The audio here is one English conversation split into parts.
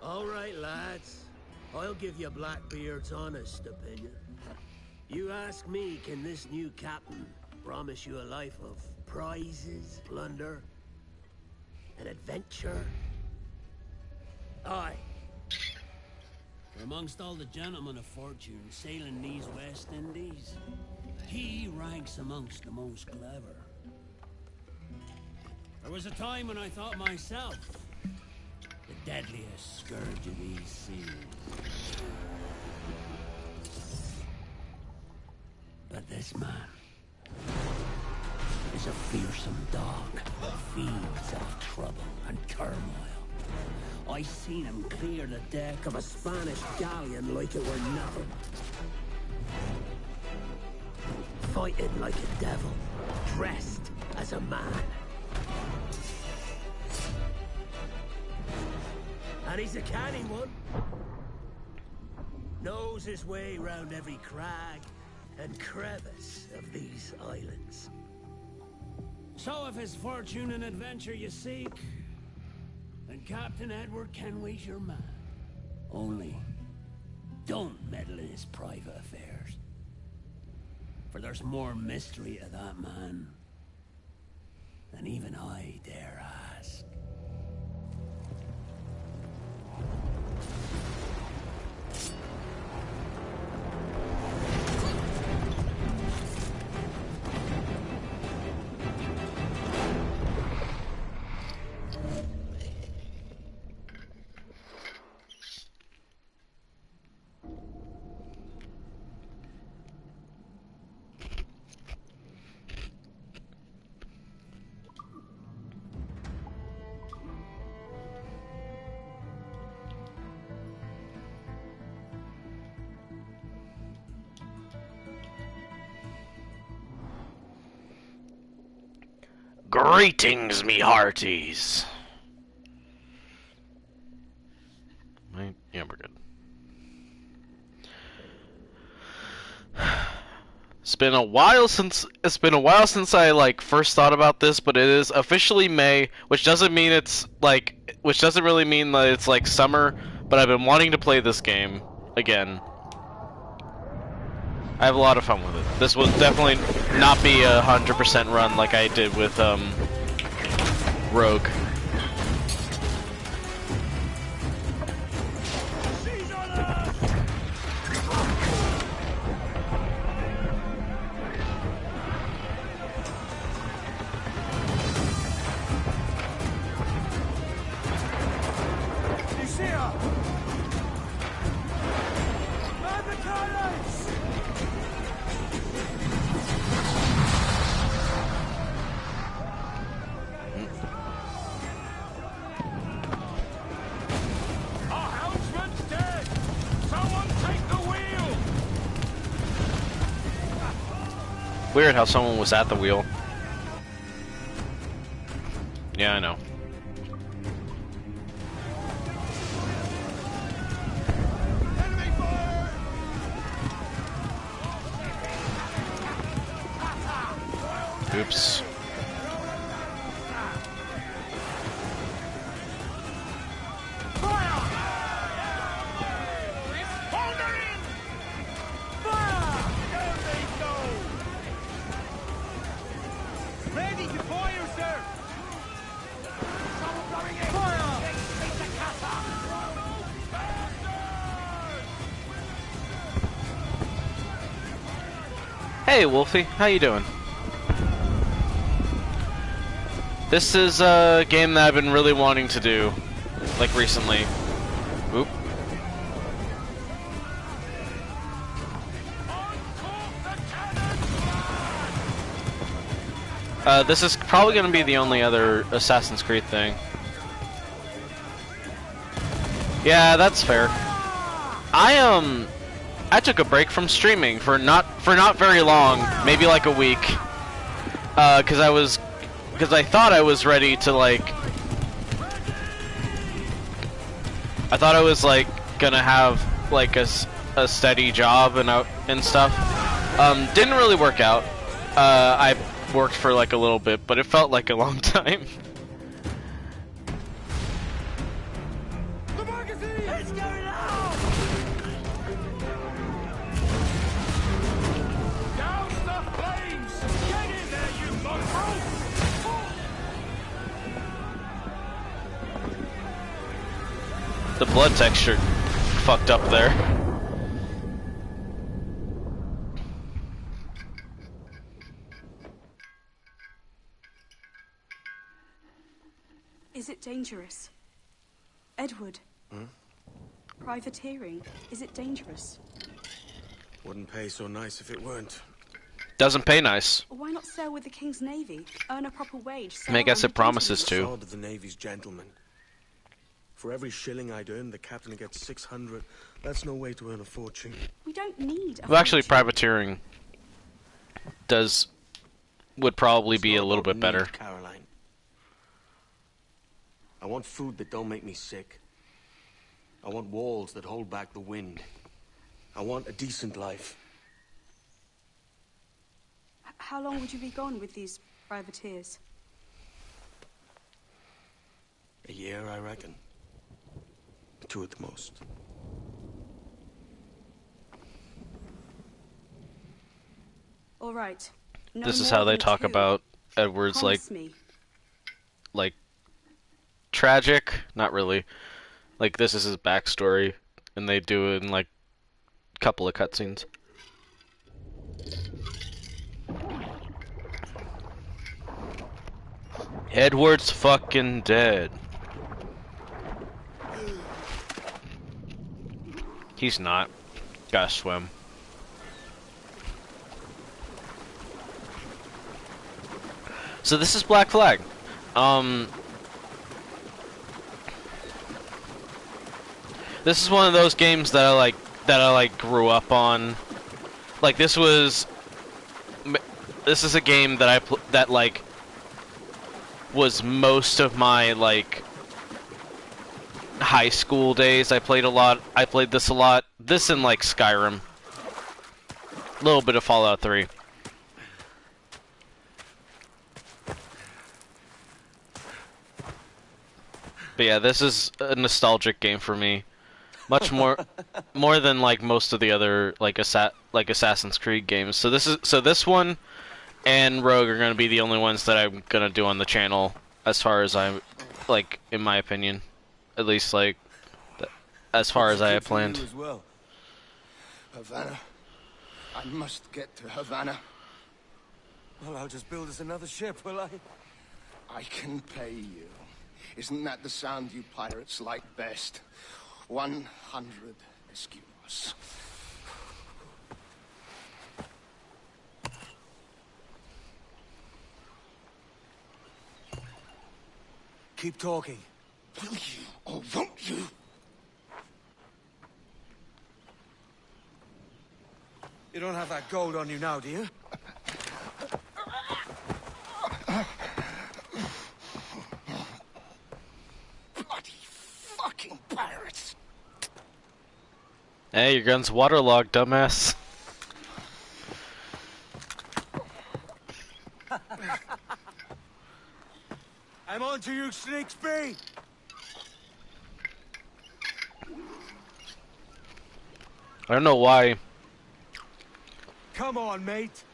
All right, lads. I'll give you Blackbeard's honest opinion. You ask me, can this new captain promise you a life of prizes, plunder, and adventure? Aye. For amongst all the gentlemen of fortune sailing these West Indies, he ranks amongst the most clever. There was a time when I thought myself the deadliest scourge of these seas. But this man is a fearsome dog that feeds off trouble and turmoil. I seen him clear the deck of a Spanish galleon like it were nothing. Fighting like a devil, dressed as a man. And he's a canny one. Knows his way round every crag and crevice of these islands. So if it's fortune and adventure you seek, then Captain Edward Kenway's your man. Only, don't meddle in his private affairs. For there's more mystery to that man than even I dare ask. Greetings, me hearties. Yeah, we're good. It's been a while since I like first thought about this, but it is officially May, which doesn't mean which doesn't really mean that it's like summer, but I've been wanting to play this game again. I have a lot of fun with it. This will definitely not be a 100% run like I did with Rogue. Weird how someone was at the wheel. Yeah, I know. Oops. Hey Wolfie, how you doing? This is a game that I've been really wanting to do, like recently. Oop. This is probably going to be the only other Assassin's Creed thing. Yeah, that's fair. I took a break from streaming for not very long, maybe like a week, because I thought I was ready to I thought I was gonna have like a steady job and stuff. Didn't really work out. I worked for like a little bit, but it felt like a long time. The magazine! Down the flames! Get in there, you mongrel! The blood texture fucked up there. Is it dangerous? Edward? Privateering, is it dangerous? Wouldn't pay so nice if it weren't. Doesn't pay nice. Why not sail with the King's Navy? Earn a proper wage. I mean, I guess it promises to. Sword of the Navy's gentlemen. For every shilling I'd earn, the captain gets 600. That's no way to earn a fortune. We don't need a Well, actually, fortune. privateering would probably be a little bit better. Caroline. I want food that don't make me sick. I want walls that hold back the wind. I want a decent life. How long would you be gone with these privateers? A year, I reckon. 2 at the most. All right. No This is more how they than talk 2. about Edward's Promise me. like tragic, not really. Like this is his backstory, and they do it in like a couple of cutscenes. Edward's fucking dead. He's not. Gotta swim. So this is Black Flag. This is one of those games that I grew up on. Like this is a game that was most of my like high school days. I played this a lot. This and like Skyrim. A little bit of Fallout 3. But yeah, this is a nostalgic game for me. Much more than like most of the other like Assassin's Creed games. So this one and Rogue are going to be the only ones that I'm going to do on the channel as far as I'm like in my opinion. At least like as far as I had planned. As well. Havana. I must get to Havana. Well, I'll just build us another ship, will I? I can pay you. Isn't that the sound you pirates like best? 100 escudos. Keep talking. Will you or won't you? You don't have that gold on you now, do you? Bloody fucking pirates! Hey, your gun's waterlogged, dumbass. I'm on to you, Snakesby! I don't know why. Come on, mate.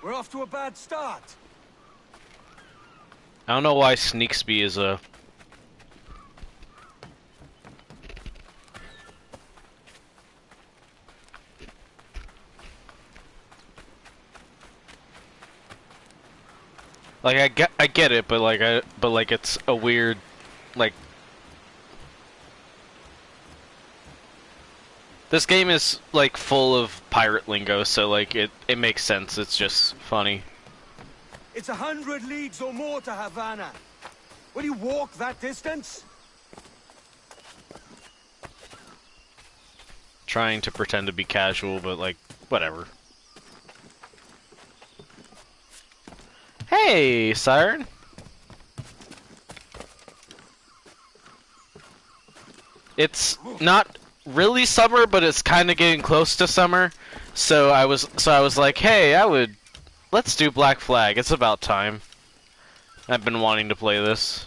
We're off to a bad start. I don't know why Sneaksby is a... Like I get it, but like it's a weird, like. This game is like full of pirate lingo, so like it makes sense. It's just funny. It's 100 leagues or more to Havana. Will you walk that distance? Trying to pretend to be casual, but like whatever. Hey, Siren. It's not really summer, but it's kind of getting close to summer. So I was like, hey, let's do Black Flag. It's about time. I've been wanting to play this.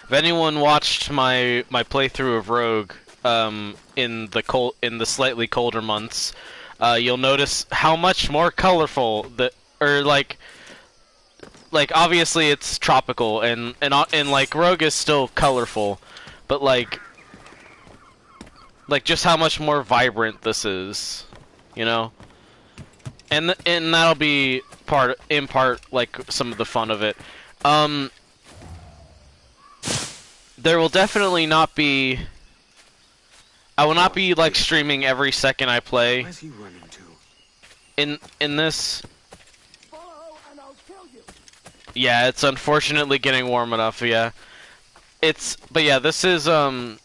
If anyone watched my playthrough of Rogue in the slightly colder months, you'll notice how much more colorful like obviously it's tropical and like Rogue is still colorful, but like just how much more vibrant this is, you know? And that'll be in part like some of the fun of it. There will definitely not be. I will not be like streaming every second I play. Where's he running to? In this. Follow and I'll kill you. Yeah, it's unfortunately getting warm enough. Yeah, but yeah, this is I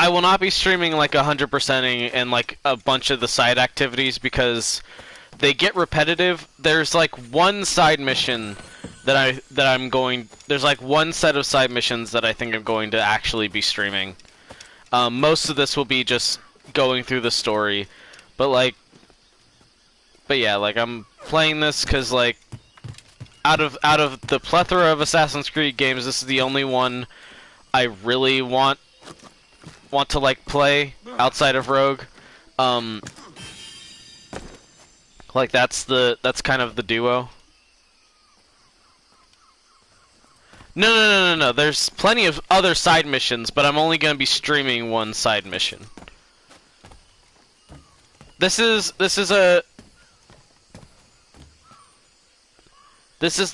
will not be streaming like 100%ing and like a bunch of the side activities because they get repetitive. There's like one side mission there's like one set of side missions that I think I'm going to actually be streaming. Most of this will be just going through the story, but yeah, like I'm playing this because like out of the plethora of Assassin's Creed games, this is the only one I really want to like play outside of Rogue. Like that's kind of the duo. No. There's plenty of other side missions, but I'm only going to be streaming one side mission. This is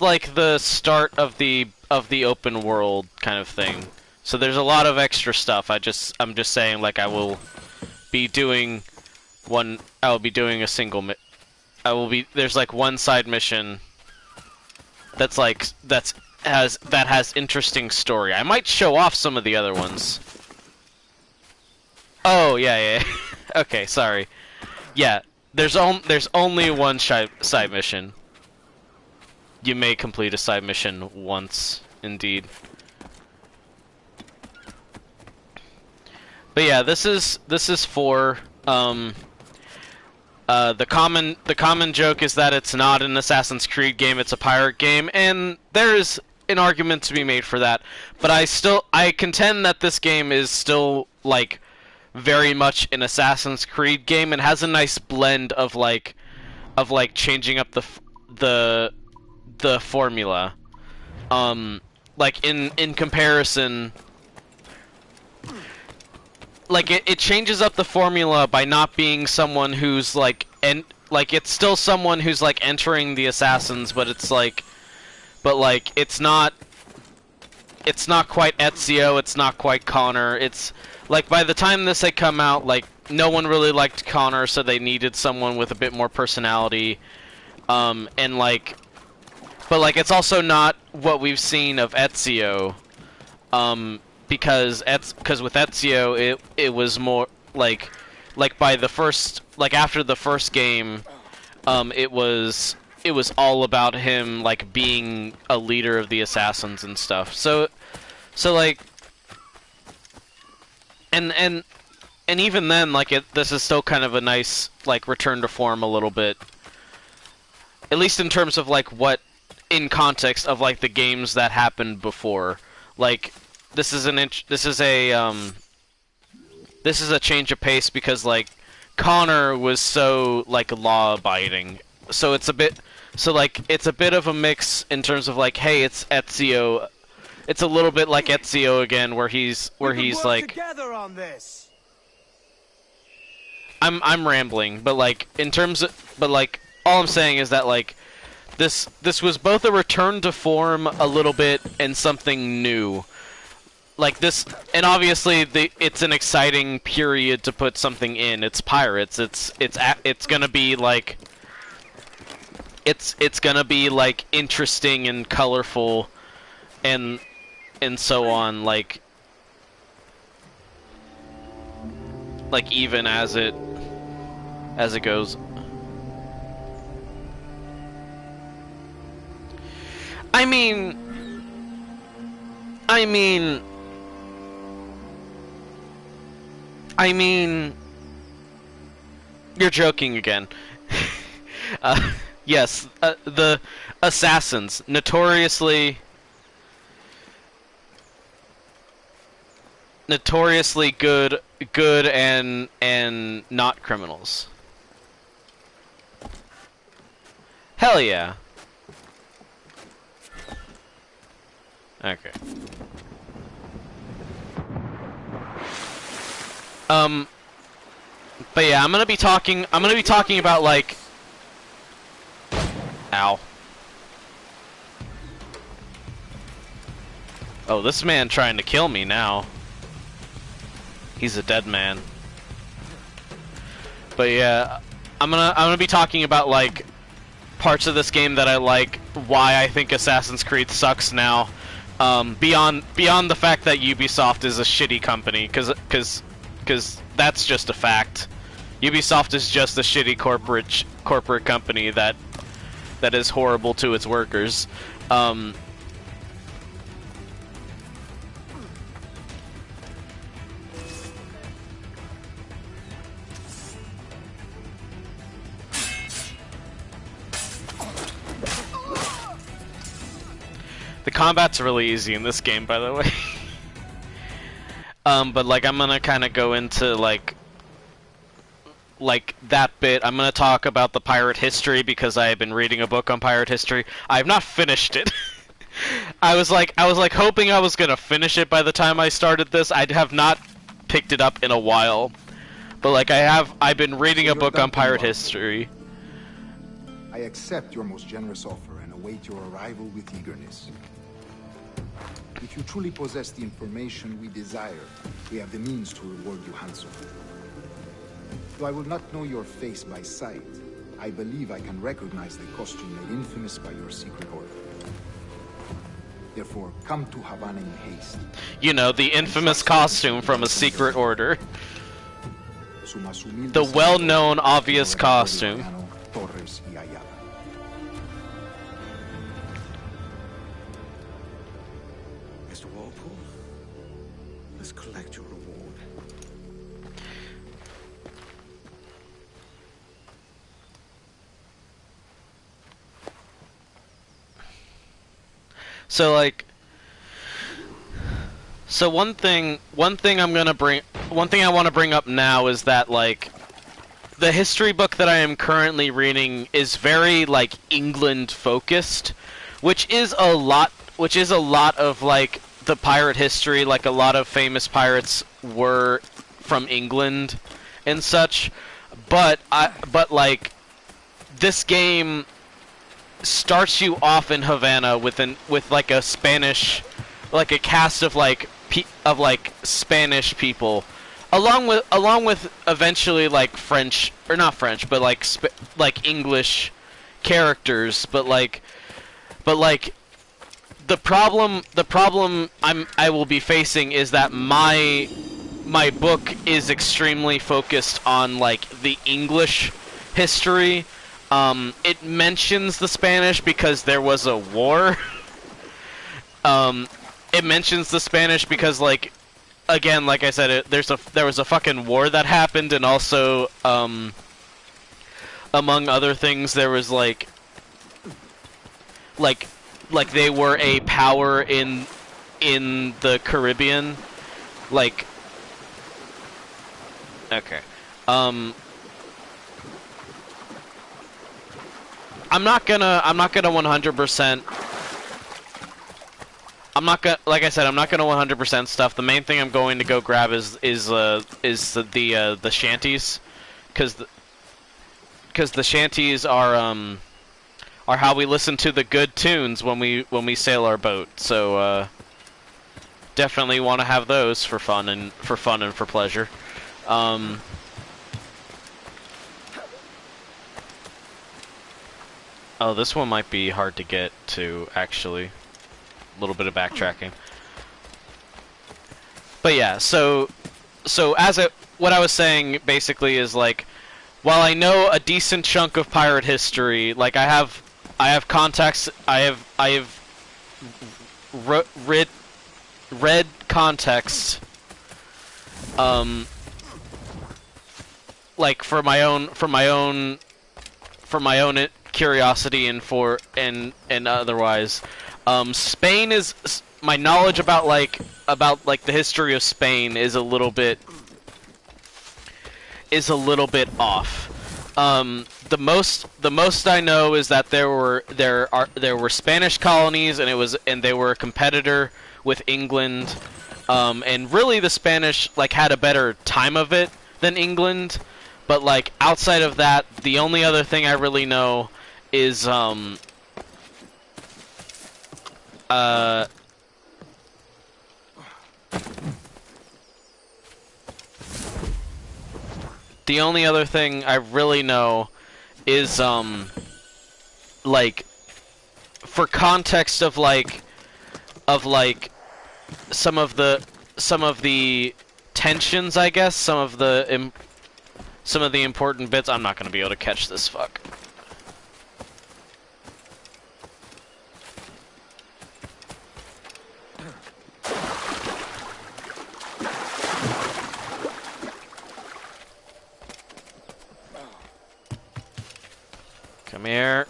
like the start of the open world kind of thing. So there's a lot of extra stuff. I'm just saying, like, I will be doing a single there's like one side mission that has interesting story. I might show off some of the other ones. Oh, yeah. Okay, sorry. Yeah, there's only one side mission. You may complete a side mission once, indeed. But yeah, this is 4. The common joke is that it's not an Assassin's Creed game, it's a pirate game, and there is an argument to be made for that. But I contend that this game is still like very much an Assassin's Creed game and has a nice blend of changing up the formula. Like in comparison, like it changes up the formula by not being someone who's it's still someone who's like entering the assassins, but it's not quite Ezio, it's not quite Connor. It's like by the time this had come out, like no one really liked Connor, so they needed someone with a bit more personality. But it's also not what we've seen of Ezio. Because with Ezio it was more like by the first, like after the first game, it was all about him like being a leader of the assassins and stuff. So like and even then, like this is still kind of a nice like return to form a little bit, at least in terms of like what in context of like the games that happened before. Like this is a change of pace because like Connor was so like law-abiding, so it's a bit of a mix in terms of like, hey, it's Ezio, it's a little bit like Ezio again, where he's like together on this. I'm rambling, but like all I'm saying is that like this was both a return to form a little bit and something new. Like this, and obviously it's an exciting period to put something in. It's pirates. It's gonna be like it's gonna be like interesting and colorful, and so on. Like even as it goes. I mean, you're joking again. Yes, the assassins, notoriously good and not criminals. Hell yeah. Okay. But yeah, I'm gonna be talking about, like... Ow. Oh, this man trying to kill me now. He's a dead man. But yeah, I'm gonna be talking about, like, parts of this game that I like, why I think Assassin's Creed sucks now, beyond the fact that Ubisoft is a shitty company, cause that's just a fact. Ubisoft is just a shitty corporate company that is horrible to its workers. The combat's really easy in this game, by the way. But like, I'm gonna kind of go into like that bit. I'm gonna talk about the pirate history because I have been reading a book on pirate history. I have not finished it. I was like hoping I was gonna finish it by the time I started this. I have not picked it up in a while, but like I've been reading a book on pirate history. I accept your most generous offer and await your arrival with eagerness. If you truly possess the information we desire, we have the means to reward you handsomely. Though I will not know your face by sight, I believe I can recognize the costume made infamous by your secret order. Therefore, come to Havana in haste. You know, the infamous costume from a secret order. The well-known, obvious costume. Mr. Walpole, let's collect your reward. So like, one thing I want to bring up now is that like, the history book that I am currently reading is very like England focused, which is a lot of like the pirate history. Like a lot of famous pirates were from England and such, but like this game starts you off in Havana with like a Spanish, like a cast of like Spanish people, along with eventually like French, or not French, but like English characters, but like the problem I will be facing is that my book is extremely focused on like the English history. It mentions the Spanish because there was a war. It mentions the Spanish because, like, again, like I said, there was a fucking war that happened, and also, among other things, there was like they were a power in the Caribbean, like. Okay. I'm not gonna 100%. Like I said, I'm not gonna 100% stuff. The main thing I'm going to go grab is the shanties, because the shanties are how we listen to the good tunes when we sail our boat. So definitely want to have those for fun and for pleasure. Oh, this one might be hard to get to, actually. A little bit of backtracking. But yeah, so what I was saying basically is like, while I know a decent chunk of pirate history, like I have context, I have read context, like for my own curiosity and otherwise. Spain is my knowledge about like the history of Spain is a little bit off. The most I know is that there were Spanish colonies, and they were a competitor with England, and really the Spanish like had a better time of it than England, but like outside of that, the only other thing I really know is the only other thing I really know is like for context of like some of the tensions, I guess, some of the important bits. I'm not gonna be able to catch this fuck. Come here.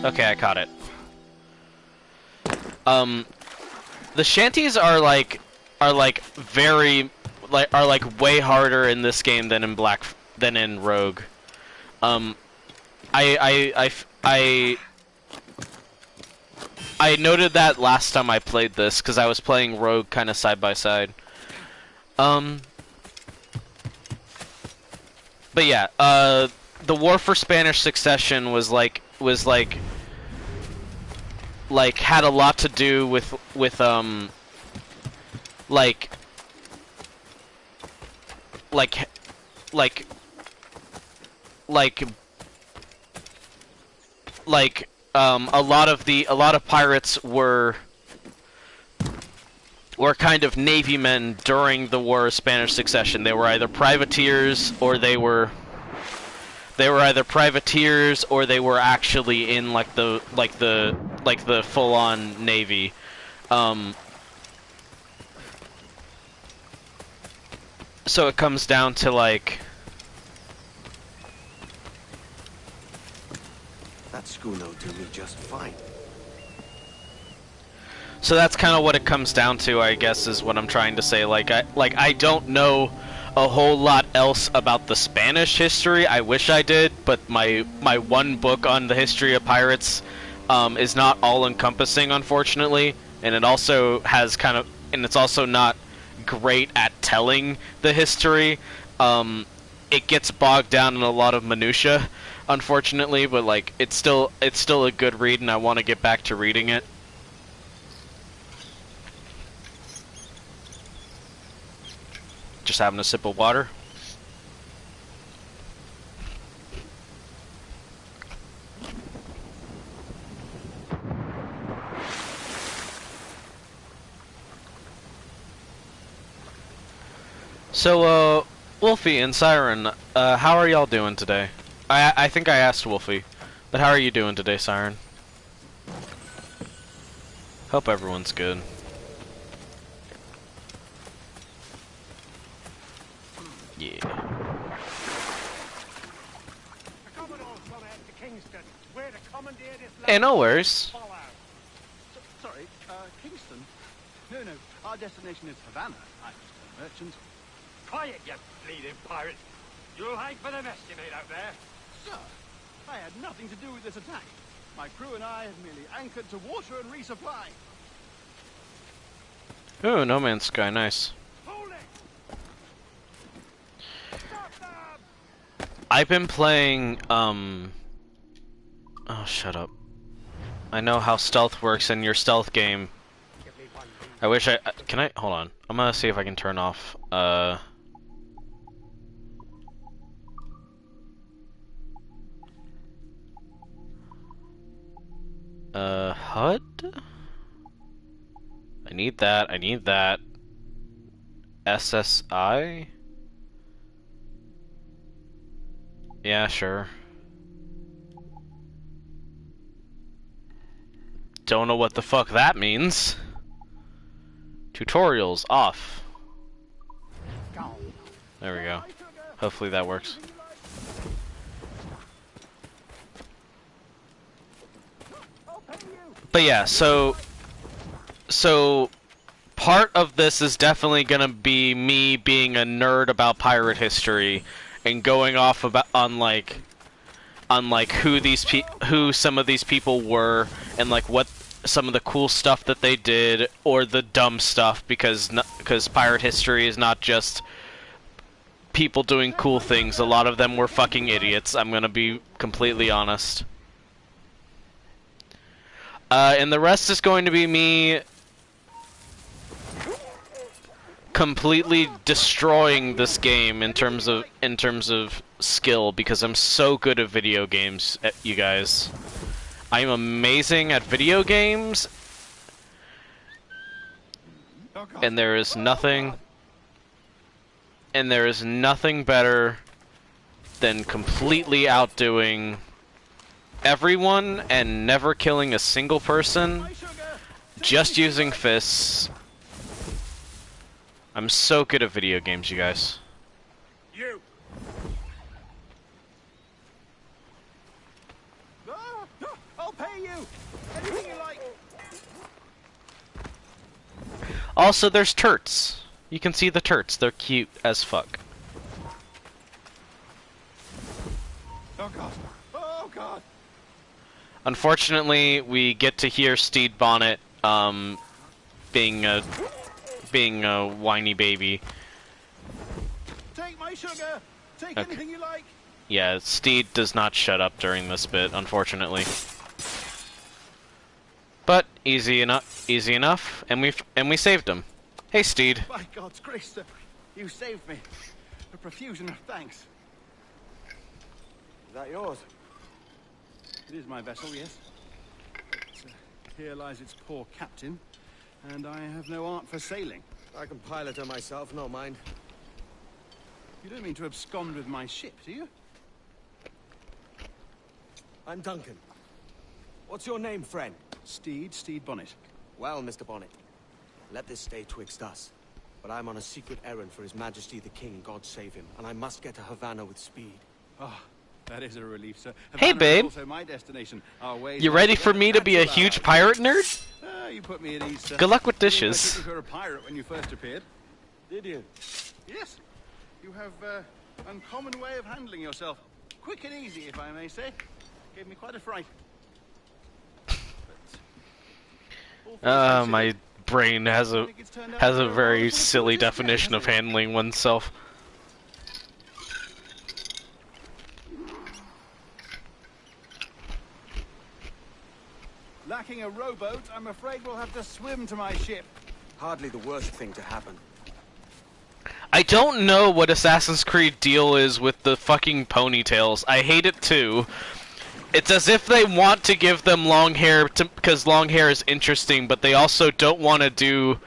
Okay, I caught it. The shanties are like way harder in this game than in Rogue. I noted that last time I played this because I was playing Rogue kind of side by side. But yeah, the War for Spanish Succession was had a lot to do with a lot of pirates were kind of navy men during the War of Spanish Succession. They were either privateers or they were actually in the full-on navy. So it comes down to like that schooner will do me just fine. So that's kind of what it comes down to, I guess, is what I'm trying to say. I don't know a whole lot else about the Spanish history. I wish I did, but my one book on the history of pirates is not all-encompassing, unfortunately, and it also has it's also not great at telling the history. It gets bogged down in a lot of minutia, unfortunately, but like it's still a good read, and I want to get back to reading it. Just having a sip of water. So, Wolfie and Siren, how are y'all doing today? I think I asked Wolfie, but how are you doing today, Siren? Hope everyone's good. Yeah. Hey, no worries. Sorry, Kingston? No, our destination is Havana. I'm just a merchant. Quiet, you bleeding pirate. You'll hang for the mess you made out there. Sir, I had nothing to do with this attack. My crew and I have merely anchored to water and resupply. Ooh, No Man's Sky, nice. I've been playing, oh, shut up. I know how stealth works in your stealth game. I wish hold on. I'm gonna see if I can turn off, HUD? I need that. SSI? Yeah, sure. Don't know what the fuck that means. Tutorials off. There we go. Hopefully that works. But yeah, so part of this is definitely gonna be me being a nerd about pirate history and going off about on like who some of these people were and like what some of the cool stuff that they did or the dumb stuff, because pirate history is not just people doing cool things. A lot of them were fucking idiots. I'm gonna be completely honest. And the rest is going to be me completely destroying this game in terms of skill, because I'm so good at video games, you guys. I'm amazing at video games, and there is nothing better than completely outdoing everyone and never killing a single person, just using fists. I'm so good at video games, you guys. You. I'll pay you. Anything you like. Also, there's turts. You can see the turts. They're cute as fuck. Oh god. Oh god. Unfortunately, we get to hear Steed Bonnet being a whiny baby. Take my sugar. Take anything you like. Yeah, Steed does not shut up during this bit, unfortunately. But easy enough, and we saved him. Hey, Steed. By God's grace, sir, you saved me. A profusion of thanks. Is that yours? It is my vessel, yes. But, here lies its poor captain, and I have no art for sailing. I can pilot her myself, no mind. You don't mean to abscond with my ship, do you? I'm Duncan. What's your name, friend? Steed Bonnet. Well, Mr. Bonnet, let this stay twixt us. But I'm on a secret errand for His Majesty the King, God save him, and I must get to Havana with speed. Ah, that is a relief, sir. Hey, Havana babe. is also my destination. Our ways You ready for me to be a huge pirate nerd? You put me at ease, sir. Good luck with I dishes. took you for a pirate when you first appeared. Did you? Yes. You have uncommon way of handling yourself. Quick and easy, if I may say. Gave me quite a fright. My brain has a very silly definition of handling oneself. Lacking a rowboat, I'm afraid we'll have to swim to my ship. Hardly the worst thing to happen. I don't know what Assassin's Creed deal is with the fucking ponytails. I hate it too. It's as if they want to give them long hair because long hair is interesting, but they also don't want to do...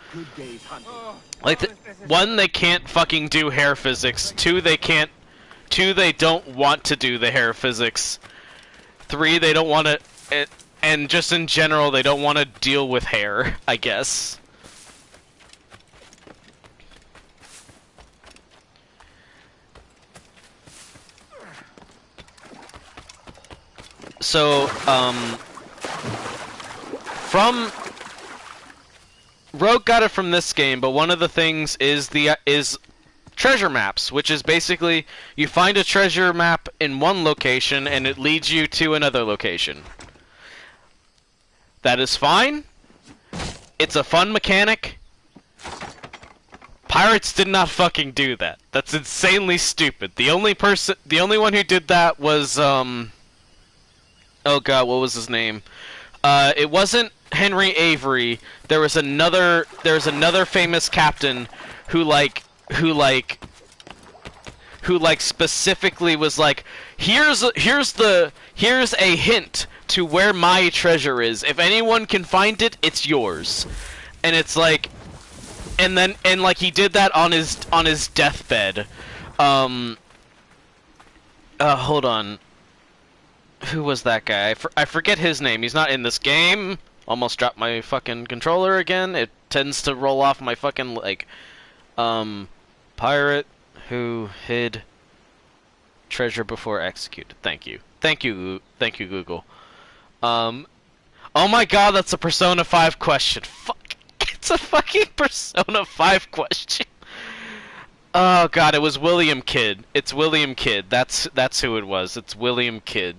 Like, one, they can't fucking do hair physics. Two, they don't want to do the hair physics. Three, they don't want to... And just in general, they don't want to deal with hair, I guess. So, Rogue got it from this game, but one of the things is treasure maps, which is basically you find a treasure map in one location and it leads you to another location. That is fine. It's a fun mechanic. Pirates did not fucking do that. That's insanely stupid. The only one who did that was oh god, what was his name? It wasn't Henry Avery. There was another famous captain who specifically was like, here's a hint to where my treasure is. If anyone can find it, it's yours. And it's like, and he did that on his deathbed. Hold on. Who was that guy? I forget his name. He's not in this game. Almost dropped my fucking controller again. It tends to roll off my fucking, like, pirate Who hid treasure before executed? Thank you. Thank you, Google. Oh my god, that's a Persona 5 question. Fuck. It's a fucking Persona 5 question. Oh god, it was William Kidd. It's William Kidd. That's who it was. It's William Kidd.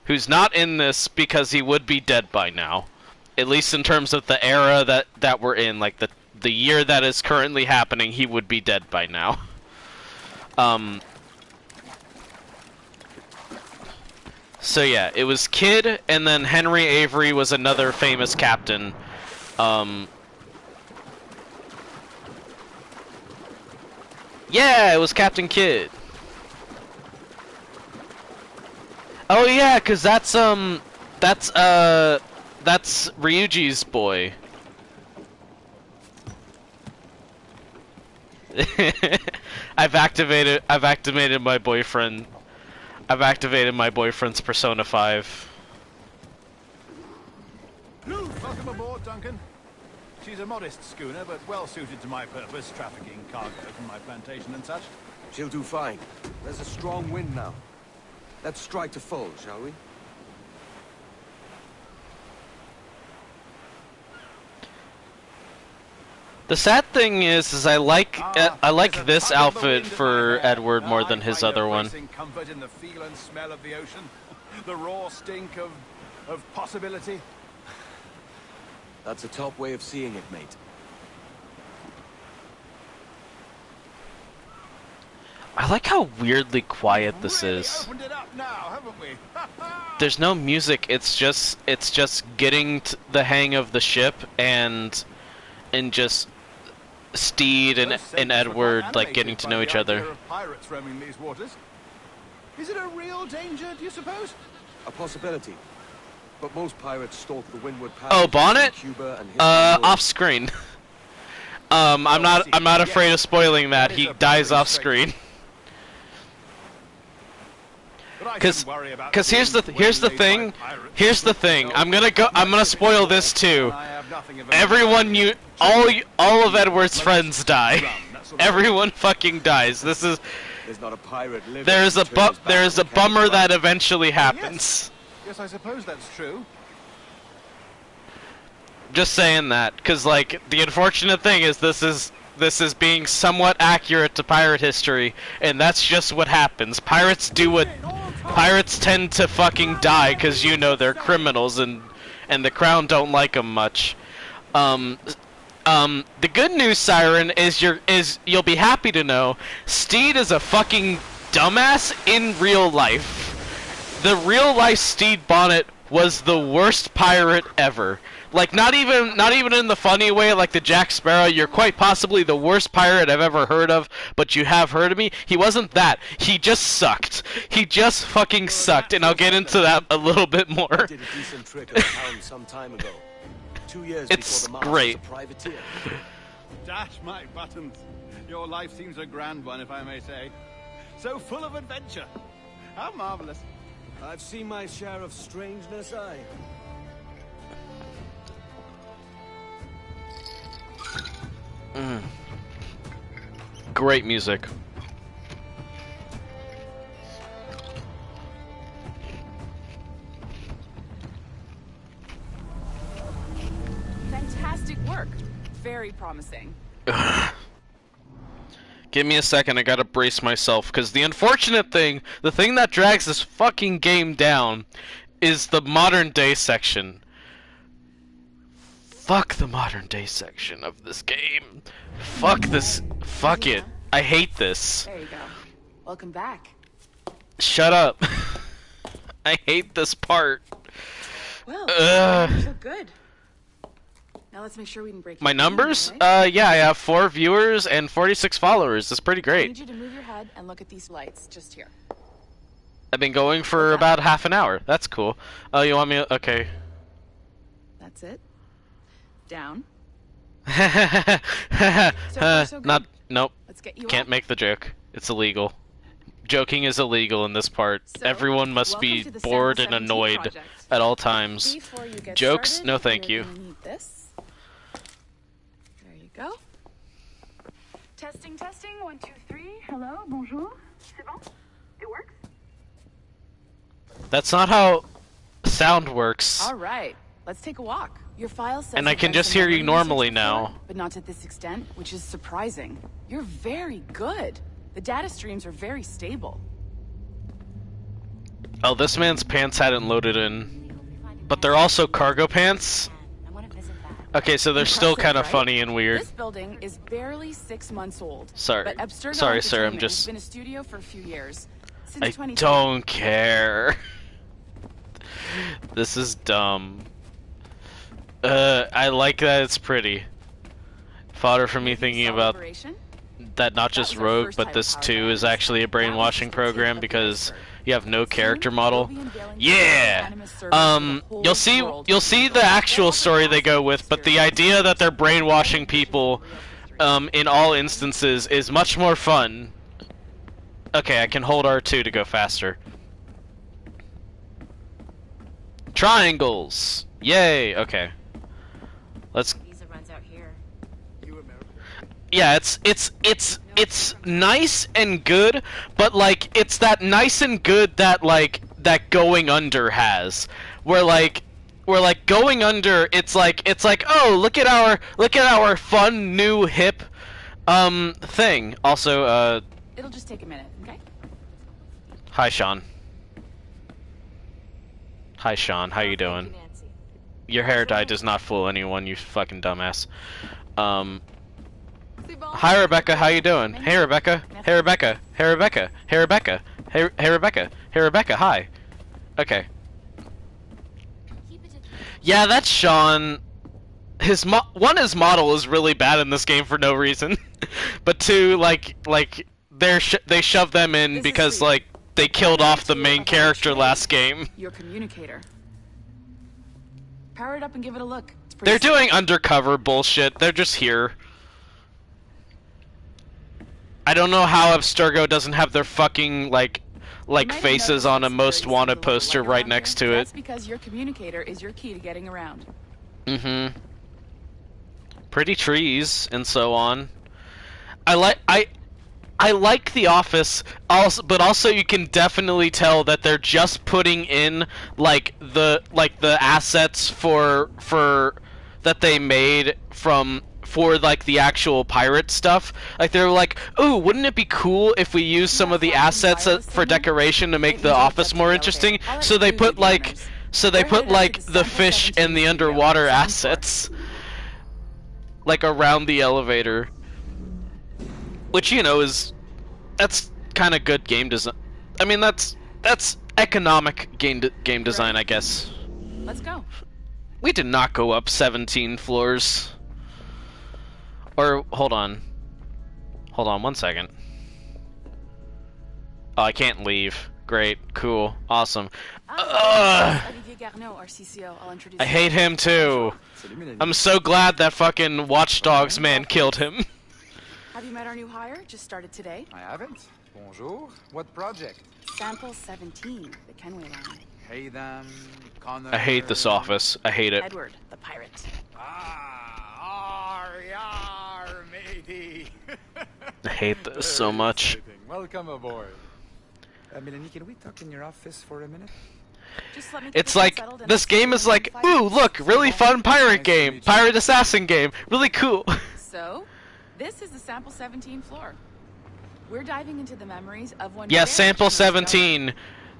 Who's not in this because he would be dead by now. At least in terms of the era that we're in, like the year that is currently happening, he would be dead by now. So yeah, it was Kidd, and then Henry Avery was another famous captain. Yeah, it was Captain Kidd. Oh yeah, 'cause that's Ryuji's boy. I've activated my boyfriend. I've activated my boyfriend's Persona 5. Welcome aboard, Duncan. She's a modest schooner, but well suited to my purpose, trafficking cargo from my plantation and such. She'll do fine. There's a strong wind now. Let's strike to full, shall we? The sad thing is I like this outfit for Edward more than his other one. Comfort in the feel and smell of the ocean, the raw stink of possibility. That's a top way of seeing it, mate. I like how weirdly quiet this is. Opened it up now, haven't we? There's no music. It's just getting the hang of the ship and just Steed and Edward like getting to know each other. Pirates roaming these waters. Is it a real danger, do you suppose? A possibility. But most pirates stalk the windward path. Oh, Bonnet? Cuba and Off screen. I'm not afraid of spoiling that. He dies off screen. Cause here's the thing. I'm gonna spoil this too. Everyone all of Edward's friends die. Everyone fucking dies. This is There's not a pirate living. there's a bummer that eventually happens. Yes, I suppose that's true. Just saying that, cause like the unfortunate thing is this is being somewhat accurate to pirate history, and that's just what happens. Pirates tend to fucking die because you know they're criminals and the crown don't like them much. The good news, Siren, is you'll be happy to know Steed is a fucking dumbass in real life. The real life Steed Bonnet was the worst pirate ever. Like not even in the funny way like the Jack Sparrow, you're quite possibly the worst pirate I've ever heard of, but you have heard of me. He wasn't that. He just sucked. He just fucking sucked, and I'll get into that a little bit more. I did a decent trick of town some time ago. 2 years It's before the great. master's a privateer. Dash my buttons. Your life seems a grand one, if I may say. So full of adventure. How marvelous. I've seen my share of strangeness, aye. Great music. Fantastic work. Very promising. Give me a second, I gotta brace myself, because the unfortunate thing, the thing that drags this fucking game down, is the modern day section. Fuck the modern day section of this game. Fuck this. Fuck it. I hate this. There you go. Welcome back. Shut up. I hate this part. Well, so good. Now let's make sure we can break My your numbers? game, right? Yeah, I have 4 viewers and 46 followers. That's pretty I great. need you to move your head and look at these lights just here. I've been going for about half an hour. That's cool. Oh, you want me? Okay. That's it. Down. So far, so good. Not. Nope. Let's get you Can't up. make the joke. It's illegal. Joking is illegal in this part. So, Everyone must welcome be to the bored and 717 annoyed project. at all times. Before you get Jokes? started, No, thank you're you. gonna need this. There you go. Testing, testing. 1, 2, 3. Hello, bonjour. C'est bon? It works? That's not how sound works. All right. Let's take a walk. Your file says And I you've can done just some hear you memory research normally before, now. but not to this extent, which is surprising. You're very good. The data streams are very stable. Oh, this man's pants hadn't loaded in. But they're also cargo pants? Okay, so they're still Impressive, kind of right? funny and weird. This building is barely 6 months old. Sorry. But Abstergo Sorry, sir, I'm Entertainment just... has been a studio for a few years. Since I 2010. don't care. This is dumb. I like that it's pretty. Fodder for me thinking about Celebration? that not just was our Rogue, first but type this of too power is plant. actually a That was brainwashing just the tip program of the because iceberg. you have no character Soon, model. we'll be unveiling Yeah. animus servers for the whole You'll world. see the actual story they go with, but the idea that they're brainwashing people in all instances is much more fun. Okay, I can hold R2 to go faster. Triangles! Yay! Okay. Let's... Visa runs out here. Yeah, it's nice and good, but like it's that nice and good that like that Going Under has, where like Going Under, it's like oh look at our fun new hip thing. Also It'll just take a minute, okay? hi Sean. Hi Sean, how you doing? Your hair dye does not fool anyone, you fucking dumbass. Hi Rebecca, how you doing? Hey Rebecca. Hey Rebecca. Hey Rebecca. Hey Rebecca. Hey Rebecca. Hey Rebecca, hi. Okay. Yeah, that's Sean. His model is really bad in this game for no reason. But two, like they shove them in because like they killed off the main character last game. Your communicator. Power it up and give it a look. It's pretty They're simple. doing undercover bullshit. They're just here. I don't know how Abstergo doesn't have their fucking like You might have faces noticed on a the most security wanted seems a little poster light right around next here. to it. That's because your communicator is your key to getting around. Mm-hmm. Pretty trees and so on. I like The Office, also, but also you can definitely tell that they're just putting in like the assets for that they made for like the actual pirate stuff. Like they're like, "Ooh, wouldn't it be cool if we use some of the assets for decoration to make The Office more interesting?" So they put like the fish and the underwater assets like around the elevator. Which, you know, that's kind of good game design. I mean, that's economic game design, I guess. Let's go. We did not go up 17 floors. Or, hold on. Hold on 1 second. Oh, I can't leave. Great, cool, awesome. Olivier Garneau, our CCO. I'll introduce I hate him too. I'm so glad that fucking Watch Dogs man killed him. Have you met our new hire? Just started today. I haven't. Bonjour. What project? Sample 17, the Kenway line. Hey them, Connor. I hate this office. I hate it. Edward, the pirate. Yar, matey. I hate this so much. Welcome aboard. Melanie, can we talk in your office for a minute? Just let me get It's this like, settled and this I'll see game you is in like, 5 ooh, minutes. look, really fun pirate game, pirate assassin game, really cool. So, this is the Sample 17 floor. We're diving into the memories of one. Yeah, very Sample famous 17. governor,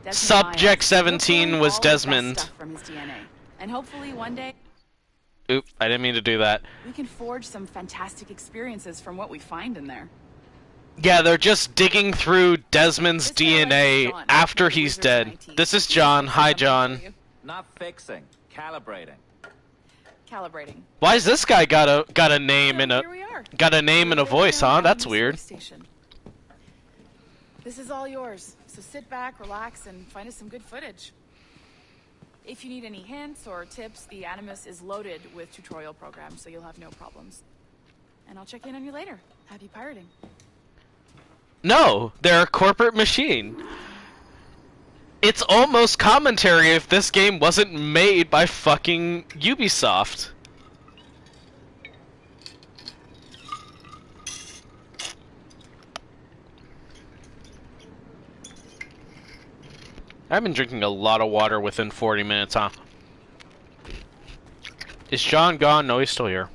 Desmond Subject Miles. 17 We'll was pull all the best Desmond. stuff from his DNA. And hopefully one day Oop, I didn't mean to do that. we can forge some fantastic experiences from what we find in there. Yeah, they're just digging through Desmond's This guy DNA John, after the he's wizard in dead. IT. This is John. Hi, John. Not fixing, calibrating. Calibrating. Why is this guy got a name So and a here we are. a voice, huh? That's weird. Station. This is all yours. So sit back, relax, and find us some good footage. If you need any hints or tips, the Animus is loaded with tutorial programs, so you'll have no problems. And I'll check in on you later. Happy pirating. No, they're a corporate machine. It's almost commentary if this game wasn't made by fucking Ubisoft. I've been drinking a lot of water within 40 minutes, huh? Is John gone? No, he's still here.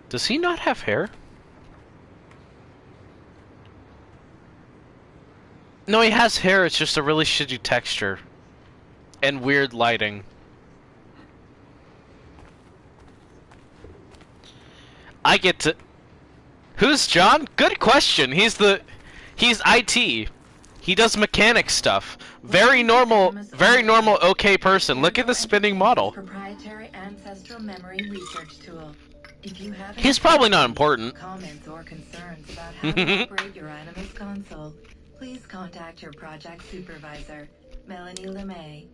Does he not have hair? No, he has hair, it's just a really shitty texture. And weird lighting. I get to... Who's John? Good question. He's IT. He does mechanic stuff. Very normal, okay person. Look at the spinning model. Proprietary ancestral memory research tool. If you have He's probably not important. Comments or concerns about how to operate your Animus console, please contact your project supervisor, Melanie LeMay.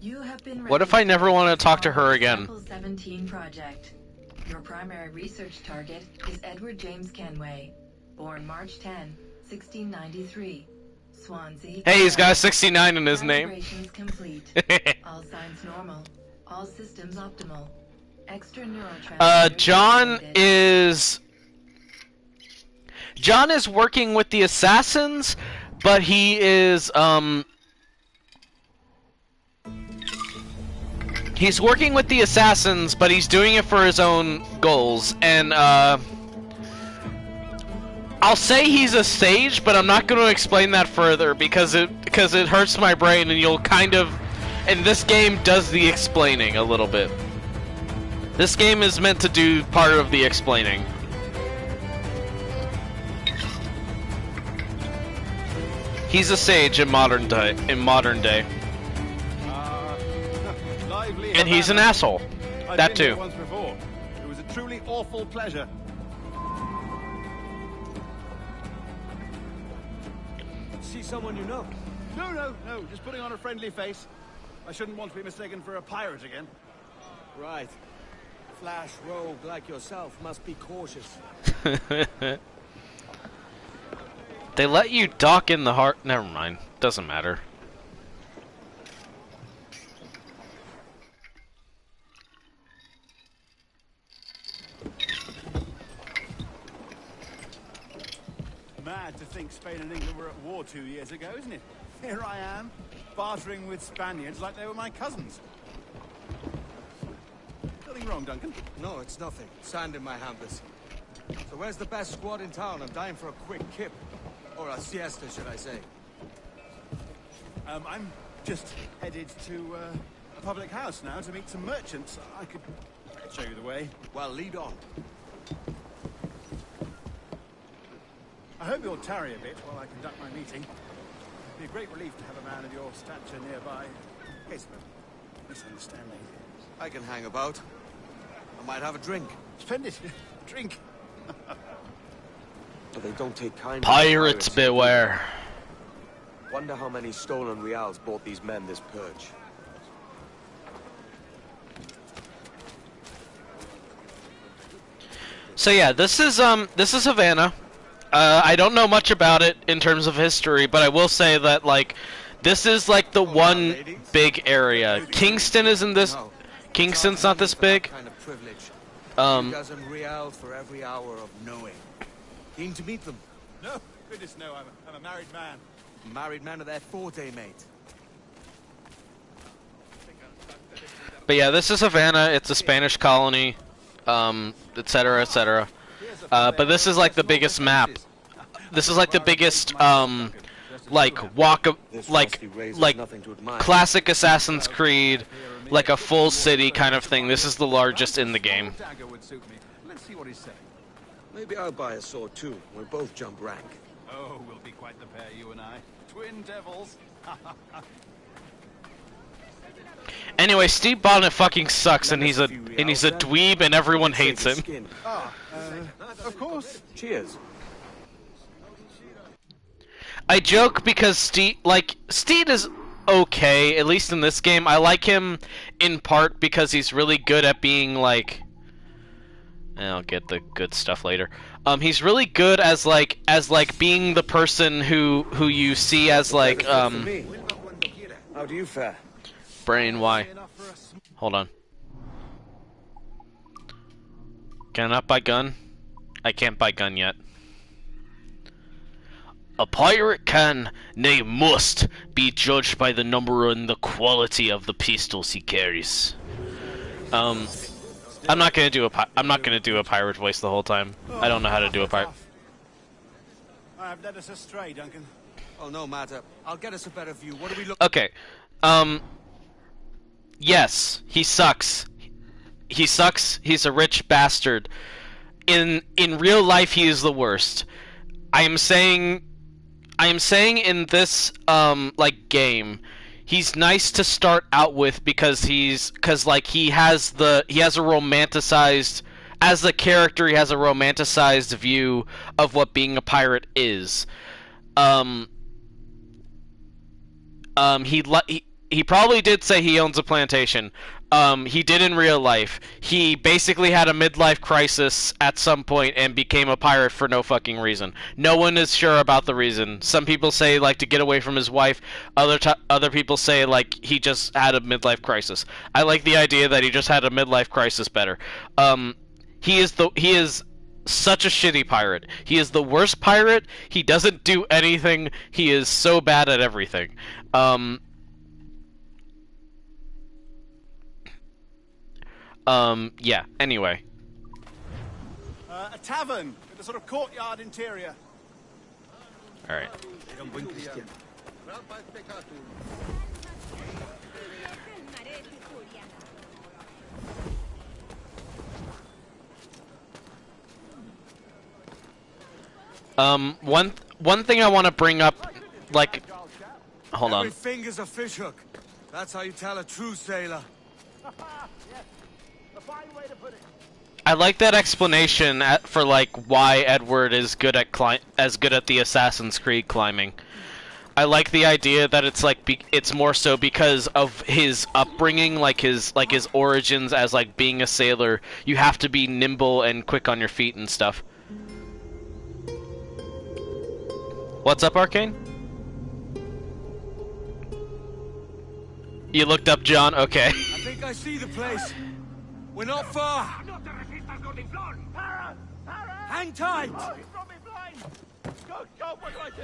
You have been What if I never want to talk to her again? Sample 17 project. Your primary research target is Edward James Kenway, born March 10, 1693, Swansea. Hey, he's got 69 in his name. Calibrations complete. All signs normal. All systems optimal. Extra neurotransmitters. John is working with the assassins, but he is he's working with the assassins, but he's doing it for his own goals. And I'll say he's a sage, but I'm not going to explain that further because it hurts my brain, and you'll kind of. And this game does the explaining a little bit. This game is meant to do part of the explaining. He's a sage in modern day. And he's an asshole. That too. Once before. It was a truly awful pleasure. See someone you know? No. Just putting on a friendly face. I shouldn't want to be mistaken for a pirate again. Right. Flash rogue like yourself must be cautious. They let you dock in the heart. Never mind. Doesn't matter. Mad to think Spain and England were at war 2 years ago, isn't it? Here I am, bartering with Spaniards like they were my cousins. Nothing wrong, Duncan? No, it's nothing. Sand in my hampers. So where's the best squad in town? I'm dying for a quick kip. Or a siesta, should I say. I'm just headed to a public house now to meet some merchants. I could show you the way. Well, lead on. I hope you'll tarry a bit while I conduct my meeting. It'd be a great relief to have a man of your stature nearby. In case of a misunderstanding. I can hang about. I might have a drink. Splendid. Drink. But they don't take kindly. Pirates beware. Wonder how many stolen reals bought these men this purge. So yeah, this is Havana. I don't know much about it in terms of history, but I will say that like this is like the one big area. Kingston isn't this. Kingston's not this big. Dozen reals for every hour of knowing. Keen to meet them? No, goodness no. I'm a married man. Married man of their forte, mate. But yeah, this is Havana. It's a Spanish colony, etc., etc. But this is like the biggest map. This is like the biggest, like classic Assassin's Creed, like a full city kind of thing. This is the largest in the game. Let's see what he's saying. Maybe I'll buy a sword too. We'll both jump rank. Oh, we'll be quite the pair, you and I. Twin devils. Anyway, Steve Bonnet fucking sucks, and he's a dweeb, and everyone hates him. Of course. Cheers. I joke because Steed is okay, at least in this game. I like him in part because he's really good at being like. I'll get the good stuff later. He's really good as being the person who you see as like How do you fare? Brain, why? Hold on. Can I not buy gun? I can't buy gun yet. A pirate can, nay must, be judged by the number and the quality of the pistols he carries. I'm not gonna do a pirate voice the whole time. I don't know how to do a pirate. I have led us astray, Duncan. Oh no, matter. I'll get us a better view. What do we look? Okay. Yes, he sucks. He sucks. He's a rich bastard. In real life, he is the worst. I am saying in this like game, he's nice to start out with because he has a romanticized, as the character, he has a romanticized view of what being a pirate is. He probably did say he owns a plantation. He did in real life. He basically had a midlife crisis at some point and became a pirate for no fucking reason. No one is sure about the reason. Some people say like to get away from his wife. Other people say like he just had a midlife crisis. I like the idea that he just had a midlife crisis better. He is such a shitty pirate. He is the worst pirate. He doesn't do anything. He is so bad at everything. Yeah, anyway. A tavern with a sort of courtyard interior. Alright. One thing I want to bring up, like, hold on. Every finger's a fishhook. That's how you tell a true sailor. I like that explanation for like why Edward is good at the Assassin's Creed climbing. I like the idea that it's like it's more so because of his upbringing, like his origins as like being a sailor. You have to be nimble and quick on your feet and stuff. What's up, Arcane? You looked up John? Okay. I think I see the place. We're not far. Hang tight. Oh, he's brought me blind. Go, what do I do?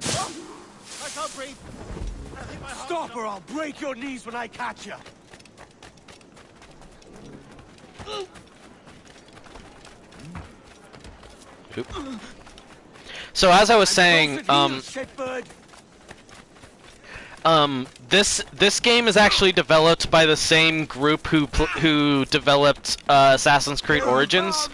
Oh, I can't breathe. I think my heart's Stop or I'll break your knees when I catch you. So as I was saying, this game is actually developed by the same group who developed Assassin's Creed Origins.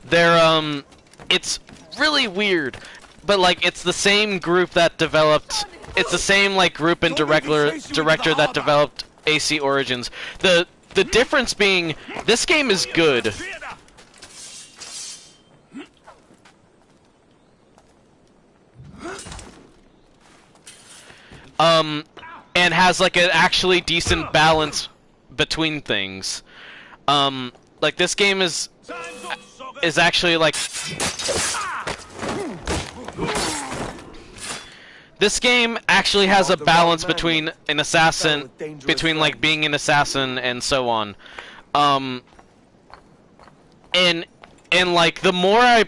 They're it's really weird, but like it's the same group that developed. It's the same like group and director that developed AC Origins. The difference being this game is good. And has like an actually decent balance between things. Like this game is actually like this game actually has a balance between an assassin, between like being an assassin and so on. And like the more I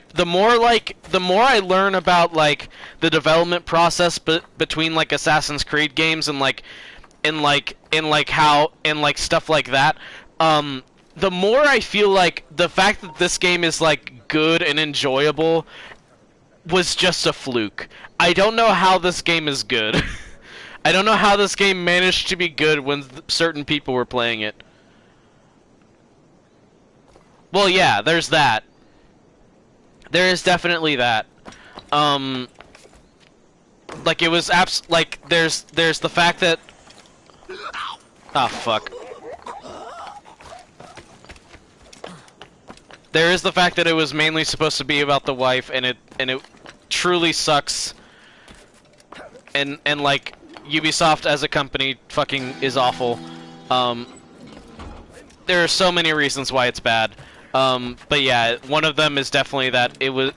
learn about like the development process between like Assassin's Creed games and stuff like that, the more I feel like the fact that this game is like good and enjoyable was just a fluke. I don't know how this game is good. I don't know how this game managed to be good when certain people were playing it. Well, yeah, there's that. There is definitely that. Like it was there's the fact that oh fuck. There is the fact that it was mainly supposed to be about the wife, and it truly sucks. And like Ubisoft as a company fucking is awful. There are so many reasons why it's bad. But yeah, one of them is definitely that it was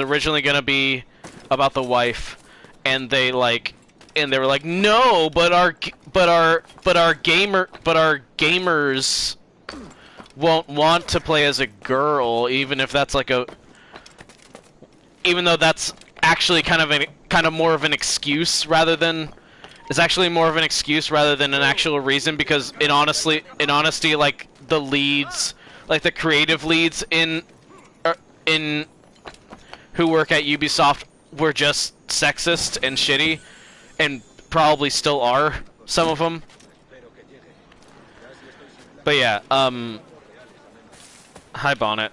originally gonna be about the wife, and they were like, no, but our gamers won't want to play as a girl, even if that's like a, even though that's actually kind of more of an excuse rather than, it's actually more of an excuse rather than an actual reason, because in honesty, like the leads, like the creative leads in who work at Ubisoft were just sexist and shitty, and probably still are, some of them. But yeah, hi Bonnet.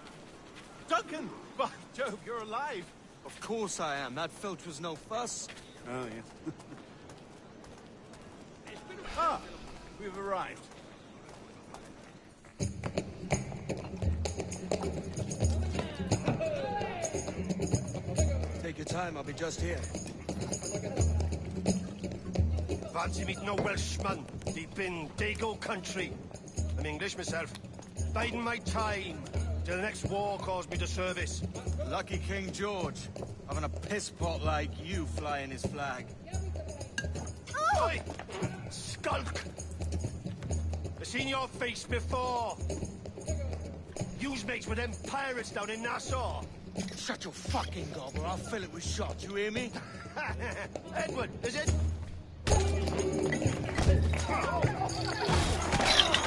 Duncan! By Jove, you're alive! Of course I am. That filch was no fuss. Oh, yeah. Ah, we've arrived. Take your time, I'll be just here. Fancy meeting no Welshman deep in Dago country. I'm English myself. Biding my time till the next war calls me to service. Lucky King George, having a piss pot like you flying his flag. Oi! Skulk! I've seen your face before. You's mates with them pirates down in Nassau. Shut your fucking gob or I'll fill it with shot, you hear me? Edward, is it?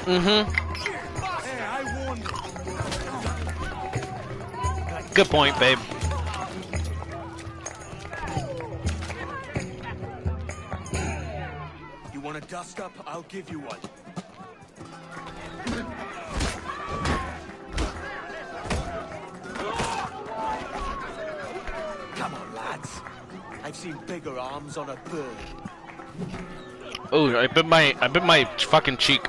Hey, I warned you. Good point, babe. You want a dust up? I'll give you one. Come on, lads. I've seen bigger arms on a bird. Oh, I bit my fucking cheek.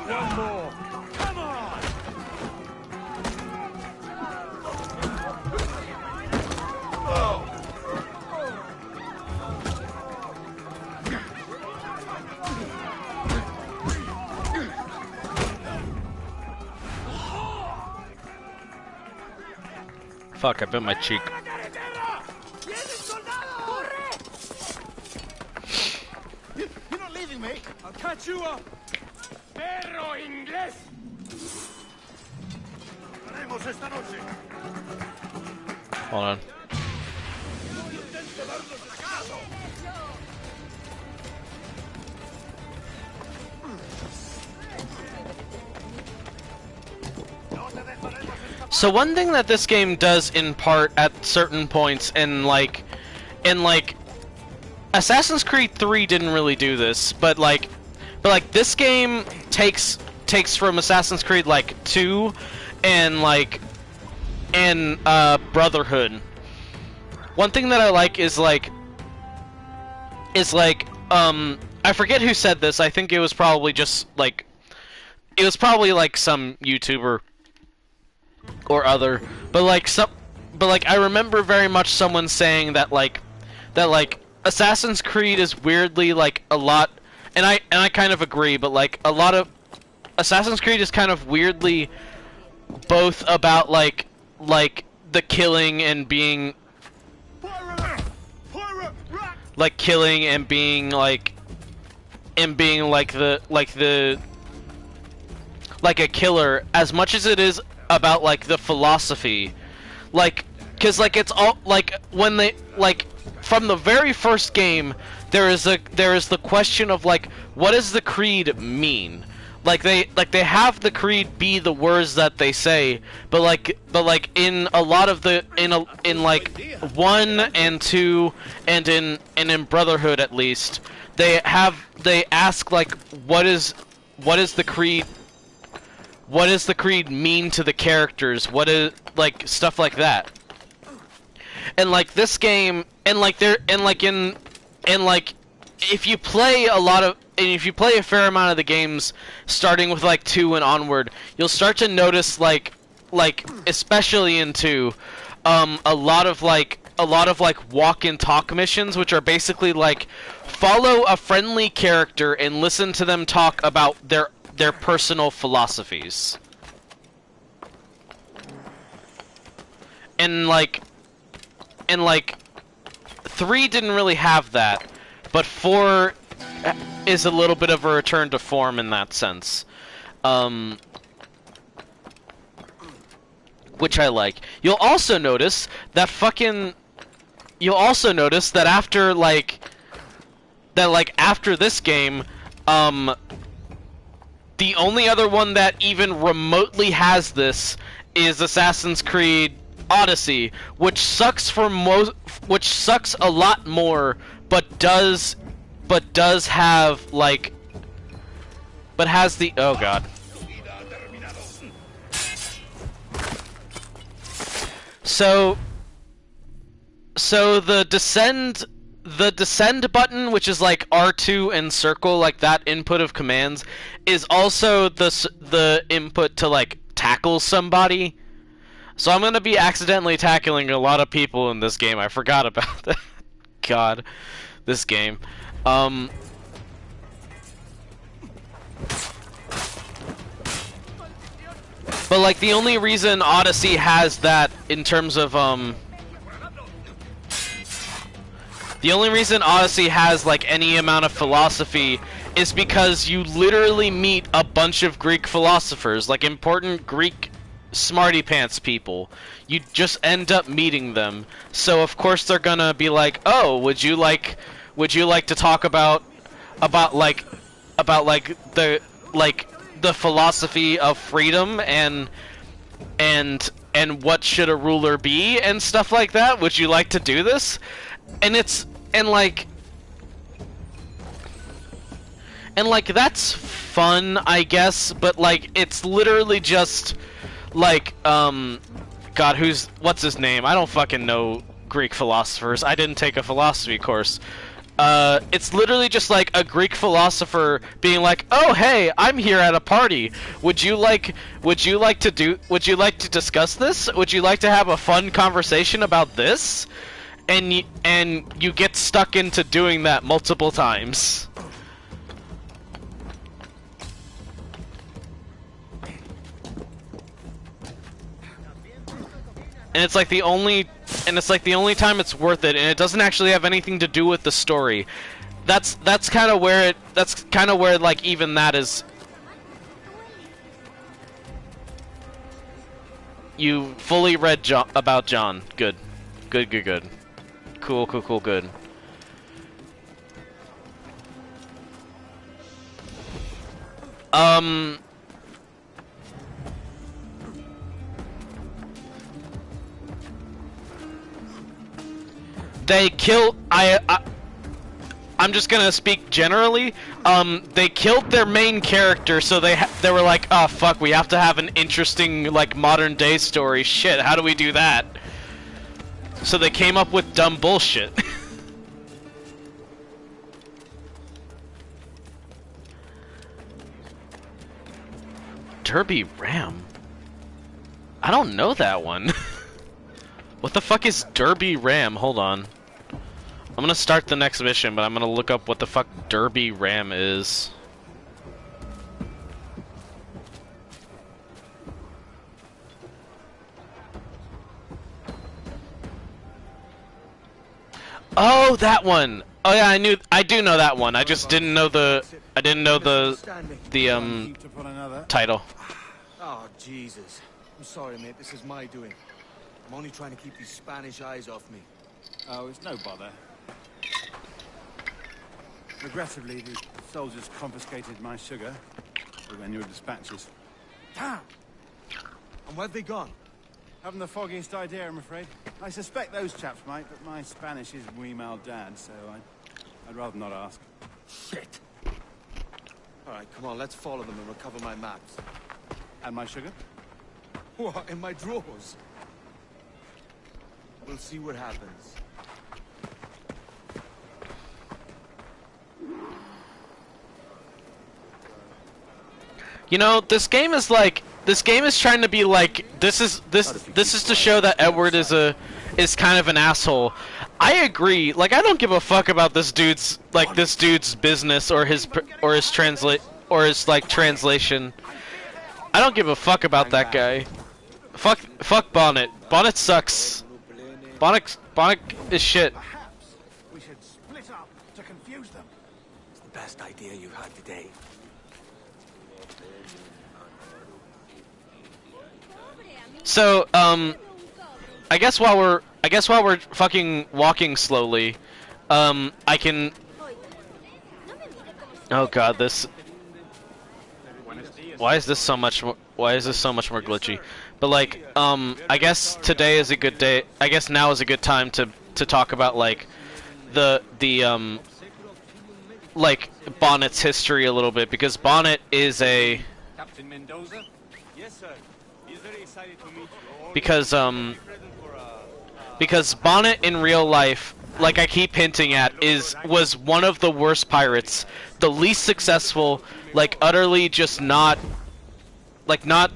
One more. Come on! Fuck, I bit my cheek. You're not leaving me. I'll catch you up. Perro inglés. Haremos esta noche. Hold on. So one thing that this game does in part at certain points, and like Assassin's Creed 3 didn't really do this, but this game takes from Assassin's Creed like 2 and Brotherhood. One thing that I like is I forget who said this. I think it was probably just like some YouTuber or other, but I remember very much someone saying that Assassin's Creed is weirdly like a lot, and I kind of agree, but like a lot of Assassin's Creed is kind of weirdly both about like the killing and being like killing and being like a killer, as much as it is about like the philosophy, like, cause like it's all like when they like from the very first game there is the question of like, what does the creed mean? Like they have the creed be the words that they say, but like in a lot of the in like 1 and 2 and in Brotherhood at least, they ask like, what is the creed? What does the creed mean to the characters? What is, like, stuff like that. And like this game, and like if you play a fair amount of the games starting with like 2 and onward, you'll start to notice like especially in 2, a lot of a lot of like walk and talk missions, which are basically like follow a friendly character and listen to them talk about their personal philosophies. And like 3 didn't really have that, but 4 is a little bit of a return to form in that sense. Which I like. You'll also notice that after after this game, the only other one that even remotely has this is Assassin's Creed Odyssey, which sucks a lot more, but has the, oh god. So the descend button, which is like R2 and circle, like that input of commands, is also the input to like tackle somebody. So I'm gonna be accidentally tackling a lot of people in this game. I forgot about that. God, this game. But like the only reason Odyssey has that in terms of the only reason Odyssey has like any amount of philosophy is because you literally meet a bunch of Greek philosophers, like important Greek smarty pants people. You just end up meeting them. So of course they're gonna be like, "Oh, would you like to talk about the philosophy of freedom and what should a ruler be and stuff like that? Would you like to do this?" And that's fun, I guess, but like it's literally just like God, what's his name? I don't fucking know Greek philosophers. I didn't take a philosophy course. It's literally just like a Greek philosopher being like, "Oh, hey, I'm here at a party. Would you like to discuss this? Would you like to have a fun conversation about this?" And you get stuck into doing that multiple times. And it's like the only time it's worth it, and it doesn't actually have anything to do with the story. That's kind of where like even that is. You fully read about John. Good. Cool, good. They kill. I'm just gonna speak generally. They killed their main character, so they were like, "Oh fuck, we have to have an interesting like modern day story. Shit, how do we do that?" So they came up with dumb bullshit. Derby Ram? I don't know that one. What the fuck is Derby Ram? Hold on. I'm gonna start the next mission, but I'm gonna look up what the fuck Derby Ram is. Oh, that one. Oh yeah, I do know that one. I just didn't know the title. Oh Jesus. I'm sorry, mate. This is my doing. I'm only trying to keep these Spanish eyes off me. Oh, it's no bother. Regrettably, the soldiers confiscated my sugar for when your dispatches. Damn! And where've they gone? Haven't the foggiest idea, I'm afraid. I suspect those chaps might, but my Spanish is wee mal dad, so I'd rather not ask. Shit! Alright, come on, let's follow them and recover my maps. And my sugar? What, in my drawers? We'll see what happens. You know, this game is trying to be like, this is to show that Edward is is kind of an asshole. I agree. Like, I don't give a fuck about this dude's business or his translation. I don't give a fuck about that guy. Fuck Bonnet. Bonnet sucks. Bonnet is shit. We should split up to confuse them. It's the best idea you've had today. So, I guess while we're fucking walking slowly, I can. Oh god, this. Why is this so much more glitchy? But like, I guess today is a good day. I guess now is a good time to talk about like like Bonnet's history a little bit, because Bonnet is a. Captain Mendoza? Yes, sir. He's very excited to meet you. Because Bonnet in real life, like I keep hinting at, was one of the worst pirates, the least successful, like utterly just not, like not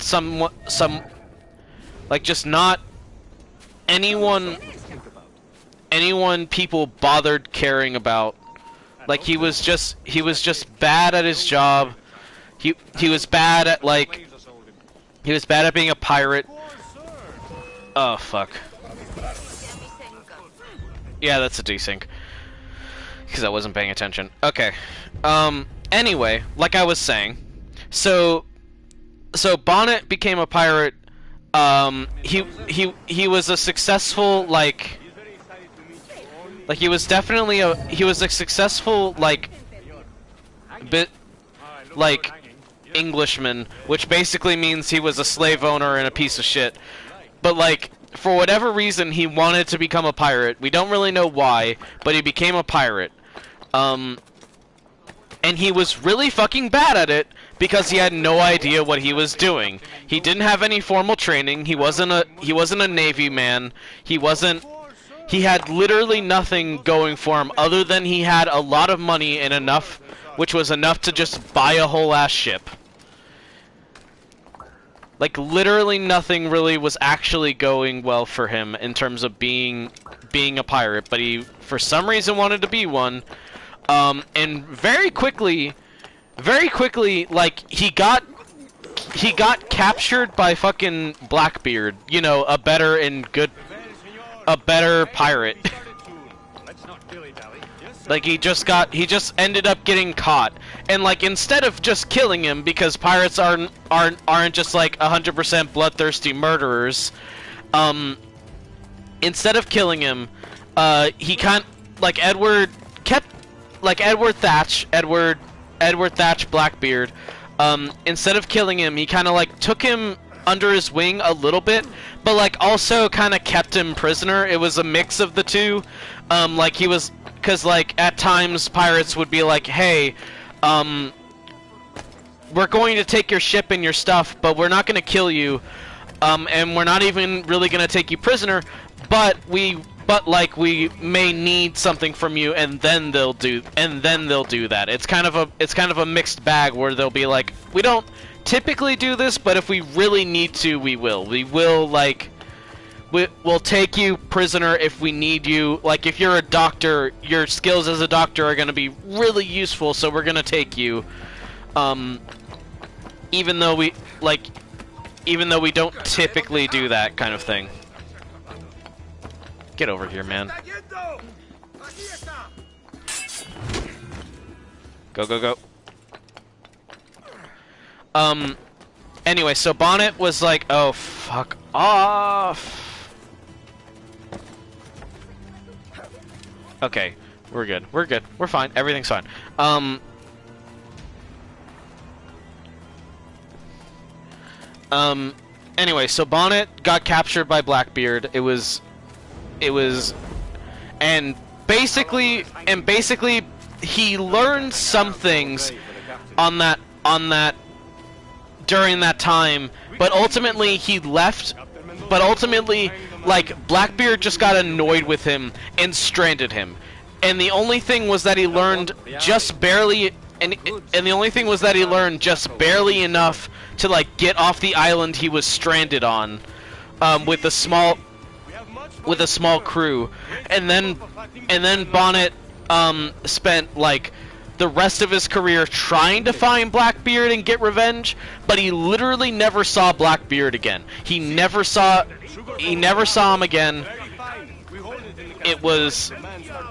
just not anyone people bothered caring about. Like he was just bad at his job. He was bad at being a pirate. Oh fuck. Yeah, that's a desync. Because I wasn't paying attention. Okay. Anyway, like I was saying, so Bonnet became a pirate. He was a successful he was a successful Englishman, which basically means he was a slave owner and a piece of shit. But like, for whatever reason, he wanted to become a pirate. We don't really know why, but he became a pirate. And he was really fucking bad at it because he had no idea what he was doing. He didn't have any formal training. He wasn't a Navy man. He had literally nothing going for him other than he had a lot of money and enough, which was enough to just buy a whole ass ship. Like, literally nothing really was actually going well for him in terms of being a pirate, but he, for some reason, wanted to be one. And very quickly, like, he got captured by fucking Blackbeard, you know, a better pirate. Like, he just ended up getting caught. And like, instead of just killing him, because pirates aren't just like 100% bloodthirsty murderers, instead of killing him, he Edward Thatch Blackbeard, instead of killing him, he kind of like took him under his wing a little bit, but like also kind of kept him prisoner. It was a mix of the two. Like he was, because like at times pirates would be like, hey, we're going to take your ship and your stuff, but we're not going to kill you, and we're not even really going to take you prisoner, but we may need something from you, and then they'll do that. It's kind of a mixed bag where they'll be like, we don't typically do this, but if we really need to, we will. We'll take you prisoner if we need you. Like, if you're a doctor, your skills as a doctor are going to be really useful, so we're going to take you. Even though we don't typically do that kind of thing. Get over here, man. Go, go, go. Anyway, so Bonnet was like, oh, fuck off. Okay, we're good. We're good. We're fine. Everything's fine. Anyway, so Bonnet got captured by Blackbeard. It was, and basically, he learned some things on that, during that time, but ultimately he left, but ultimately, like, Blackbeard just got annoyed with him and stranded him. And the only thing was that he learned just barely, and the only thing was that he learned just barely enough to, like, get off the island he was stranded on, with a small... with a small crew, and then Bonnet spent like the rest of his career trying to find Blackbeard and get revenge, but he literally never saw Blackbeard again. He never saw him again.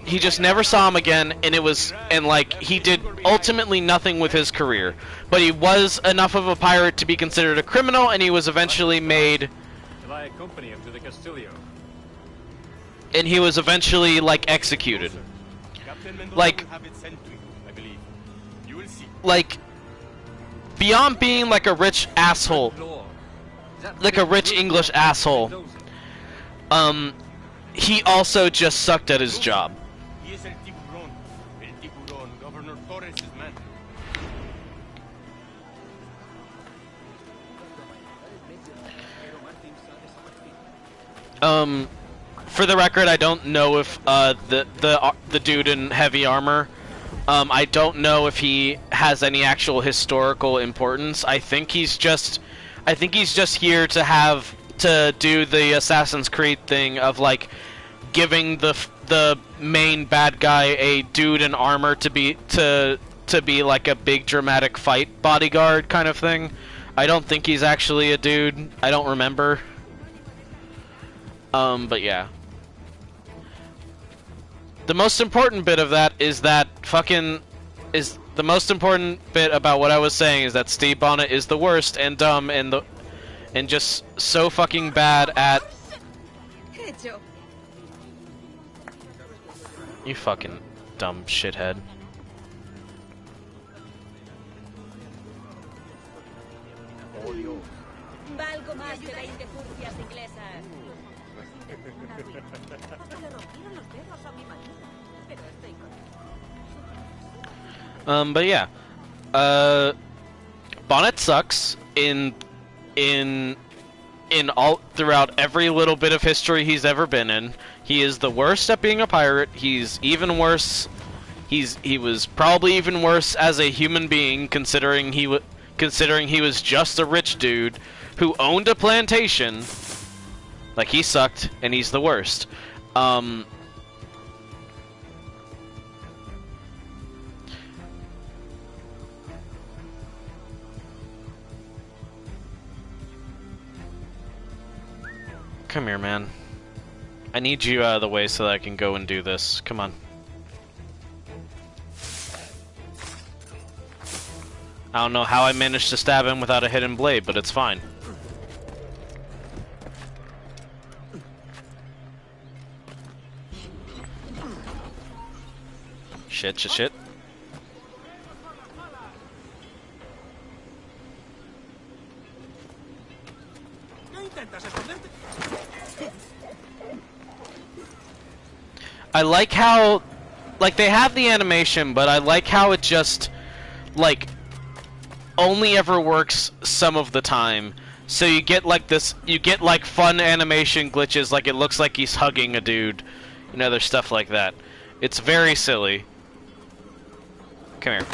He just never saw him again, and like he did ultimately nothing with his career. But he was enough of a pirate to be considered a criminal, and he was eventually made. And he was eventually like executed. Like beyond being like a rich asshole, like a rich English asshole, he also just sucked at his job. For the record, I don't know if the dude in heavy armor, I don't know if he has any actual historical importance. I think he's just here to do the Assassin's Creed thing of like giving the main bad guy a dude in armor to be like a big dramatic fight bodyguard kind of thing. I don't think he's actually a dude. I don't remember. But yeah. The most important bit of that is that the most important bit about what I was saying is that Steve Bonnet is the worst and dumb and just so fucking bad at. You fucking dumb shithead. But yeah, Bonnet sucks in all throughout every little bit of history he's ever been in. He is the worst at being a pirate. He's even worse. He was probably even worse as a human being, considering he was just a rich dude who owned a plantation. Like, he sucked, and he's the worst. Come here, man. I need you out of the way so that I can go and do this. Come on. I don't know how I managed to stab him without a hidden blade, but it's fine. Shit. I like how, like, they have the animation, but I like how it just, like, only ever works some of the time. So you get, like, fun animation glitches, like it looks like he's hugging a dude, and other stuff like that. It's very silly. Come here.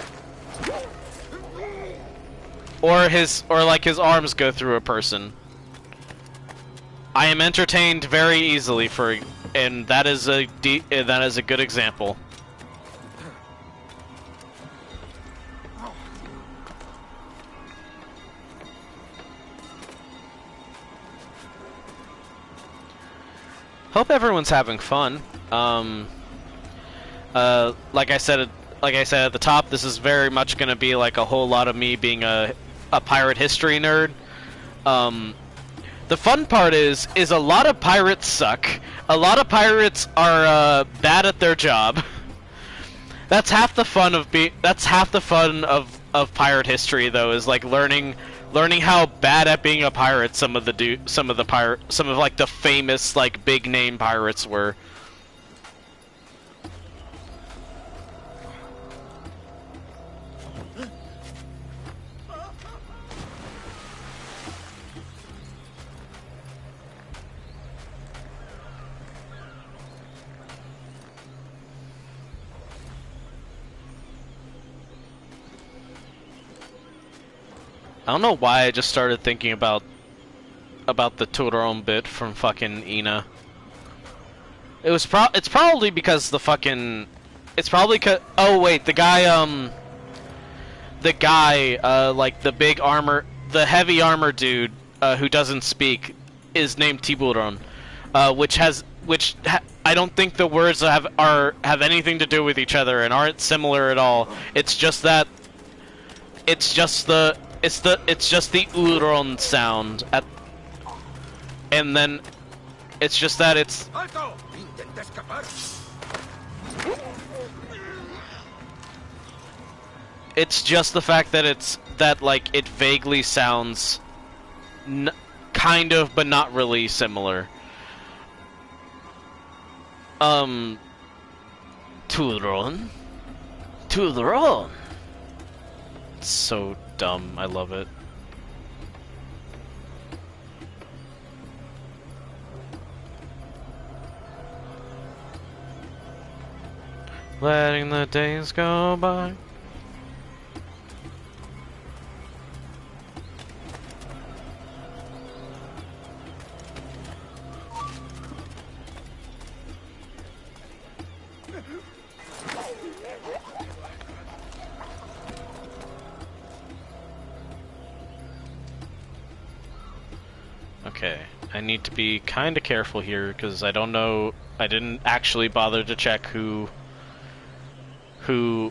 Or like his arms go through a person. I am entertained very easily and that is a good example. Hope everyone's having fun. Like I said at the top, this is very much going to be like a whole lot of me being a pirate history nerd. The fun part is a lot of pirates suck. A lot of pirates are bad at their job. That's half the fun of pirate history, though, is like learning how bad at being a pirate some of like the famous like big name pirates were. I don't know why I just started thinking about the Turon bit from fucking Ina. It's probably because the fucking... It's probably oh wait, the guy, like the big armor... The heavy armor dude, who doesn't speak, is named Tiburon. I don't think the words have anything to do with each other and aren't similar at all. It's just that... It's just the Uron sound at... And then... It's just that it's... It's just the fact that like, it vaguely sounds kind of, but not really similar. Tudron? Tudron! It's so dumb, I love it. Letting the days go by. Okay, I need to be kind of careful here because I don't know. I didn't actually bother to check who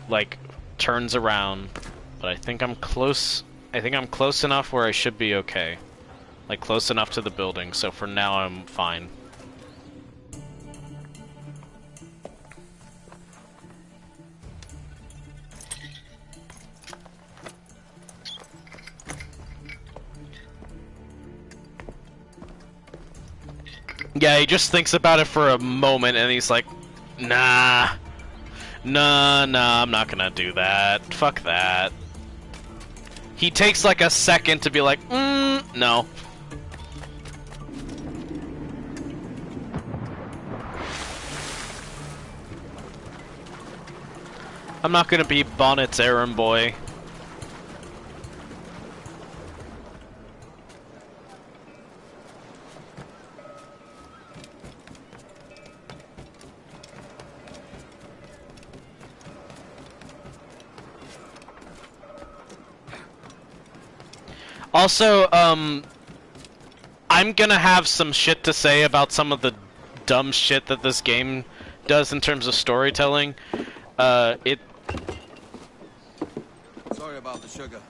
like turns around, but I think I'm close. I think I'm close enough where I should be okay, like close enough to the building. So for now, I'm fine. Yeah, he just thinks about it for a moment and he's like, nah, I'm not gonna do that. Fuck that. He takes like a second to be like, no. I'm not gonna be Bonnet's errand boy. Also, I'm gonna have some shit to say about some of the dumb shit that this game does in terms of storytelling. Sorry about the sugar.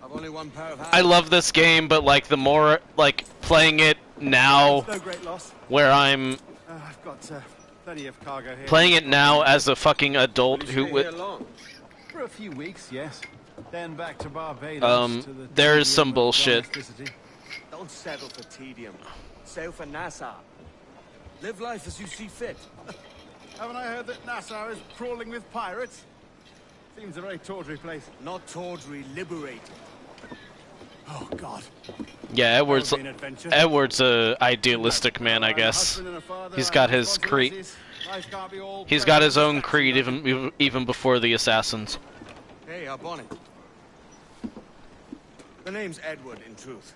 I've only one pair of hands. I love this game, but like the more like playing it now, no great loss. Where I'm I've got plenty of cargo here. Playing it now as a fucking adult who for a few weeks, yes. Then back to Barbados. To the there's some bullshit. Don't settle for tedium. Sail for Nassau. Live life as you see fit. Haven't I heard that Nassau is crawling with pirates? Seems a very tawdry place. Not tawdry, liberated. Oh, God. Yeah, Edward's a idealistic man, I guess. He's got his creed. He's got his own creed even before the assassins. Hey, our bonnet. The name's Edward, in truth.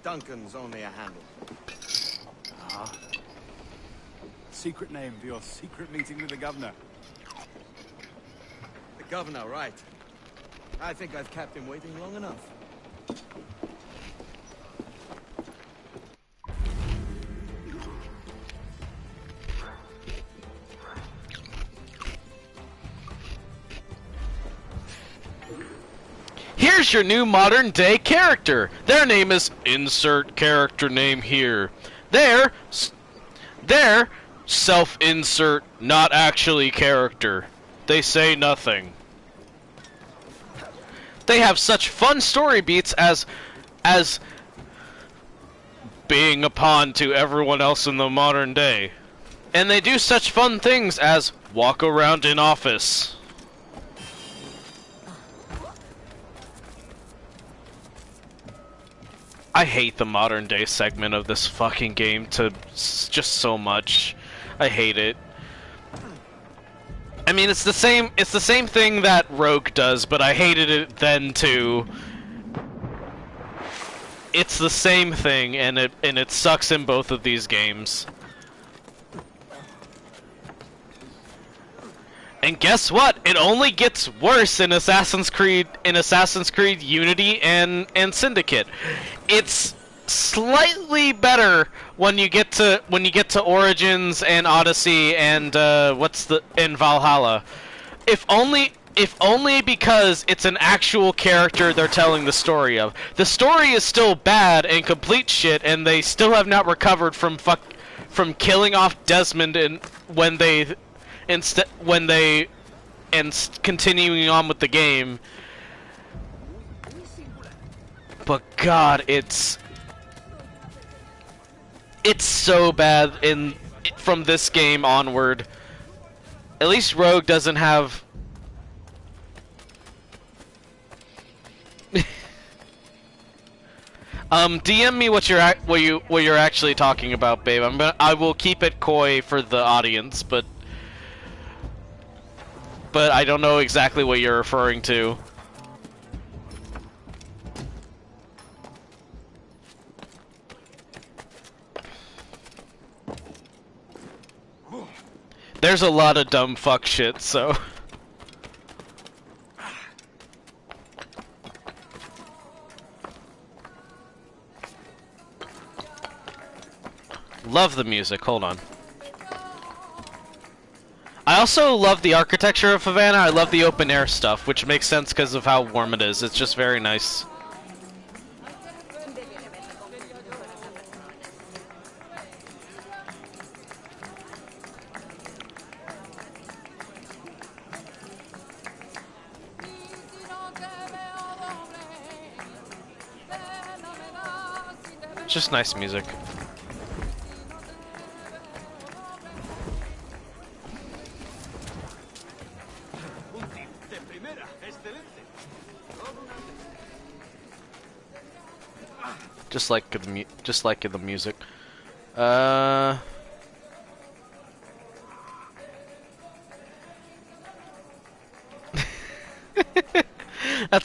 Duncan's only a handle. Ah. Secret name for your secret meeting with the governor. The governor, right. I think I've kept him waiting long enough. Here's your new modern day character. Their name is insert character name here. They're self-insert, not actually character. They say nothing. They have such fun story beats as being a pawn to everyone else in the modern day. And they do such fun things as walk around in office. I hate the modern day segment of this fucking game just so much. I hate it. I mean, it's the same thing that Rogue does, but I hated it then too. It's the same thing, and it sucks in both of these games. And guess what? It only gets worse in Assassin's Creed Unity and Syndicate. It's slightly better when you get to Origins and Odyssey and in Valhalla. If only because it's an actual character they're telling the story of. The story is still bad and complete shit, and they still have not recovered from killing off Desmond continuing on with the game. But God, it's so bad from this game onward. At least Rogue doesn't have. DM me what you're actually talking about, babe. I will keep it coy for the audience, but I don't know exactly what you're referring to. There's a lot of dumb fuck shit, so. Love the music, hold on. I also love the architecture of Havana. I love the open air stuff, which makes sense because of how warm it is. It's just very nice. Just nice music. Just like the music. That's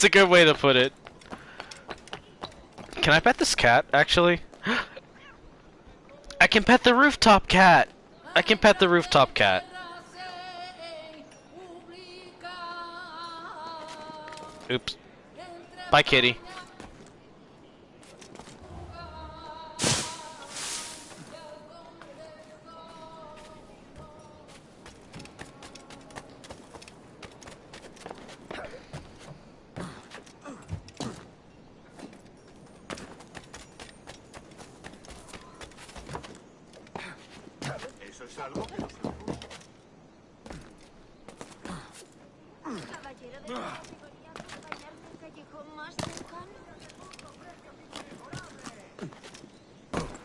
a good way to put it. Can I pet this cat, actually? I can pet the rooftop cat! I can pet the rooftop cat. Oops. Bye, kitty.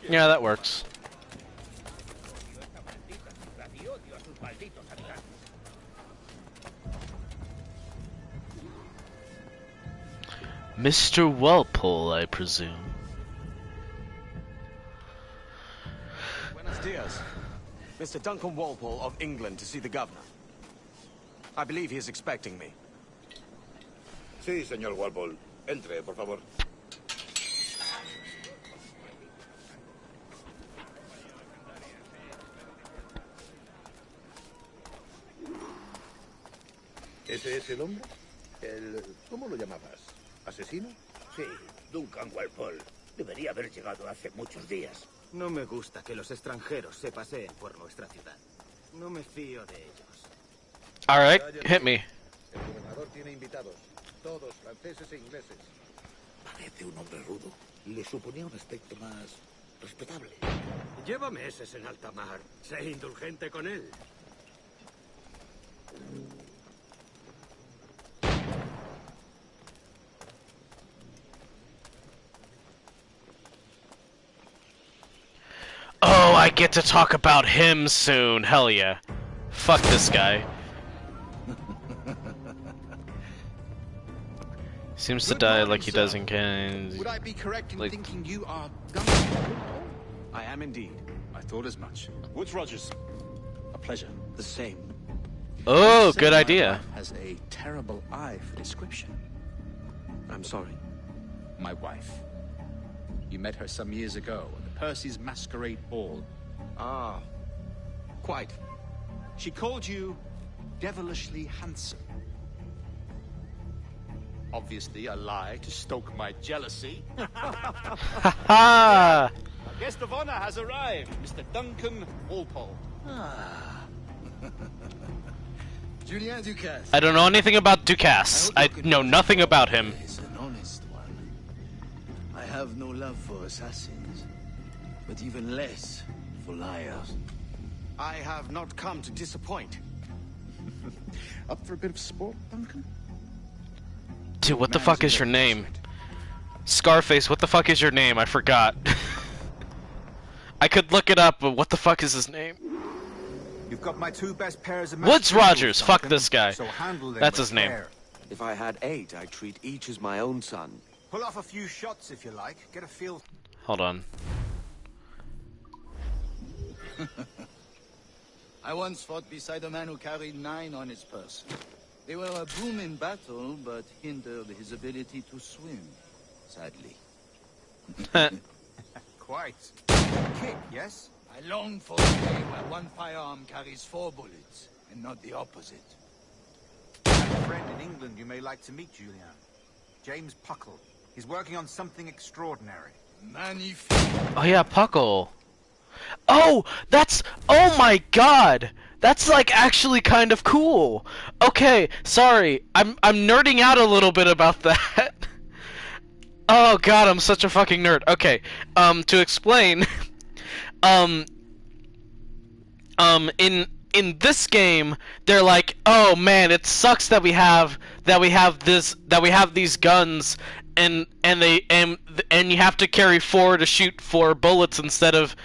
Yeah, that works. Mr. Walpole, I presume. Buenos dias. Mr. Duncan Walpole of England to see the governor. I believe he is expecting me. Sí, señor Walpole. Entre, por favor. ¿Ese es el hombre? ¿Cómo lo llamabas? ¿Asesino? Sí, Duncan Walpole. Debería haber llegado hace muchos días. No me gusta que los extranjeros se paseen por nuestra ciudad. No me fío de ellos. Alright, hit me. El gobernador tiene invitados. Todos franceses e ingleses. Parece un hombre rudo. Le suponía un aspecto más respetable. Lleva meses en alta mar. Sé indulgente con él. Oh, I get to talk about him soon. Hell yeah. Fuck this guy. Seems to die like he does in canon. Would I be correct in thinking you are I am indeed. I thought as much. Woods Rogers. A pleasure. The same. Oh, good idea. Has a terrible eye for description. I'm sorry. My wife. You met her some years ago at the Percy's Masquerade Ball. Ah, quite. She called you devilishly handsome. Obviously a lie to stoke my jealousy. Ha! Our guest of honor has arrived, Mr. Duncan Walpole. Julien Ducasse. I don't know anything about Ducasse. I know nothing about him. He's an honest one. I have no love for assassins, but even less for liars. I have not come to disappoint. Up for a bit of sport, Duncan? Dude, what the fuck is your name? Scarface, what the fuck is your name? I forgot. I could look it up, but what the fuck is his name? You've got my 2 best pairs of Woods Rogers, fuck this guy. So handle them That's with his name. care. If I had 8, I'd treat each as my own son. Pull off a few shots if you like. Get a feel. Hold on. I once fought beside a man who carried 9 on his person. They were a boom in battle, but hindered his ability to swim, sadly. Quite. Kick, yes? I long for a day where one firearm carries 4 bullets, and not the opposite. I have a friend in England you may like to meet, Julien. James Puckle. He's working on something extraordinary. Magnifique. Oh yeah, Puckle. Oh, that's... Oh my god! That's like actually kind of cool. Okay, sorry. I'm nerding out a little bit about that. Oh god, I'm such a fucking nerd. Okay, to explain, in this game, they're like, oh man, it sucks that we have these guns, and you have to carry 4 to shoot 4 bullets instead of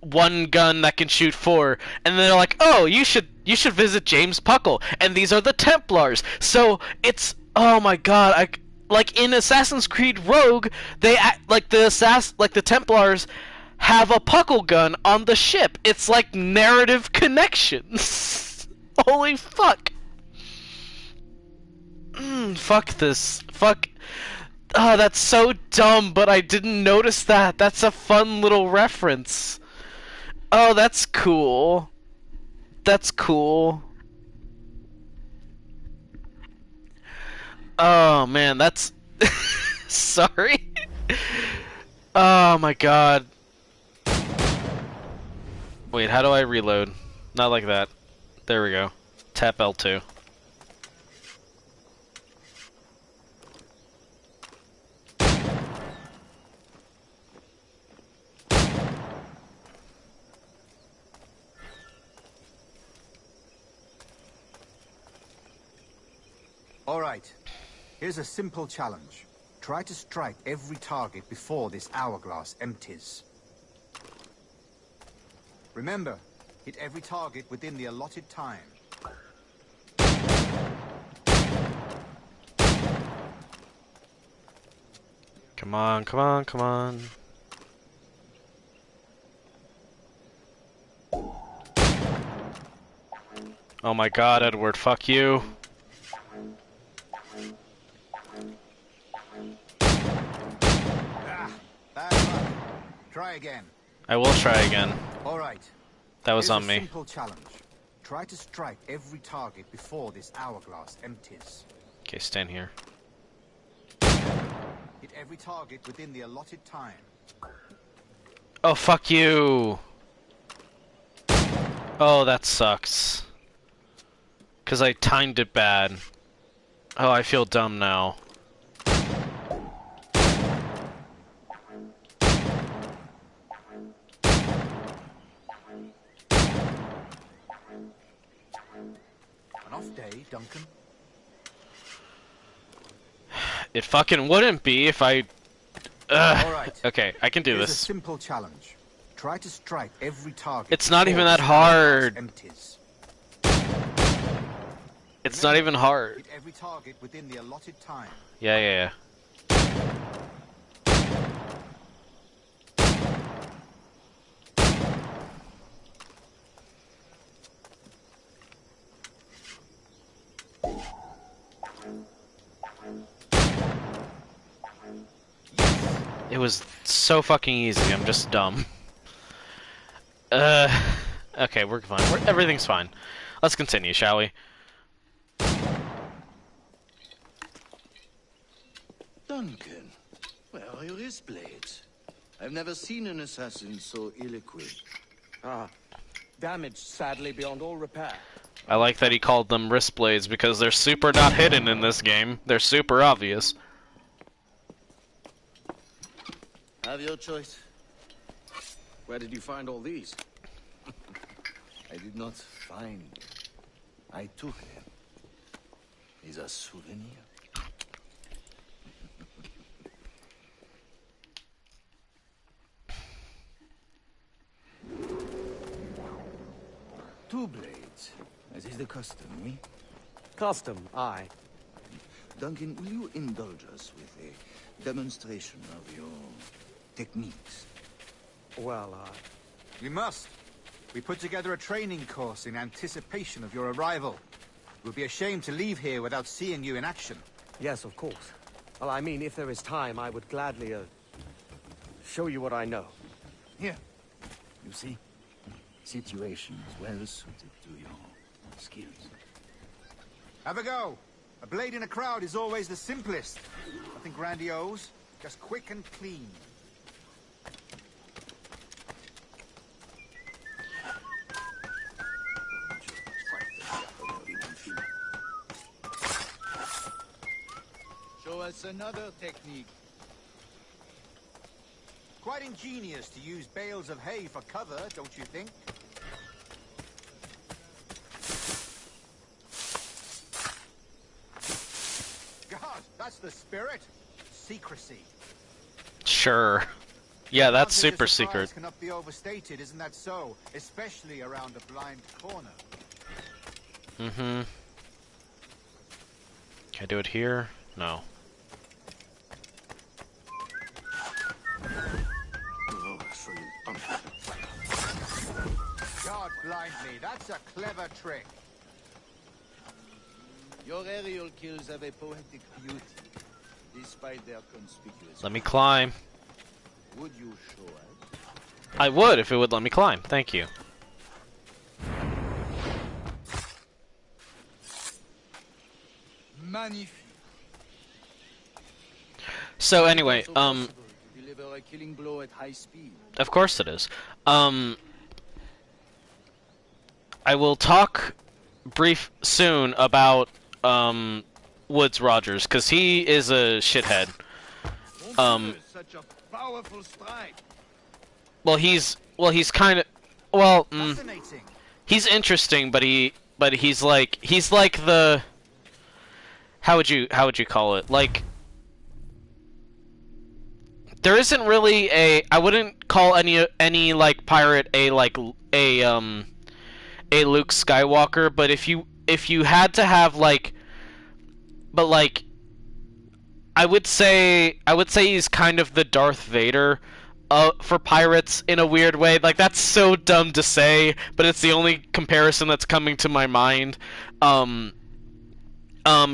1 gun that can shoot 4. And they're like, oh, you should visit James Puckle, and these are the Templars. So it's, oh my god, like in Assassin's Creed Rogue, they act like the Templars have a Puckle gun on the ship. It's like narrative connections. Holy fuck. Fuck this. Fuck. Oh, that's so dumb, but I didn't notice that. That's a fun little reference. Oh, that's cool. That's cool. Oh, man, that's... Sorry. Oh, my god. Wait, how do I reload? Not like that. There we go. Tap L2. All right. Here's a simple challenge. Try to strike every target before this hourglass empties. Remember, hit every target within the allotted time. Come on, come on, come on. Oh my god, Edward, fuck you. Bad luck. Try again. I will try again. All right. That was Here's on a me. Simple challenge. Try to strike every target before this hourglass empties. Okay, stand here. Hit every target within the allotted time. Oh, fuck you! Oh, that sucks. 'Cause I timed it bad. Oh, I feel dumb now. An off day, Duncan. It fucking wouldn't be if I... All right. Okay, I can do Here's this. a simple challenge. Try to strike every target. It's not even before that this hourglass hard. empties. It's not even hard. Hit every target within the allotted time. Yeah, yeah, yeah. It was so fucking easy, I'm just dumb. Okay, we're fine. Everything's fine. Let's continue, shall we? Duncan, where are your wrist blades? I've never seen an assassin so ill-equipped. Ah, damaged sadly beyond all repair. I like that he called them wrist blades because they're super not hidden in this game. They're super obvious. Have your choice. Where did you find all these? I did not find them. I took them. Is a souvenir. Two blades, as is the custom, me? Custom, aye. Duncan, will you indulge us with a demonstration of your techniques? Well, We must. We put together a training course in anticipation of your arrival. It would be a shame to leave here without seeing you in action. Yes, of course. Well, I mean, if there is time, I would gladly, show you what I know. Here. You see? Situations well suited to your skills. Have a go. A blade in a crowd is always the simplest. Nothing grandiose, just quick and clean. Show us another technique. Quite ingenious to use bales of hay for cover, don't you think? God, that's the spirit. Secrecy. Sure. Yeah, that's super Surprise secret. cannot be overstated, isn't that so? Especially around a blind corner. Mm-hmm. Can I do it here? No. God blind me, that's a clever trick. Your aerial kills have a poetic beauty, despite their conspicuous. Let me climb. Would you show us? I would if it would let me climb. Thank you. Magnifique. So anyway, Deliver a killing blow at high speed. of course it is. I will talk soon about Woods Rogers because he is a shithead. Such a powerful strike. He's kind of he's interesting, but he's like the how would you call it? Like there isn't really I wouldn't call any like pirate a Luke Skywalker, but if you had to have like, but like I would say he's kind of the Darth Vader for pirates in a weird way. Like that's so dumb to say, but it's the only comparison that's coming to my mind.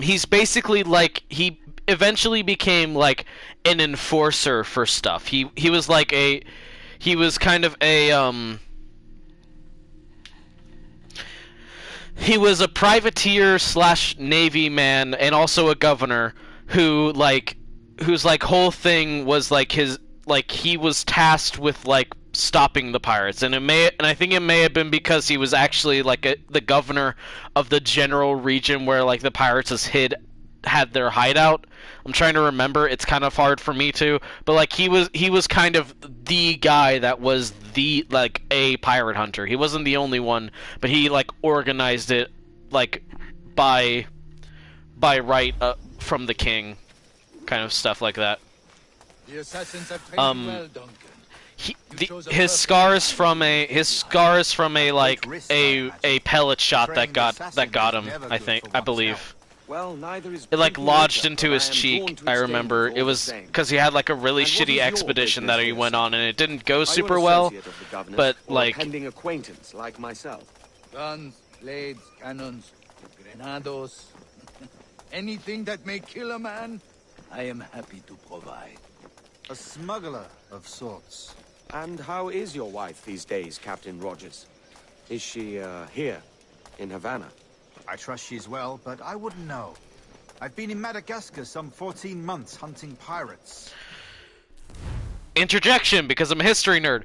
He's basically like he eventually became like an enforcer for stuff. He was like he was kind of a he was a privateer / navy man and also a governor whose whole thing was like he was tasked with like stopping the pirates, and I think it may have been because he was actually like the governor of the general region where like the pirates had their hideout. I'm trying to remember. It's kind of hard for me to, but like he was kind of the guy that was the like a pirate hunter. He wasn't the only one, but he like organized it like by right from the king, kind of stuff like that. The assassins have trained you well, Duncan. His scars from a pellet shot that got him. I believe. Well, neither is it like lodged into his cheek. I remember it was because he had like a really shitty expedition that he went on, and it didn't go super well. But like pending acquaintance like myself. Guns, blades, cannons, grenados, anything that may kill a man, I am happy to provide. A smuggler of sorts. And how is your wife these days, Captain Rogers? Is she, here, in Havana? I trust she's well, but I wouldn't know. I've been in Madagascar some 14 months hunting pirates. Interjection, because I'm a history nerd.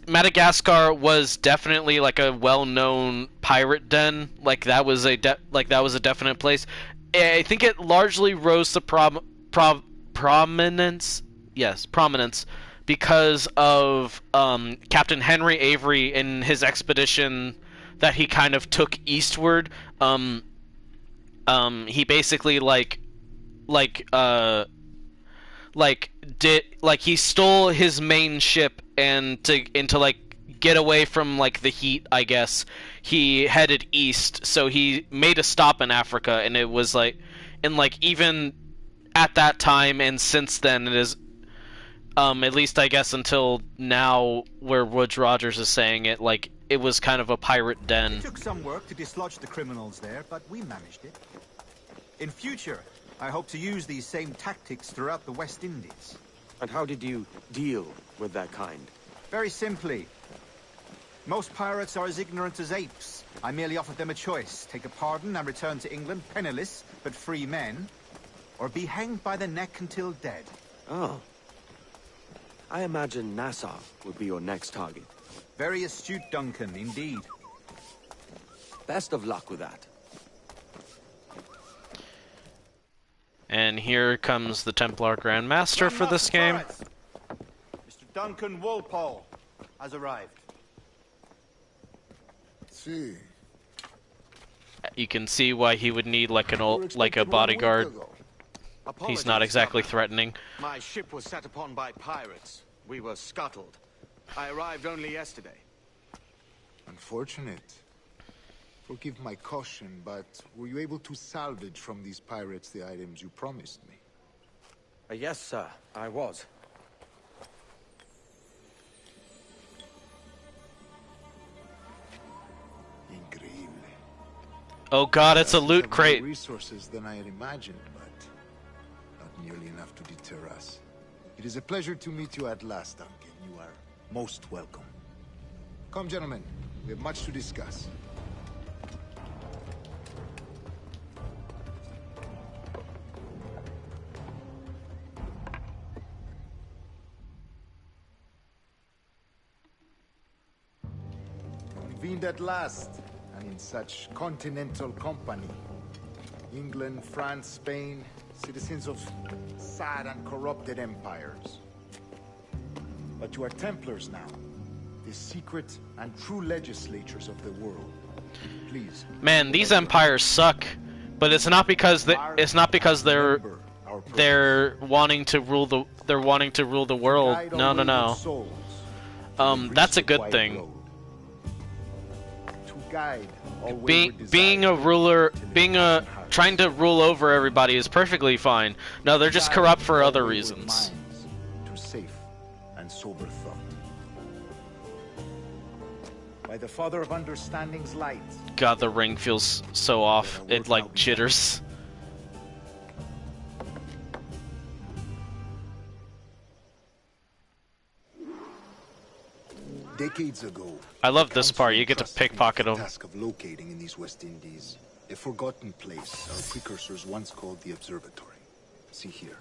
Madagascar was definitely like a well-known pirate den. Like that was a definite place. I think it largely rose to prominence. Yes, prominence because of Captain Henry Avery and his expedition that he kind of took eastward. He basically he stole his main ship and to like get away from like the heat, I guess. He headed east, so he made a stop in Africa, and it was like, and like even at that time and since then, it is at least I guess until now, where Woodes Rogers is saying it, like it was kind of a pirate den. It took some work to dislodge the criminals there, but we managed it. In future, I hope to use these same tactics throughout the West Indies. And how did you deal with that kind? Very simply. Most pirates are as ignorant as apes. I merely offered them a choice. Take a pardon and return to England penniless, but free men. Or be hanged by the neck until dead. Oh. I imagine Nassau would be your next target. Very astute, Duncan, indeed. Best of luck with that. And here comes the Templar Grand Master for this game. Mr. Duncan Walpole has arrived. See. You can see why he would need like a bodyguard. He's not exactly threatening. My ship was set upon by pirates. We were scuttled. I arrived only yesterday. Unfortunate. Forgive my caution, but were you able to salvage from these pirates the items you promised me? Yes, sir, I was. Increíble. Oh god, it's a loot crate. More resources than I had imagined, but not nearly enough to deter us. It is a pleasure to meet you at last, Duncan. You are most welcome. Come, gentlemen. We have much to discuss. Convened at last, and in such continental company. England, France, Spain, citizens of sad and corrupted empires. But you are Templars now, the secret and true legislatures of the world. Please. Man, these empires suck, but it's not because they're wanting to rule the world. No. That's a good thing. Being a ruler, trying to rule over everybody is perfectly fine. No, they're just corrupt for other reasons. To safe and sober thought. By the Father of Understanding's light. God, the ring feels so off. It like jitters. Decades ago, I love this part. You get to pickpocket them. The task of locating in these West Indies a forgotten place our precursors once called the Observatory. See here.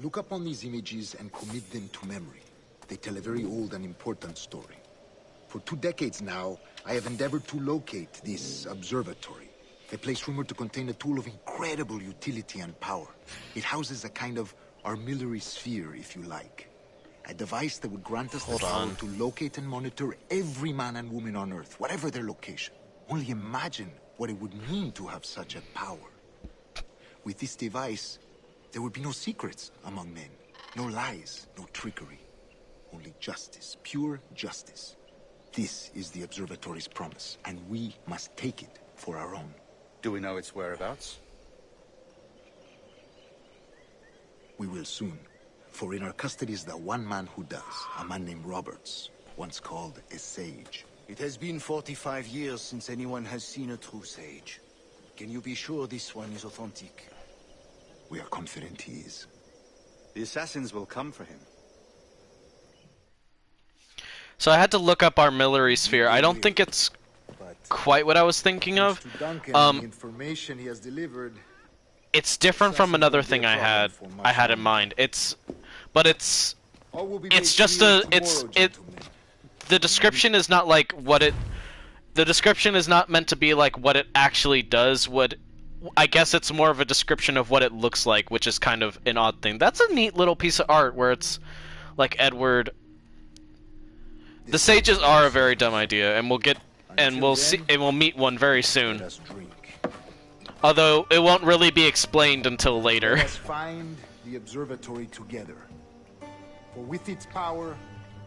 Look upon these images and commit them to memory. They tell a very old and important story. For 2 decades now, I have endeavored to locate this observatory, a place rumored to contain a tool of incredible utility and power. It houses a kind of armillary sphere, if you like. A device that would grant us the power to locate and monitor every man and woman on Earth, whatever their location. Only imagine what it would mean to have such a power. With this device, there would be no secrets among men, no lies, no trickery. Only justice, pure justice. This is the Observatory's promise, and we must take it for our own. Do we know its whereabouts? We will soon. For in our custody is the one man who does, a man named Roberts, once called a sage. It has been 45 years since anyone has seen a true sage. Can you be sure this one is authentic? We are confident he is. The assassins will come for him. So I had to look up armillary sphere. I don't think it's quite what I was thinking of. The information he has delivered. It's different from another thing I had in mind. It's just the description is not like what it. The description is not meant to be like what it actually does. I guess it's more of a description of what it looks like, which is kind of an odd thing. That's a neat little piece of art where it's like Edward. The sages are a very dumb idea, and we'll meet one very soon. Although it won't really be explained until later. Let us find the observatory together. For with its power,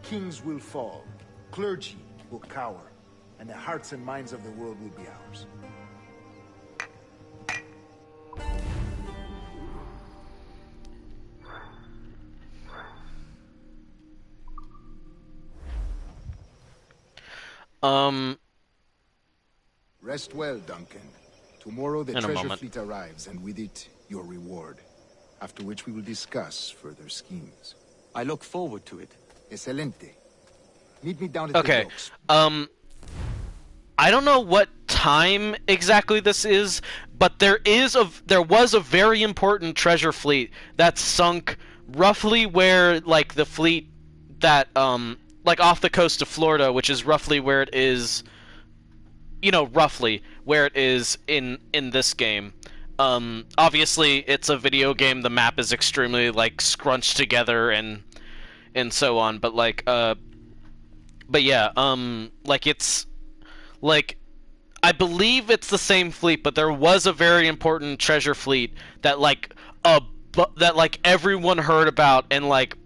kings will fall, clergy will cower, and the hearts and minds of the world will be ours. Rest well, Duncan. Tomorrow the treasure fleet arrives, and with it, your reward. After which we will discuss further schemes. I look forward to it. Excelente. Meet me down at the docks. I don't know what time exactly this is, but there was a very important treasure fleet that sunk roughly where, like, the fleet that, like, off the coast of Florida, which is roughly where it is, roughly where it is in this game. Obviously, it's a video game, the map is extremely, like, scrunched together and so on, but, like, but yeah, like, it's, like, I believe it's the same fleet, but there was a very important treasure fleet that, like, that, like, everyone heard about and, like,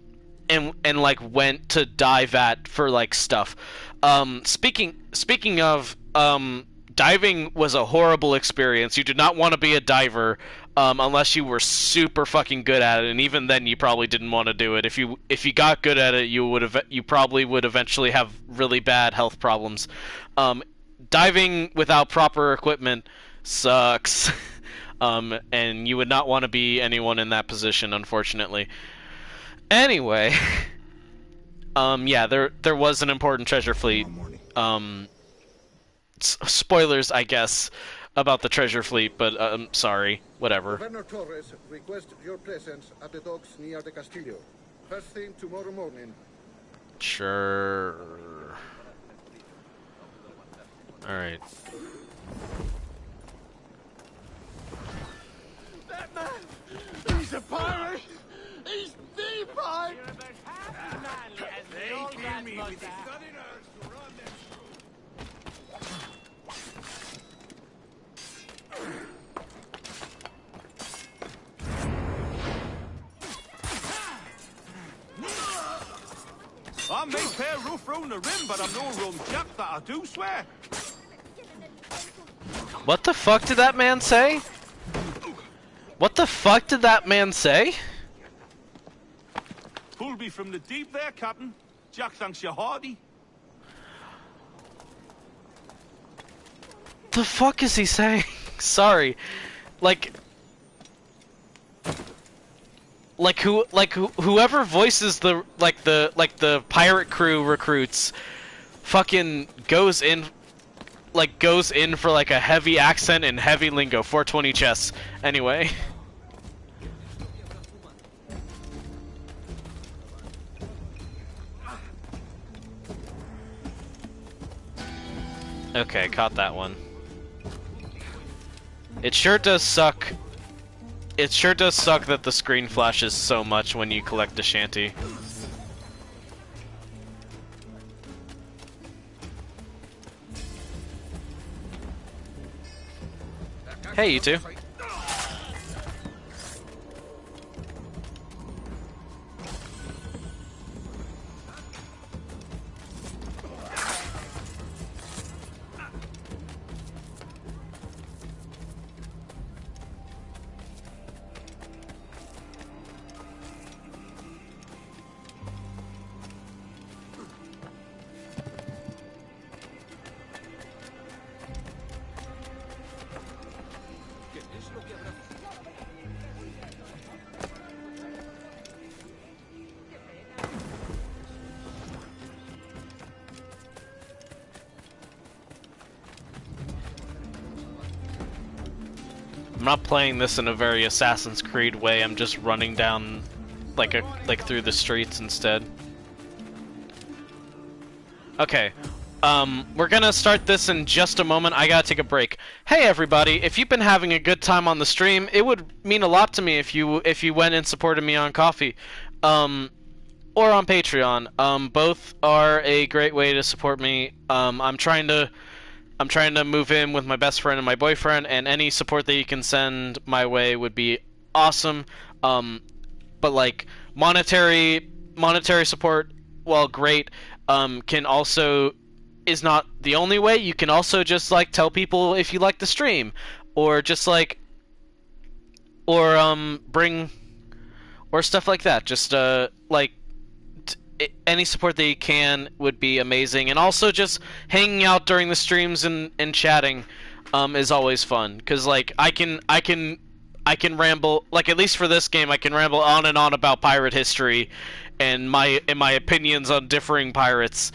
went to dive at for, like, stuff. Speaking of, diving was a horrible experience. You did not want to be a diver, unless you were super fucking good at it, and even then you probably didn't want to do it. If you got good at it, you probably would eventually have really bad health problems. Diving without proper equipment sucks. And you would not want to be anyone in that position, unfortunately. Anyway, yeah, there was an important treasure fleet. Spoilers, I guess, about the treasure fleet, but I'm sorry, whatever. Governor Torres requests your presence at the docks near the Castillo. First thing tomorrow morning. Sure. Alright. That man! He's a pirate! He's the pirate! They clear me with the Southerners to run them I may pair rough round the rim, but I'm no rum jack, that I do swear. What the fuck did that man say? What the fuck did that man say? Pull me from the deep there, Captain. Jack thanks you hearty. The fuck is he saying? Sorry. Whoever voices the pirate crew recruits fucking goes in for like a heavy accent and heavy lingo. 420 chess. Anyway. Okay, caught that one. It sure does suck. It sure does suck that the screen flashes so much when you collect a shanty. Hey, you two. not playing this in a very Assassin's Creed way. I'm just running down like through the streets instead. Okay. We're gonna start this in just a moment. I gotta take a break. Hey everybody, if you've been having a good time on the stream, it would mean a lot to me if you went and supported me on Ko-fi. Or on Patreon. Both are a great way to support me. I'm trying to move in with my best friend and my boyfriend, and any support that you can send my way would be awesome. But like monetary support, while great, can also is not the only way. You can also just like tell people if you like the stream, or just like, or bring, or stuff like that. Just like any support that you can would be amazing, and also just hanging out during the streams and chatting is always fun, because like I can ramble, like at least for this game I can ramble on and on about pirate history and my opinions on differing pirates.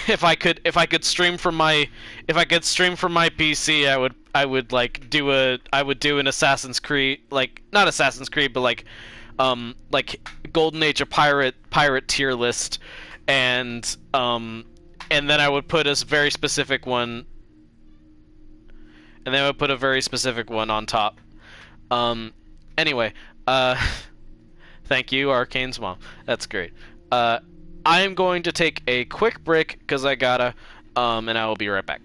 If I could stream from my PC, I would like do an Assassin's Creed, like not Assassin's Creed, but like Golden Age of pirate tier list, and then I would put a very specific one, and then I would put a very specific one on top. Anyway, thank you, Arcane's mom. That's great. I am going to take a quick break because I gotta, and I will be right back.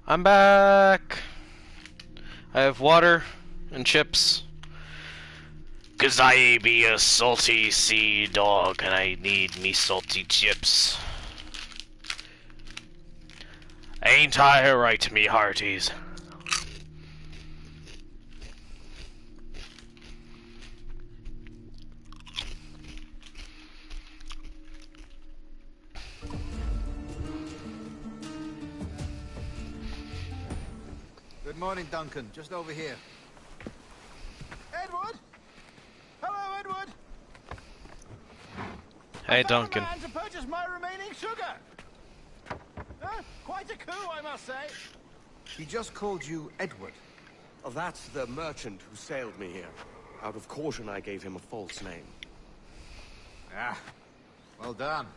I'm back. I have water and chips. 'Cause I be a salty sea dog and I need me salty chips. Ain't I right, me hearties? Good morning, Duncan. Just over here. Edward! Hello, Edward! Hey, Duncan. I found a man to purchase my remaining sugar. Quite a coup, I must say. He just called you Edward. Oh, that's the merchant who sailed me here. Out of caution, I gave him a false name. Ah, well done.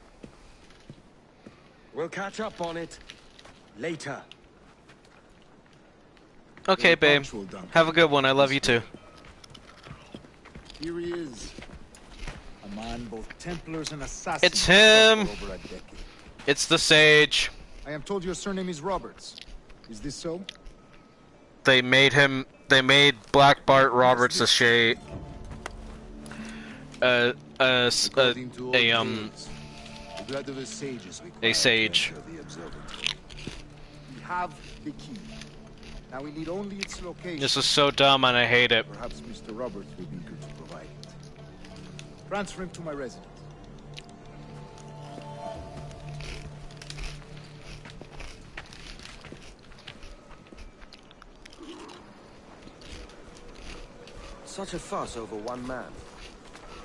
We'll catch up on it later. Okay, babe. Have a good one. I love you too. Here he is. A man both Templars and assassins. It's him. For over a decade. It's the Sage. I am told your surname is Roberts. Is this so? They made Black Bart Roberts a sage. The blood of a sage is required A sage. to enter the observatory. We have the key. Now we need only its location. This is so dumb and I hate it. Perhaps Mr. Roberts will be good to provide it. Transfer him to my residence. Such a fuss over one man.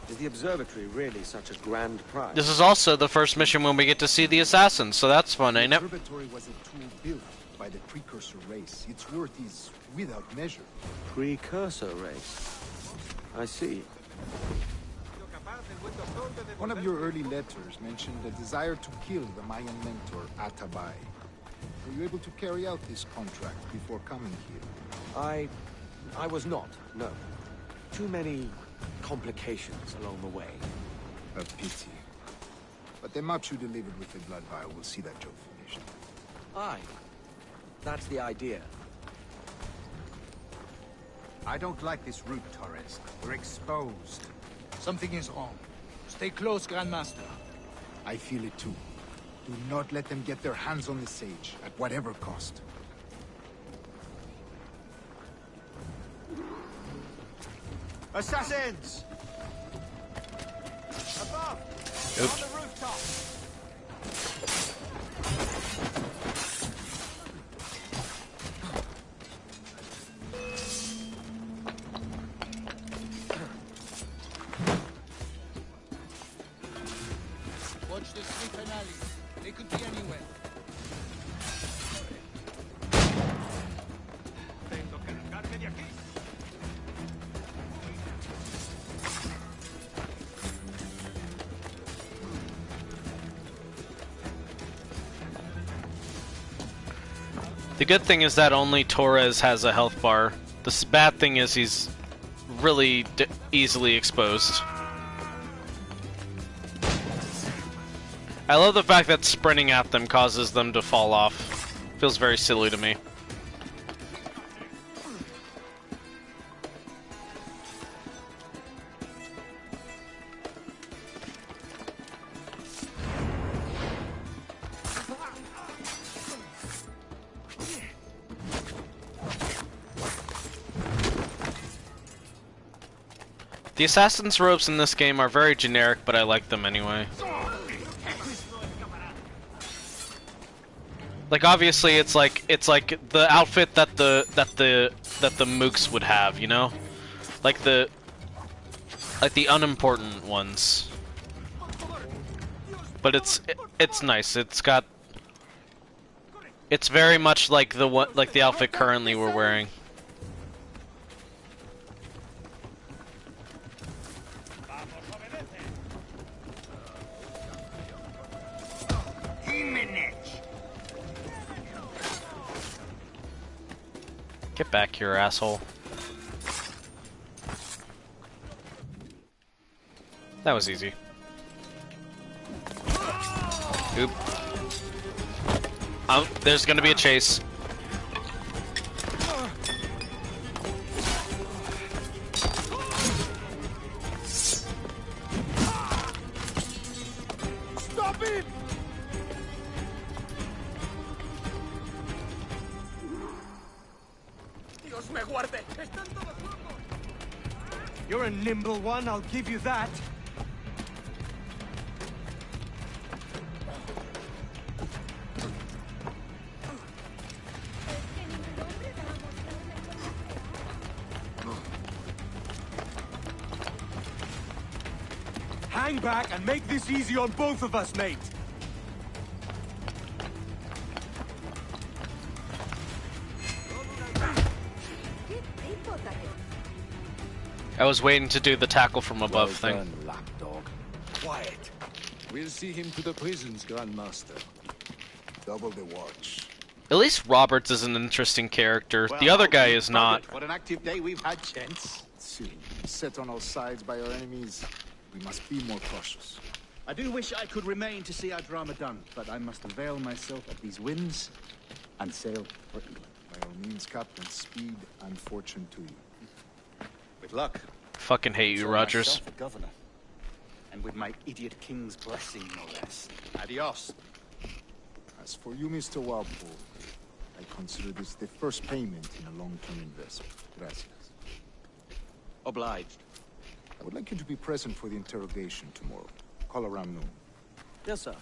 Is the observatory really such a grand prize? This is also the first mission when we get to see the assassins, so that's fun, ain't it? The observatory was a tool built by the precursor race. Its worth is without measure. Precursor race. I see. One of your early letters mentioned a desire to kill the Mayan mentor, Atabai. Were you able to carry out this contract before coming here? I was not, no. Too many complications along the way. A pity. But the map you delivered with the blood vial will see that job finished. Aye. That's the idea. I don't like this route, Torres. We're exposed. Something is wrong. Stay close, Grandmaster. I feel it too. Do not let them get their hands on the sage, at whatever cost. Assassins! Above! Oops. On the rooftop! Watch the street finale. They could be anywhere. The good thing is that only Torres has a health bar. The bad thing is he's really easily exposed. I love the fact that sprinting at them causes them to fall off. Feels very silly to me. The assassin's robes in this game are very generic, but I like them anyway. Like obviously it's like the outfit that the mooks would have, you know? Like the unimportant ones. But it's nice. It's very much like the outfit currently we're wearing. Get back here, asshole. That was easy. Oop. There's gonna be a chase. Dios me guarde. Están todos locos. You're a nimble one, I'll give you that. Hang back and make this easy on both of us, mate. I was waiting to do the tackle from above thing. Done, lapdog. Quiet. We'll see him to the prisons, Grandmaster. Double the watch. At least Roberts is an interesting character. The other guy is not. What an active day we've had, gents. See, set on all sides by our enemies. We must be more cautious. I do wish I could remain to see our drama done, but I must avail myself of these winds and sail for England. By all means, Captain, speed and fortune to you. With luck. Fucking hate you, Rogers. Myself, the governor. And with my idiot king's blessing, no less. Adios. As for you, Mr. Walpole, I consider this the first payment in a long-term investment. Gracias. Obliged. I would like you to be present for the interrogation tomorrow. Call around noon. Yes, sir.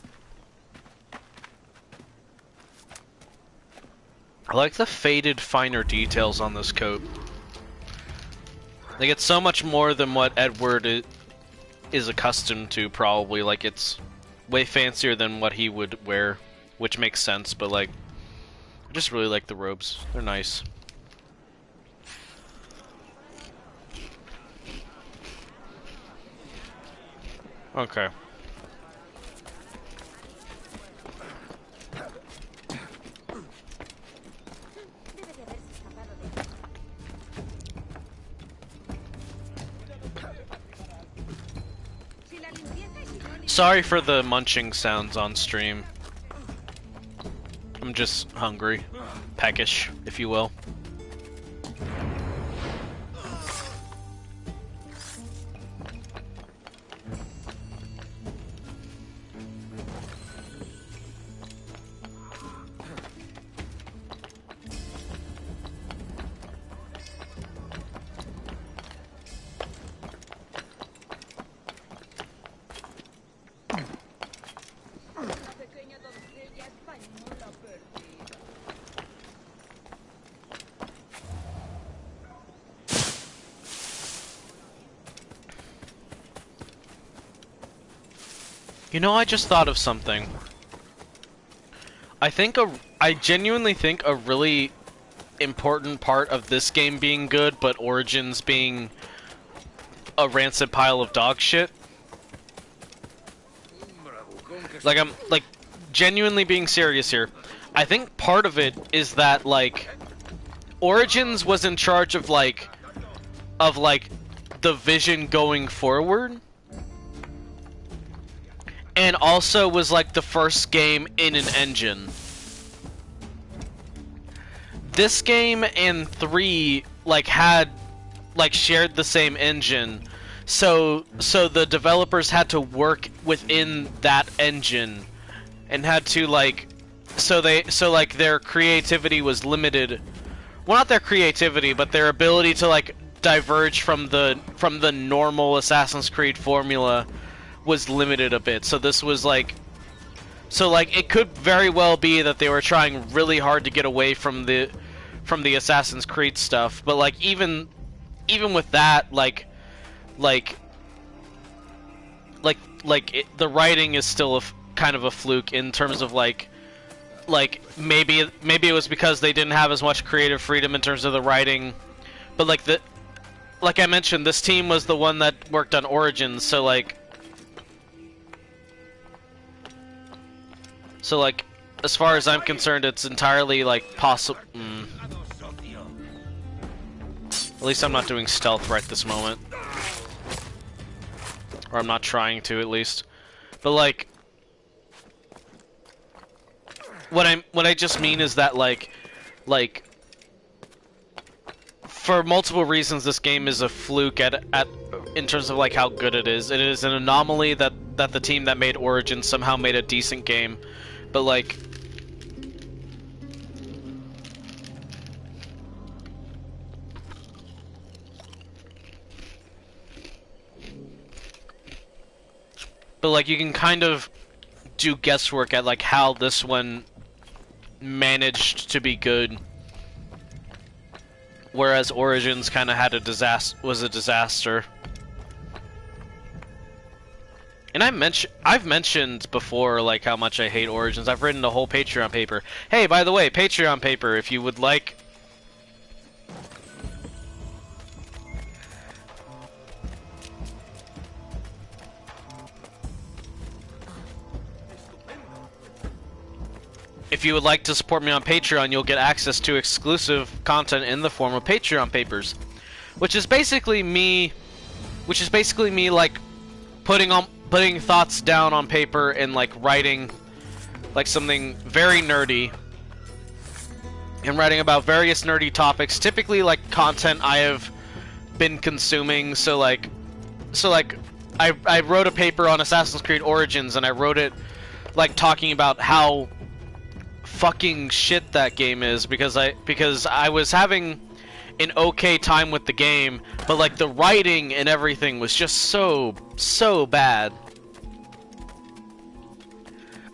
I like the faded, finer details on this coat. Like, it's so much more than what Edward is accustomed to, probably. Like, it's way fancier than what he would wear, which makes sense, but, like, I just really like the robes. They're nice. Okay. Sorry for the munching sounds on stream. I'm just hungry. Peckish, if you will. You know, I just thought of something. I genuinely think a really important part of this game being good, but Origins being a rancid pile of dog shit. Like, I'm, like, genuinely being serious here. I think part of it is that, like, Origins was in charge of, like, the vision going forward. And also was, like, the first game in an engine. This game and 3, like, had, like, shared the same engine. So the developers had to work within that engine. And had to, like, so like, their creativity was limited. Well, not their creativity, but their ability to, like, diverge from the normal Assassin's Creed formula was limited a bit. So this was like, it could very well be that they were trying really hard to get away from the Assassin's Creed stuff, but, like, even with that, the writing is still a kind of a fluke in terms of, like maybe it was because they didn't have as much creative freedom in terms of the writing, but, like I mentioned, this team was the one that worked on Origins, so, like, as far as I'm concerned, it's entirely, like, possible. At least I'm not doing stealth right this moment. Or I'm not trying to, at least. But, like, what I just mean is that, like, for multiple reasons, this game is a fluke in terms of like how good it is. It is an anomaly that the team that made Origins somehow made a decent game, but like. But like you can kind of do guesswork at like how this one managed to be good, whereas Origins kind of had was a disaster. And I've mentioned before like how much I hate Origins. I've written a whole Patreon paper. Hey, by the way, Patreon paper if you would like. If you would like to support me on Patreon, you'll get access to exclusive content in the form of Patreon papers, which is basically me like putting thoughts down on paper and like writing like something very nerdy and writing about various nerdy topics, typically like content I have been consuming. So like I wrote a paper on Assassin's Creed Origins, and I wrote it like talking about how fucking shit that game is, because I was having an okay time with the game, but like the writing and everything was just so bad.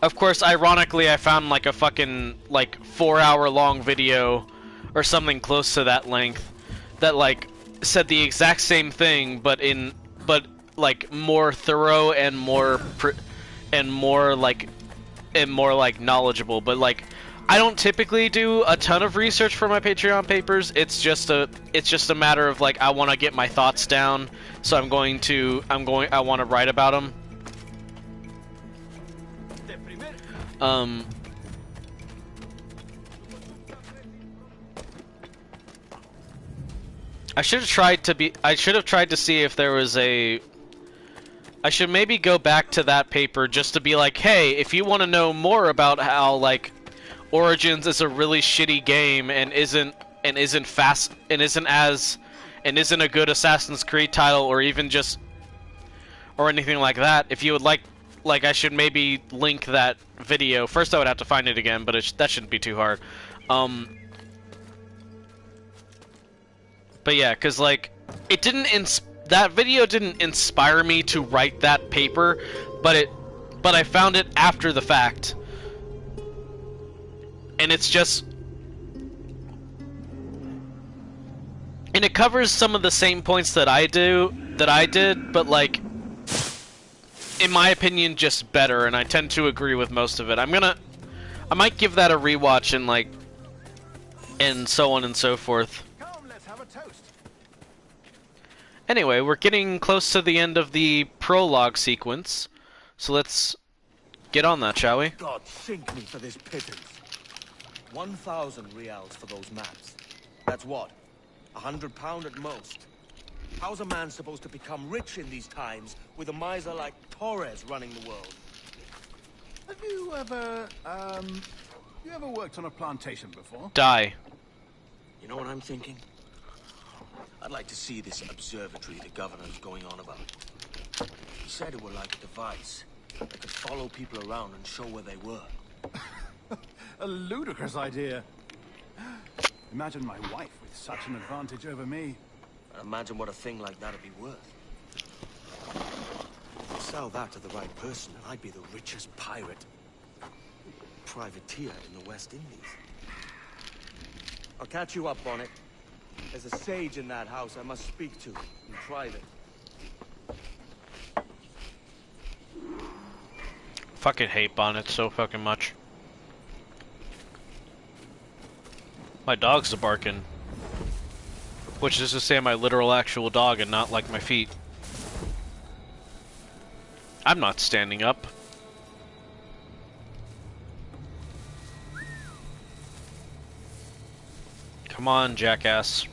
Of course, ironically, I found like a fucking like 4-hour long video or something close to that length that like said the exact same thing, but like more thorough and more knowledgeable. But like I don't typically do a ton of research for my Patreon papers. It's just a matter of like I want to get my thoughts down, so I want to write about them. I should have tried to see if there was a. I should maybe go back to that paper just to be like, hey, if you want to know more about how like Origins is a really shitty game and isn't fast and isn't a good Assassin's Creed title, or even just or anything like that, if you would like I should maybe link that video. First I would have to find it again, but that shouldn't be too hard. But yeah, cuz like that video didn't inspire me to write that paper, but I found it after the fact. And it's just, and it covers some of the same points that I did, but like in my opinion just better, and I tend to agree with most of it. I might give that a rewatch and like and so on and so forth. Come, let's have a toast. Anyway, we're getting close to the end of the prologue sequence, so let's get on that, shall we? God sink me for this pittance. 1,000 reals for those maps. That's what? £100 at most. How's a man supposed to become rich in these times with a miser like Torres running the world? Have you ever worked on a plantation before? Die. You know what I'm thinking? I'd like to see this observatory the governor's going on about. He said it were like a device that could follow people around and show where they were. A ludicrous idea. Imagine my wife with such an advantage over me. And imagine what a thing like that'd be worth. Sell that to the right person, and I'd be the richest pirate. Privateer in the West Indies. I'll catch you up on it. There's a sage in that house I must speak to in private. Fucking hate Bonnet so fucking much. My dog's a barking. Which is to say my literal actual dog and not like my feet. I'm not standing up. Come on, jackass.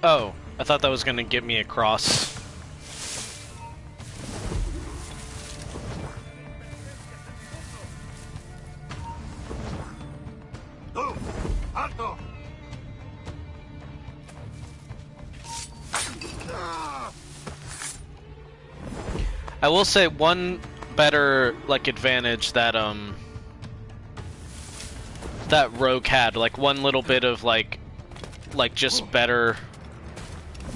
Oh, I thought that was gonna get me across. Oh, alto! I will say one better, like, advantage that, that Rogue had, like, one little bit of, like just better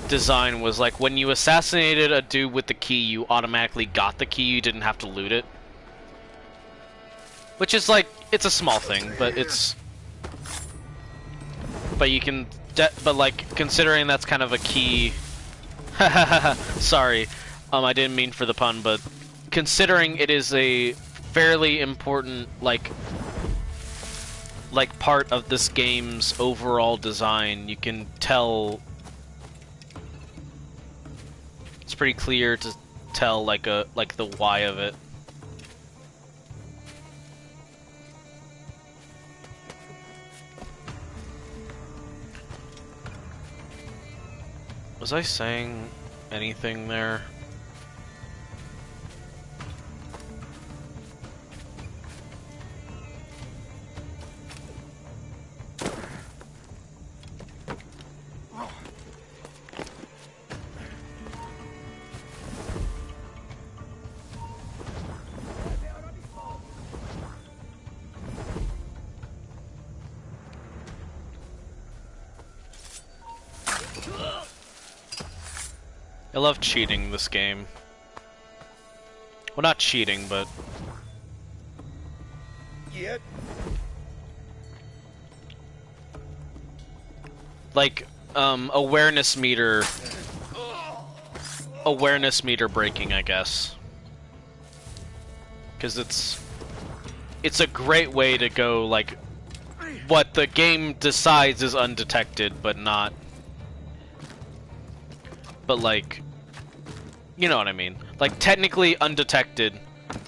design was, like, when you assassinated a dude with the key, you automatically got the key, you didn't have to loot it. Which is, like, it's a small thing, but it's... But you can... But, like, considering that's kind of a key... Sorry, I didn't mean for the pun, but considering it is a fairly important, like part of this game's overall design, you can tell it's pretty clear to tell like the why of it. Was I saying anything there? I love cheating this game. Well, not cheating, but... Yet. Like, awareness meter breaking, I guess. Because it's a great way to go, like, what the game decides is undetected, but not... But, like, you know what I mean. Like, technically undetected,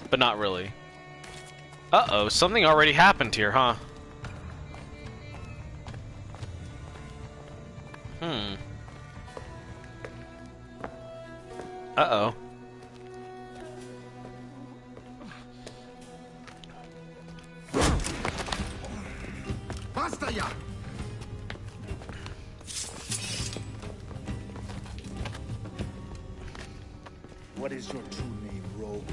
but not really. Uh-oh, something already happened here, huh? Uh-oh. Basta ya! What is your true name, Rogue?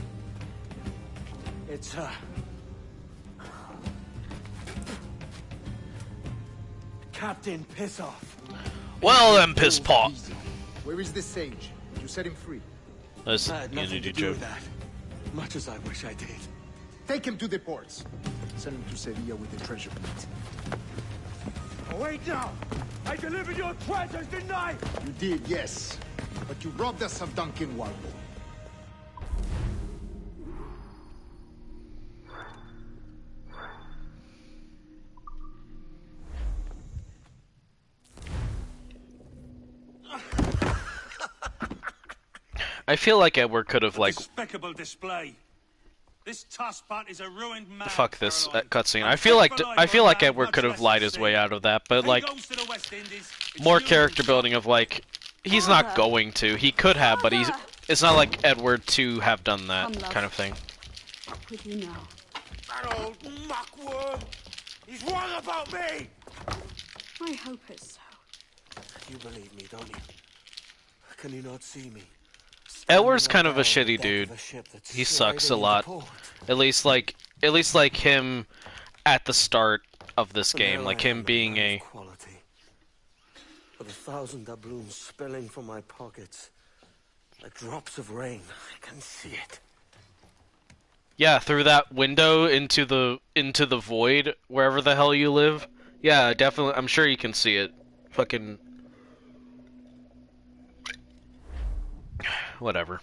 It's, Captain Piss Off. Well then, piss pot. Where is the sage? You set him free. That's I had nothing to do with that. Much as I wish I did. Take him to the ports. Send him to Sevilla with the treasure plate. Oh, wait now! I delivered your treasures, didn't I? You did, yes. But you robbed us of Duncan Warble. I feel like Edward could have, like... Despicable display. This tosspot is a ruined man. Fuck this cutscene. I feel like Edward could have lied his way out of that, but, like... More character building of, like... He's not going to. He could have, but he's... It's not like Edward to have done that kind of thing. Up with you now. That old muckworm! He's wrong about me! I hope it's so. You believe me, don't you? Can you not see me? Edward's kind of a shitty dude. He sucks a lot. At least like him at the start of this game, like him being a... With 1,000 doubloons spilling from my pockets, like drops of rain, I can see it. Yeah, through that window into the void, wherever the hell you live. Yeah, definitely. I'm sure you can see it. Fucking... Whatever.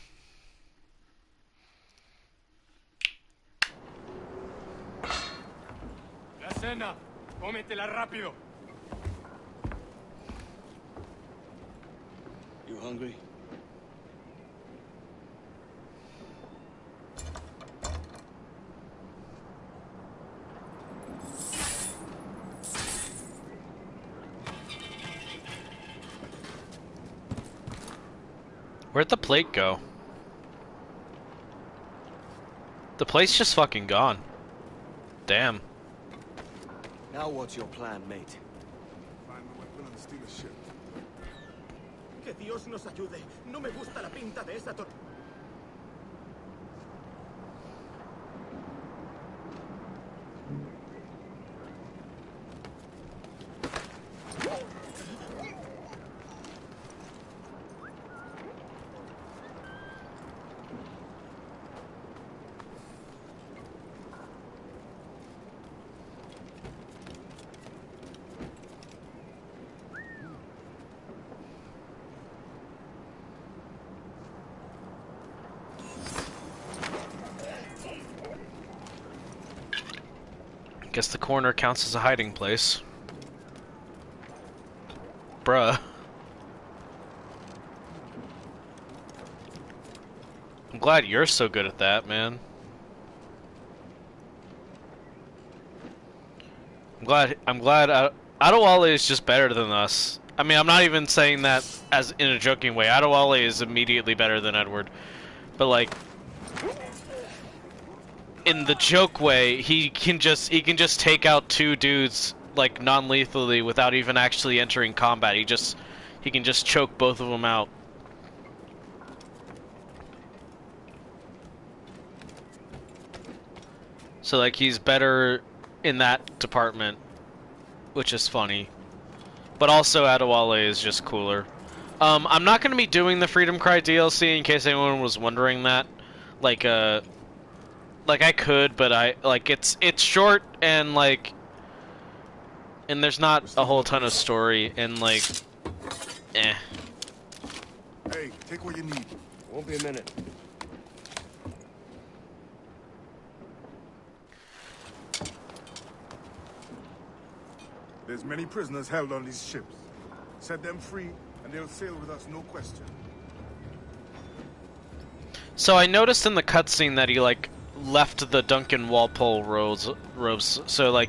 La cena, cómetela rápido. You hungry? Where'd the plate go? The plate's just fucking gone. Damn. Now what's your plan, mate? Find the weapon and steal a ship. Que Dios nos ayude. No me gusta la pinta de esa Guess the corner counts as a hiding place. Bruh. I'm glad you're so good at that, man. I'm glad Adewale is just better than us. I mean, I'm not even saying that as in a joking way. Adewale is immediately better than Edward. But like in the joke way, he can just take out two dudes like non-lethally without even actually entering combat. He can just choke both of them out. So like he's better in that department, which is funny. But also Adewale is just cooler. I'm not going to be doing the Freedom Cry DLC in case anyone was wondering that. Like I could, but it's short and and there's not a whole ton of story and eh. Hey, take what you need. Won't be a minute. There's many prisoners held on these ships. Set them free, and they'll sail with us, no question. So I noticed in the cutscene that he left the Duncan Walpole robes. So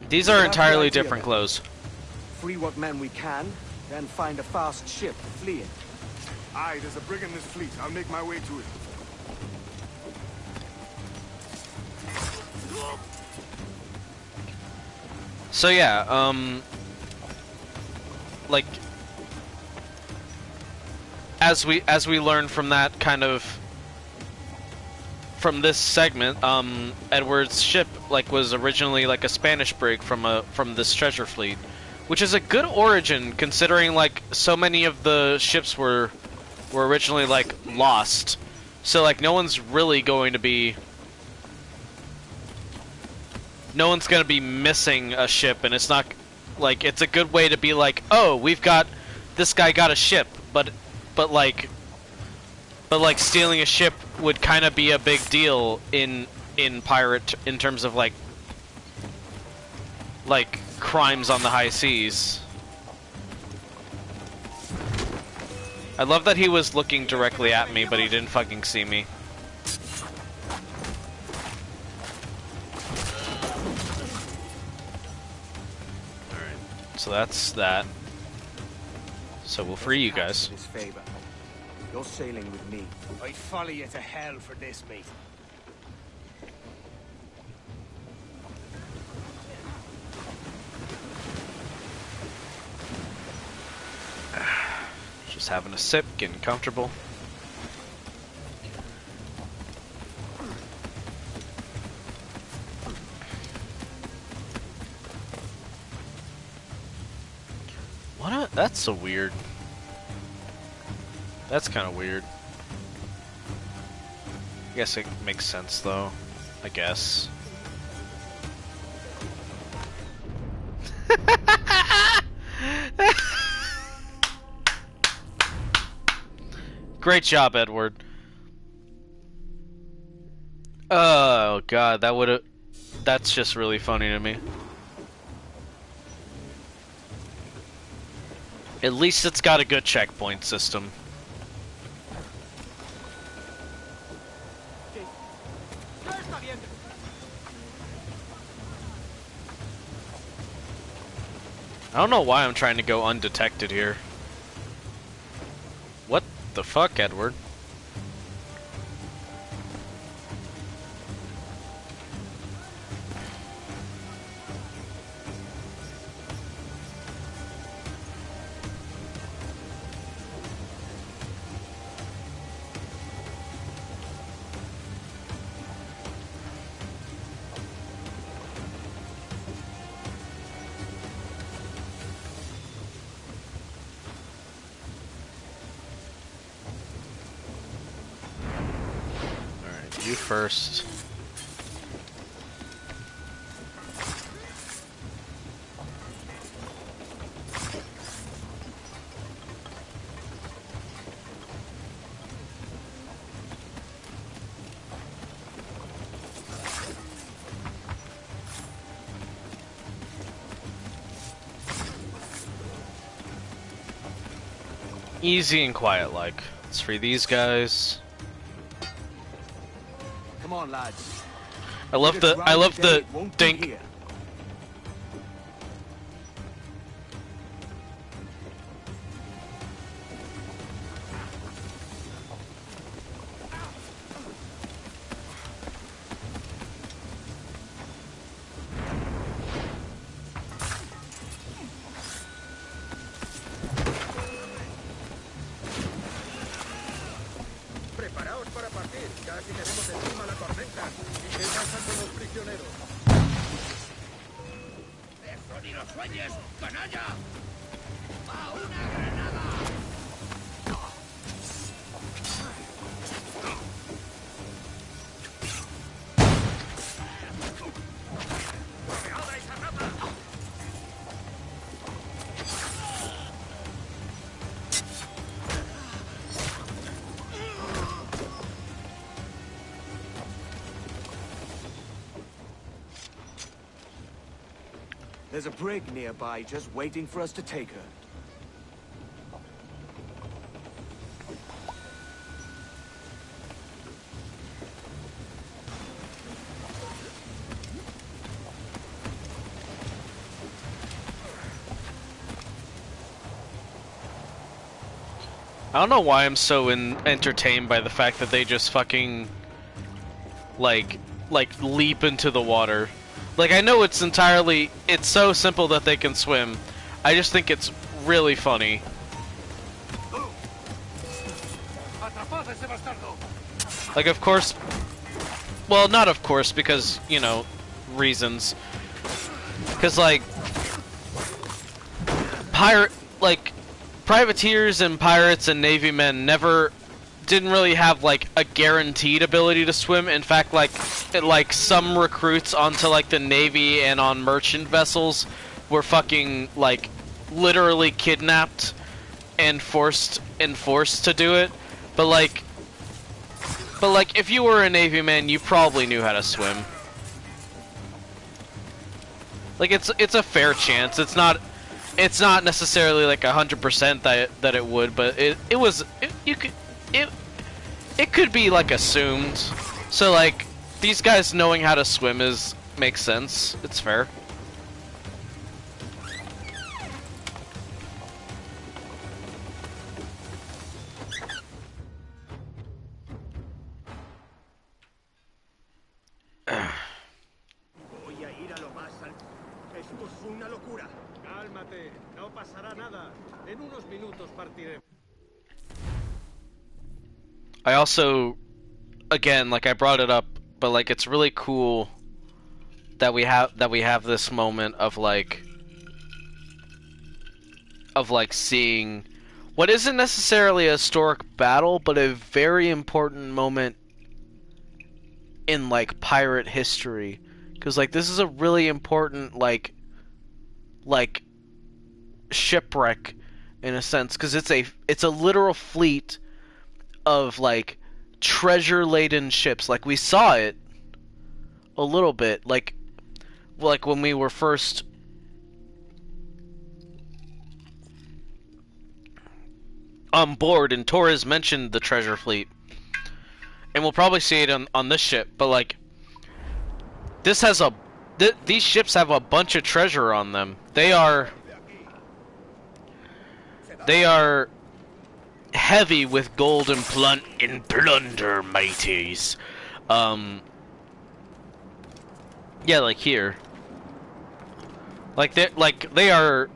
these are entirely different clothes. Free what men we can, then find a fast ship to flee in. Aye, there's a brig in this fleet. I'll make my way to it. So yeah, as we learn from that from this segment, Edward's ship was originally a Spanish brig from this treasure fleet, which is a good origin considering so many of the ships were originally lost. So no one's really going to be missing a ship, and it's not it's a good way to be oh, this guy got a ship, but stealing a ship would kind of be a big deal in pirate in terms of crimes on the high seas. I love that he was looking directly at me, but he didn't fucking see me. So that's that. So we'll free you guys. This favor. You're sailing with me. I'd follow you to hell for this, mate. Just having a sip, getting comfortable. That's so weird. That's kind of weird. I guess it makes sense though. I guess. Great job, Edward. Oh god, that's just really funny to me. At least it's got a good checkpoint system. I don't know why I'm trying to go undetected here. the fuck, Edward? You first. Easy and quiet like. Let's free these guys. Come on, lads. I love the dink. Preparaos para partir. Casi tenemos encima la tormenta. ¿Y qué pasa con los prisioneros? ¡Eso ni lo sueñes, canalla! ¡A una granada! ¡Golpead a esa rata! There's a brig nearby just waiting for us to take her. I don't know why I'm so entertained by the fact that they just fucking like leap into the water. Like, I know it's so simple that they can swim. I just think it's really funny. Like, of course, well, not of course, because, you know, reasons. Because, like, privateers and pirates and navy men didn't really have like a guaranteed ability to swim. In fact, like some recruits onto like the navy and on merchant vessels were fucking like literally kidnapped and forced to do it. But like if you were a navy man, you probably knew how to swim. Like it's a fair chance. It's not necessarily like 100% that it would, but it could be like assumed. So like these guys knowing how to swim makes sense. It's fair. Voy a ir a lo más alto. Esto es una locura. Cálmate, no pasará nada. En unos minutos partiremos. I also, again, like I brought it up, but like it's really cool that we have this moment of like seeing what isn't necessarily a historic battle, but a very important moment in like pirate history, because like this is a really important like shipwreck in a sense, because it's a literal fleet of like treasure-laden ships. Like we saw it a little bit, like when we were first on board, and Torres mentioned the treasure fleet, and we'll probably see it on this ship. But like this has these ships have a bunch of treasure on them. They are heavy with gold and plunder, mateys. Yeah, like here. Like they are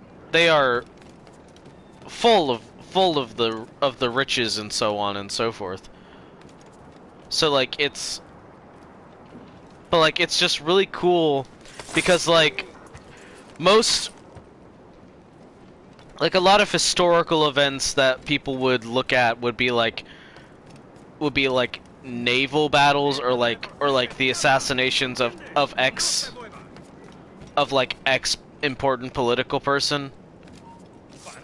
full of the riches and so on and so forth. So like it's just really cool because like most like a lot of historical events that people would look at would be like naval battles or like the assassinations of X important political person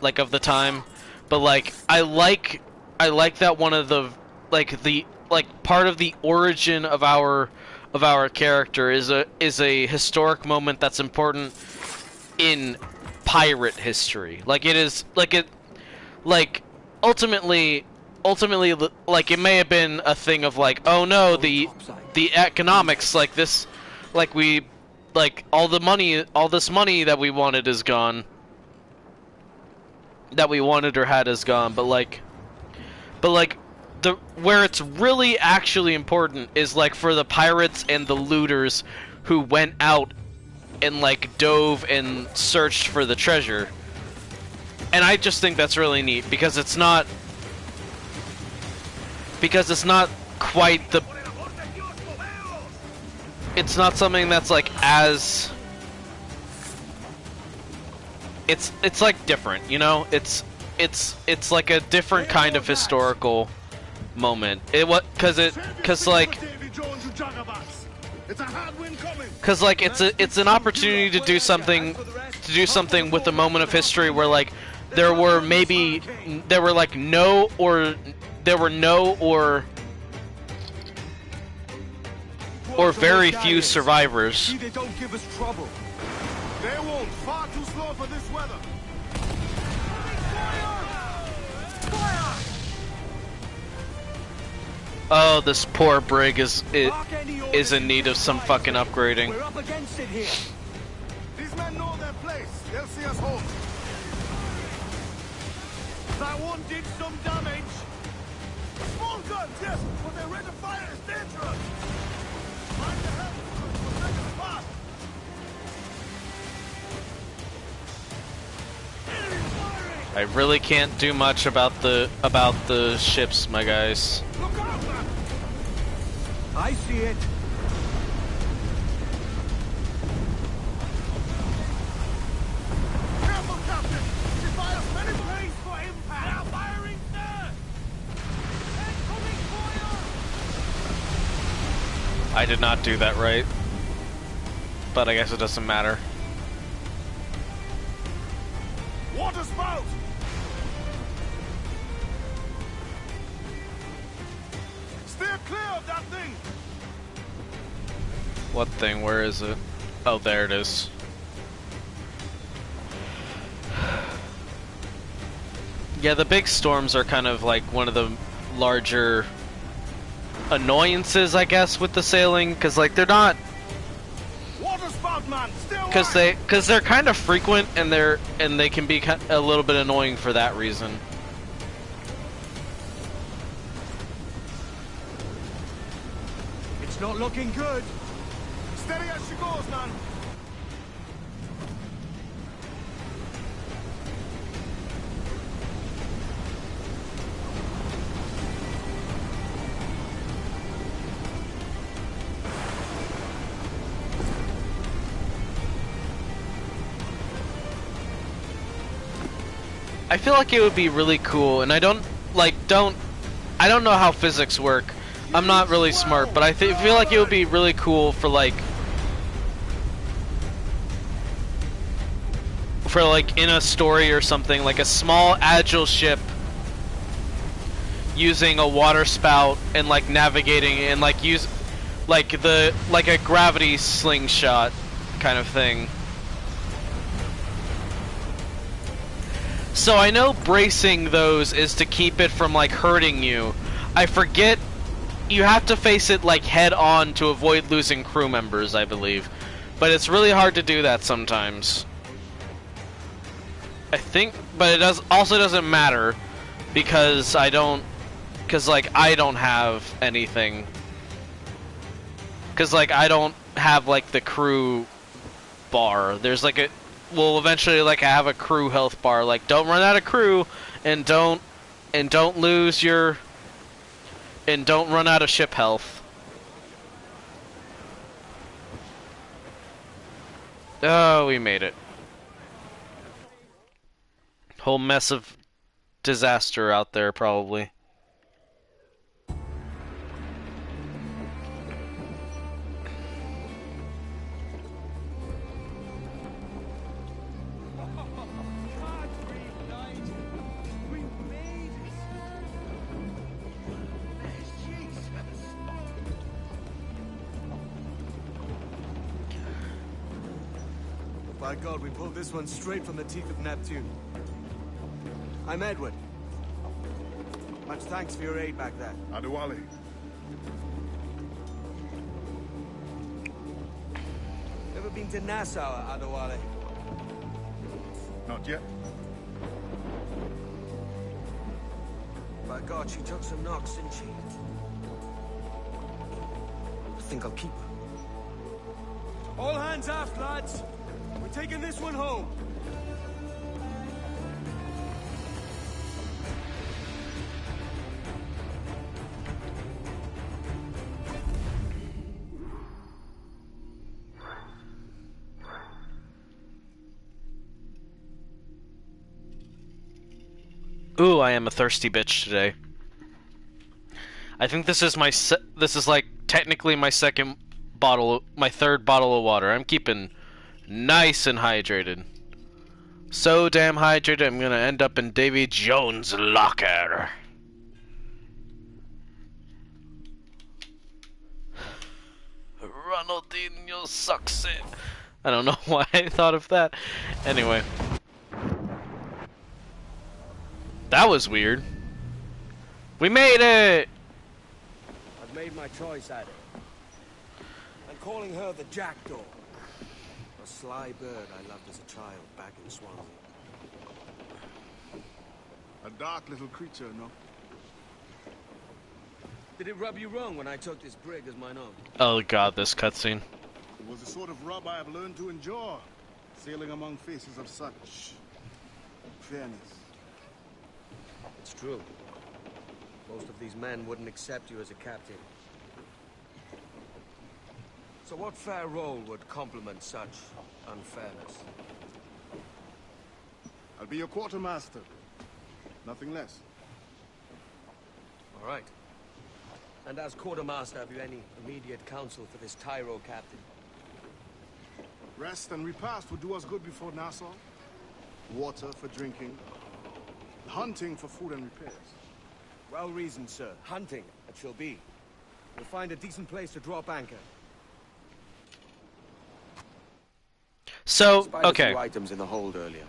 like of the time. But like I like that one of the part of the origin of our character is a historic moment that's important in pirate history. Like it is like ultimately like it may have been a thing of like, oh no, the economics like this, like we like all this money that we wanted is gone, that we wanted or had is gone. But like the where it's really actually important is like for the pirates and the looters who went out and like dove and searched for the treasure. And I just think that's really neat because it's not quite the, it's not something that's like as, it's like different, you know? It's like a different kind of historical moment. Cause like it's an opportunity to do something with a moment of history where like there were no or very few survivors. They don't give us trouble. They won't. Far too slow for this weather. Oh, this poor brig is in need of some fucking upgrading. We're up against it here. These men know their place. They'll see us home. That one did some damage. Small guns, yes, but their rate of fire is dangerous. Mind the help. We'll take it fast. I really can't do much about the ships, my guys. Look out, man. I see it. Careful, Captain. She fires many planes for impact. They are firing, sir. Incoming fire. I did not do that right, but I guess it doesn't matter. Water spout. Steer clear of that thing. What thing? Where is it? Oh, there it is. Yeah, the big storms are kind of like one of the larger annoyances, I guess, with the sailing, because like they're not, Water spout, man. because they're kind of frequent and they can be a little bit annoying for that reason. It's not looking good. Steady as she goes, man. I feel like it would be really cool, and I don't know how physics work. I'm not really smart, but I feel like it would be really cool for like in a story or something, like a small agile ship using a water spout and like navigating and like use like a gravity slingshot kind of thing. So I know bracing those is to keep it from like hurting you. I forget you have to face it like head on to avoid losing crew members, I believe. But it's really hard to do that sometimes. I think, but it also doesn't matter because I don't have anything. Because like I don't have like the crew bar. There's like we'll eventually like have a crew health bar. Like don't run out of crew, and don't lose your, and don't run out of ship health. Oh, we made it. Whole mess of disaster out there, probably. By God, we pulled this one straight from the teeth of Neptune. I'm Edward. Much thanks for your aid back there. Adewale. Ever been to Nassau, Adewale? Not yet. By God, she took some knocks, didn't she? I think I'll keep her. All hands aft, lads! We're taking this one home. Ooh, I am a thirsty bitch today. I think this is this is like technically my second bottle, my third bottle of water. I'm keeping nice and hydrated. So damn hydrated, I'm gonna end up in Davy Jones' locker. Ronaldinho sucks it. I don't know why I thought of that. Anyway. That was weird. We made it! I've made my choice, Adam. I'm calling her the Jackdaw. A sly bird I loved as a child back in Swansea. A dark little creature, no? Did it rub you wrong when I took this brig as mine own? Oh god, this cutscene. It was the sort of rub I have learned to endure, sailing among faces of such fairness. It's true. Most of these men wouldn't accept you as a captain. So what fair role would complement such unfairness? I'll be your quartermaster. Nothing less. All right. And as quartermaster, have you any immediate counsel for this Tyro captain? Rest and repast would do us good before Nassau. Water for drinking. Hunting for food and repairs. Well reasoned, sir. Hunting, it shall be. We'll find a decent place to drop anchor. So, Spied a okay. few items in the hold earlier.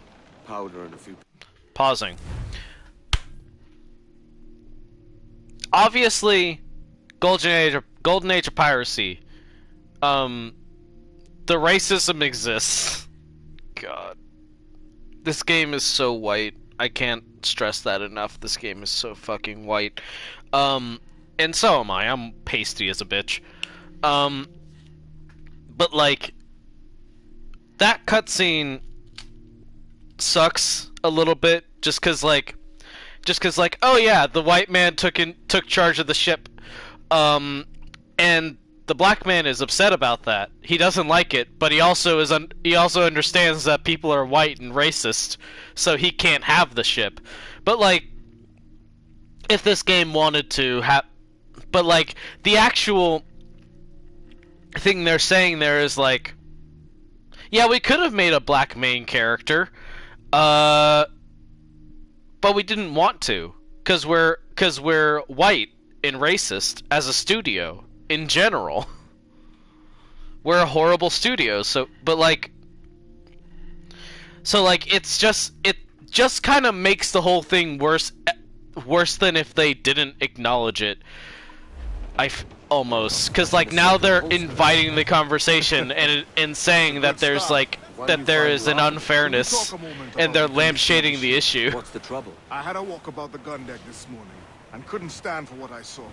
Powder and a few... Pausing. Obviously, Golden Age of piracy. The racism exists. God. This game is so white. I can't stress that enough. This game is so fucking white. And so am I. I'm pasty as a bitch. But like, that cutscene sucks a little bit, just cause like, oh yeah, the white man took charge of the ship, and the black man is upset about that. He doesn't like it, but he also understands that people are white and racist, so he can't have the ship. But like, if this game wanted to have, but like, the actual thing they're saying there is like, yeah, we could have made a black main character, but we didn't want to, cause we're white and racist as a studio in general. We're a horrible studio, so it just kind of makes the whole thing worse than if they didn't acknowledge it. Almost, because like now they're inviting the conversation and saying that there's like that there is an unfairness, and they're lampshading the issue. What's the trouble? I had a walk about the gun deck this morning, and couldn't stand for what I saw.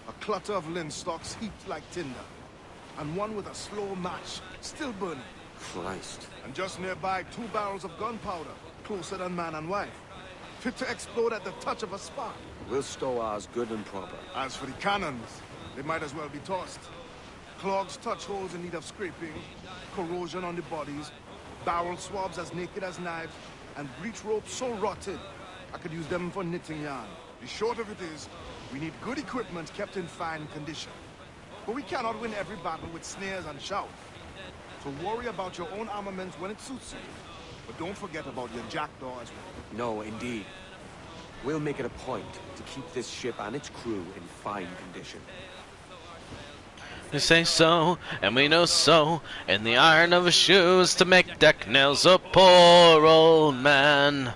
A clutter of linstocks heaped like tinder, and one with a slow match, still burning. Christ. And just nearby, 2 barrels of gunpowder, closer than man and wife, fit to explode at the touch of a spark. We'll stow ours good and proper. As for the cannons, they might as well be tossed. Clogs touch holes in need of scraping, corrosion on the bodies, barrel swabs as naked as knives, and breech ropes so rotted, I could use them for knitting yarn. The short of it is, we need good equipment kept in fine condition. But we cannot win every battle with snares and shout. So worry about your own armaments when it suits you. But don't forget about your jackdaw as well. No, indeed. We'll make it a point to keep this ship and its crew in fine condition. We say so, and we know so, in the iron of his shoes to make deck nails a poor old man.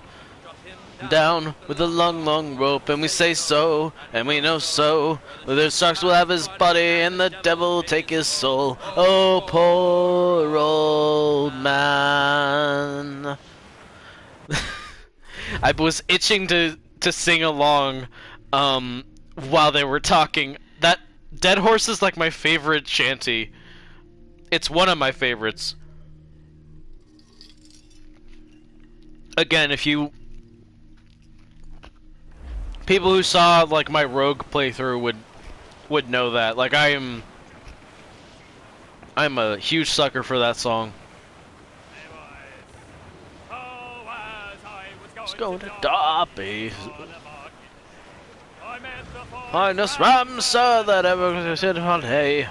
Down with a long, long rope, and we say so, and we know so. The sharks will have his body, and the devil take his soul. Oh, poor old man. I was itching to sing along while they were talking. That Dead Horse is like my favorite shanty. It's one of my favorites. Again, if you... people who saw like my Rogue playthrough would know that. Like I'm a huge sucker for that song. Let's go to Derby. Finest ram, sir, that ever sit on hay.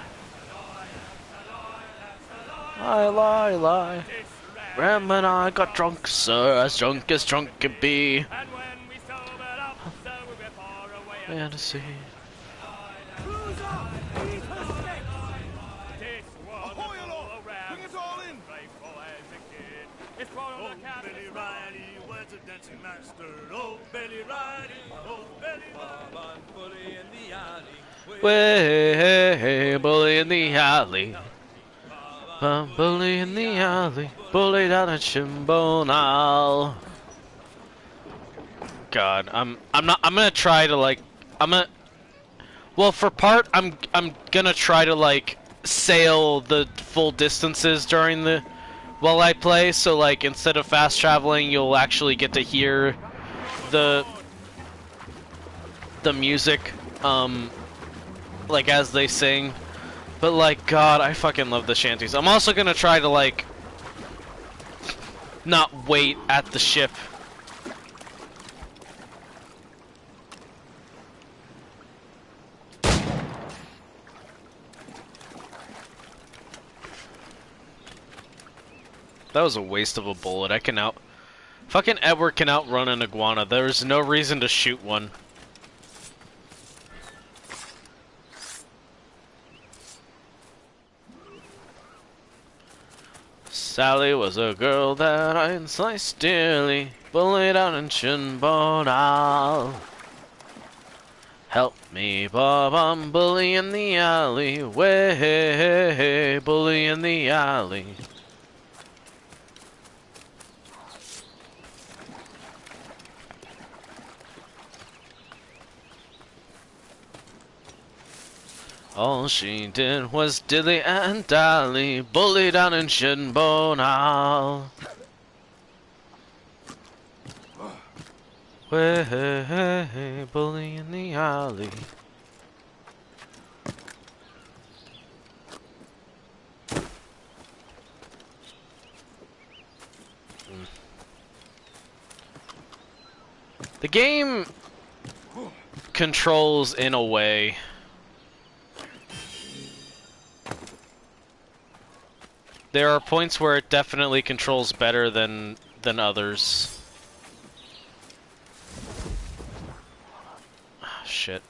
Lie. Ram and I got drunk, sir, as drunk could be. Fantasy. Way, bully in the alley. Bully in the alley. Bully down at Shimbonal. God, I'm gonna try to like, well, for part, I'm gonna try to like sail the full distances during the, while I play, so like instead of fast traveling, you'll actually get to hear the music, like as they sing. But like, God, I fucking love the shanties. I'm also gonna try to like not wait at the ship. That was a waste of a bullet. Fucking Edward can outrun an iguana. There's no reason to shoot one. Sally was a girl that I sliced dearly, bullied out in Shinbonal. Help me, Bob, I'm bully in the alley. Way, bully in the alley. All she did was dilly and dally, bully down in Shinbonal. Way, bully in the alley. The game controls in a way. There are points where it definitely controls better than others. Ah, shit.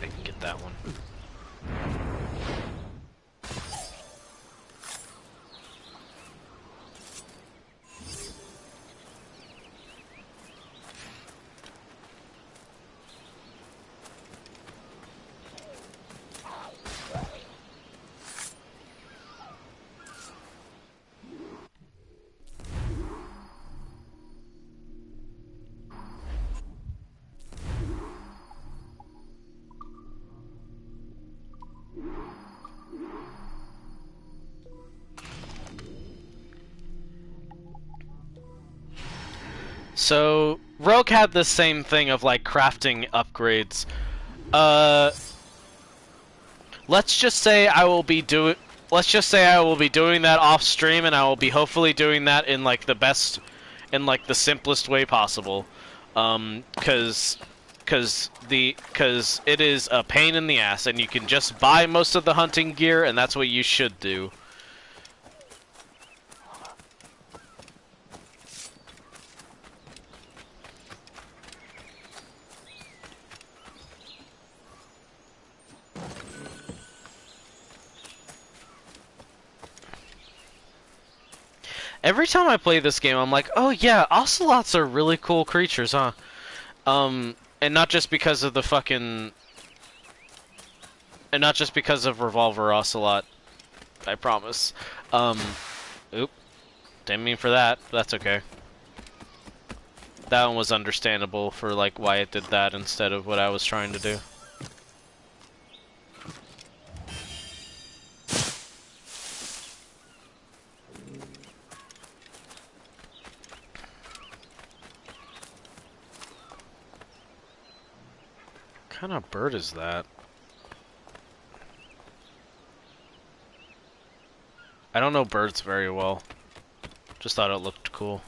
I can get that one. So Rogue had the same thing of like crafting upgrades. Let's just say I will be doing that off stream, and I will be hopefully doing that in like the simplest way possible. Cause it is a pain in the ass, and you can just buy most of the hunting gear, and that's what you should do. Every time I play this game, I'm like, oh yeah, ocelots are really cool creatures, huh? And not just because of the fucking... And not just because of Revolver Ocelot, I promise. Oop. Didn't mean for that, but that's okay. That one was understandable for, like, why it did that instead of what I was trying to do. What kind of bird is that? I don't know birds very well. Just thought it looked cool.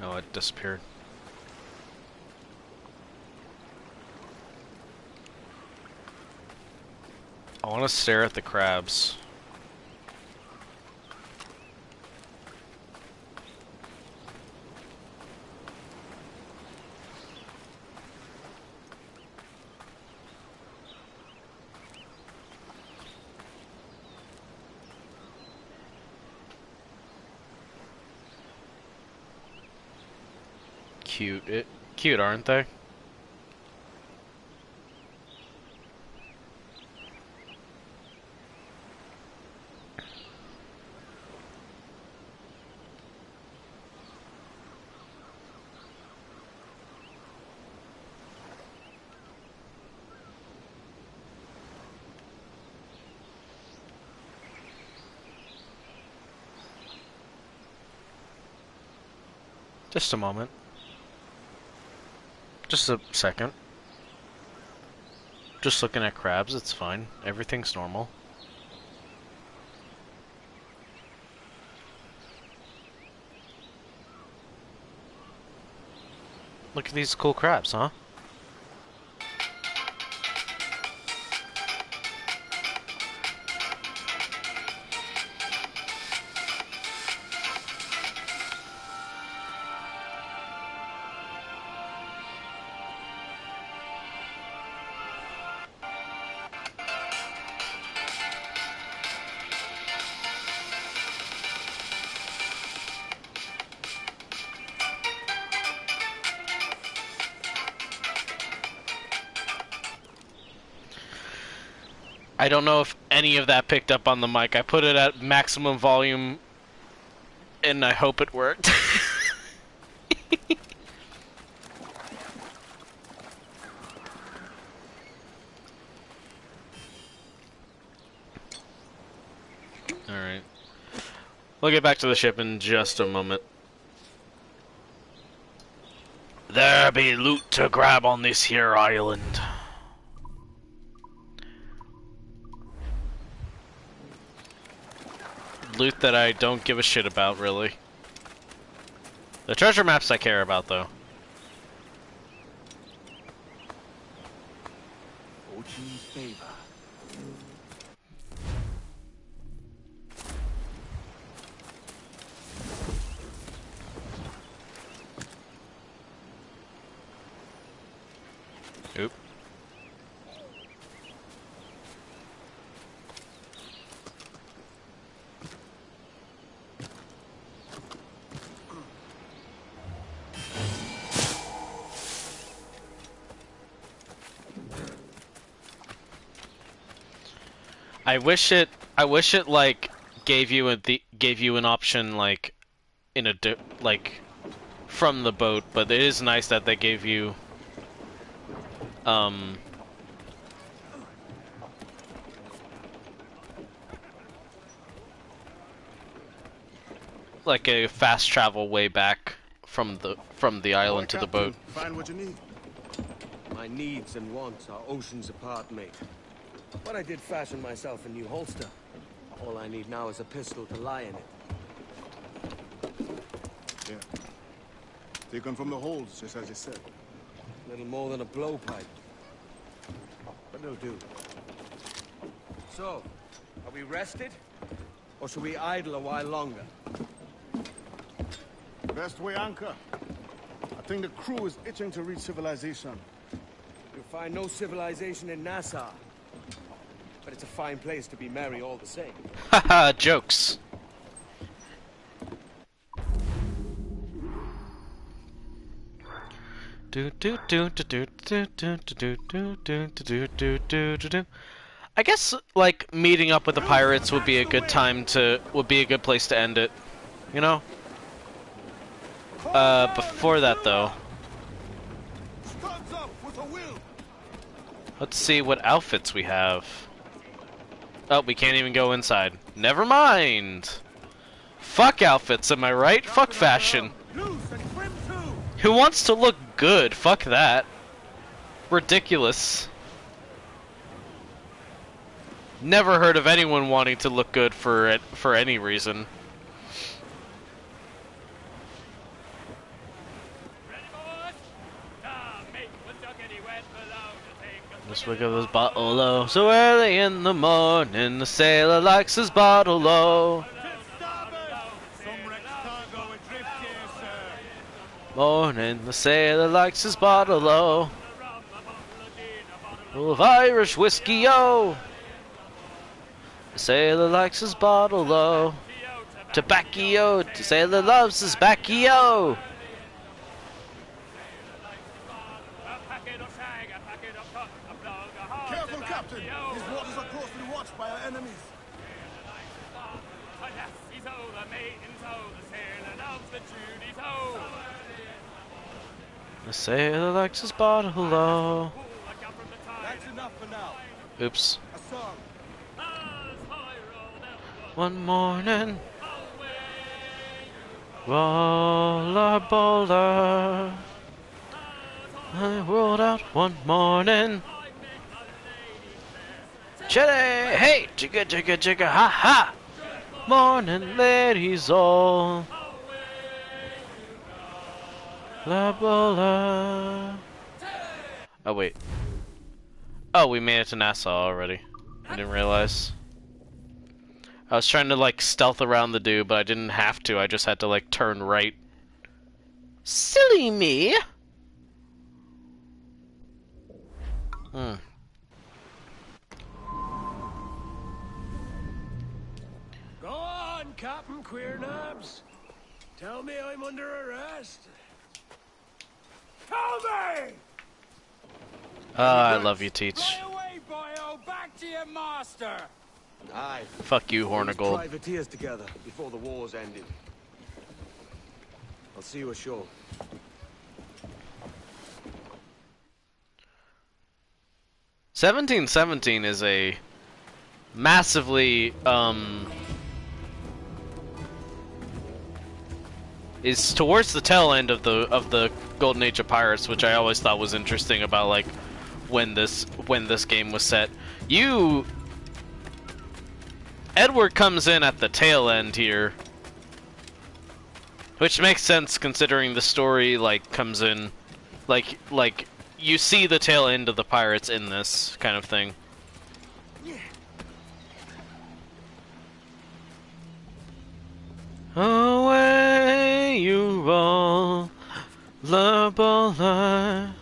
Oh, it disappeared. I want to stare at the crabs. Cute, aren't they? Just a moment. Just a second. Just looking at crabs, it's fine. Everything's normal. Look at these cool crabs, huh? I don't know if any of that picked up on the mic. I put it at maximum volume, and I hope it worked. Alright. We'll get back to the ship in just a moment. There be loot to grab on this here island. Loot that I don't give a shit about, really. The treasure maps I care about, though. Fortune's favor. Oop. I wish it like gave you an option like in a like from the boat, but it is nice that they gave you like a fast travel way back from the island to the boat. Find what you need. My needs and wants are oceans apart, mate. But I did fashion myself a new holster. All I need now is a pistol to lie in it. Yeah. Taken from the holds, just as you said. Little more than a blowpipe. But it'll do. So, are we rested? Or should we idle a while longer? Best way anchor. I think the crew is itching to reach civilization. You'll find no civilization in Nassau. But it's a fine place to be merry all the same. Haha, jokes. I guess like meeting up with the pirates would be a good place to end it, you know? Before that though, let's see what outfits we have. Oh, we can't even go inside. Never mind. Fuck outfits, am I right? Fuck fashion. Who wants to look good? Fuck that. Ridiculous. Never heard of anyone wanting to look good for any reason. Just look at this bottle low. So early in the morning, the sailor likes his bottle low. Morning, the sailor likes his bottle low. Full of Irish whiskey, yo. The sailor likes his bottle low. Tobacco, the sailor loves his baccio. Careful, Captain! These waters are closely watched by our enemies. The sailor likes his bottle low. That's enough for now. Oops. A song. One morning, roller bowler. I rolled out one morning. Chitty, hey, jigga, jigga, jigga, ha ha. Morning, ladies all. La bowler. Oh wait. Oh, we made it to Nassau already. I didn't realize. I was trying to like stealth around the dude, but I didn't have to. I just had to like turn right. Silly me. Hmm. Go on, Captain Queernabs. Tell me I'm under arrest. Tell me! I love you, Teach. Right away, boyo! Back to your master! Aye. Fuck you, Hornigold. Privateers together before the wars ended. I'll see you ashore. "1717" is a massively is towards the tail end of the Golden Age of Pirates, which I always thought was interesting about like when this game was set. Edward comes in at the tail end here, which makes sense considering the story like comes in like you see the tail end of the pirates in this kind of thing. Away you roll, la bola.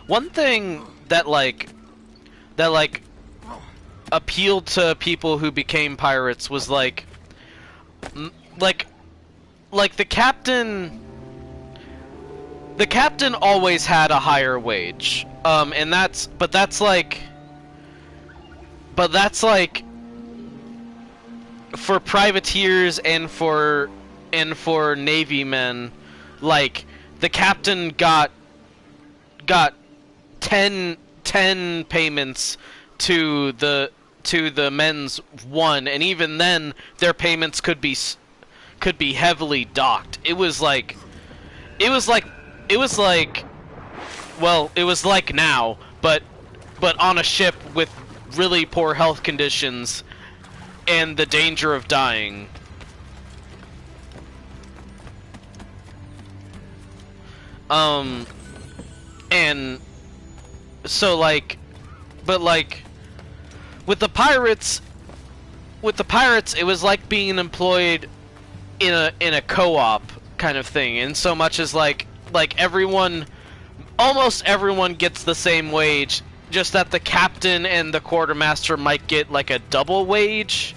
One thing that appealed to people who became pirates was like the captain the captain always had a higher wage. But that's like for privateers and for navy men, like the captain got 10 payments to the men's 1, and even then their payments could be heavily docked. It was like now, but on a ship with really poor health conditions and the danger of dying. And so but with the pirates, it was like being employed in a co-op kind of thing, in so much as like almost everyone gets the same wage, just that the captain and the quartermaster might get like a double wage,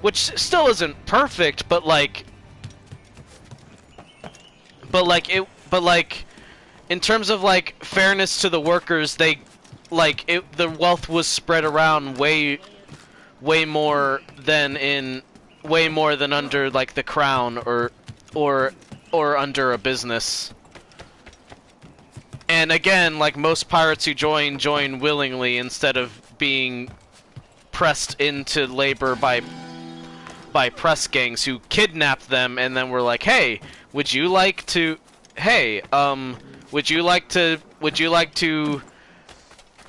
which still isn't perfect, but in terms of like fairness to the workers, the wealth was spread around way more than under like the crown or under a business. And again, like most pirates who join willingly instead of being pressed into labor by press gangs who kidnapped them and then were like, "Hey, would you like to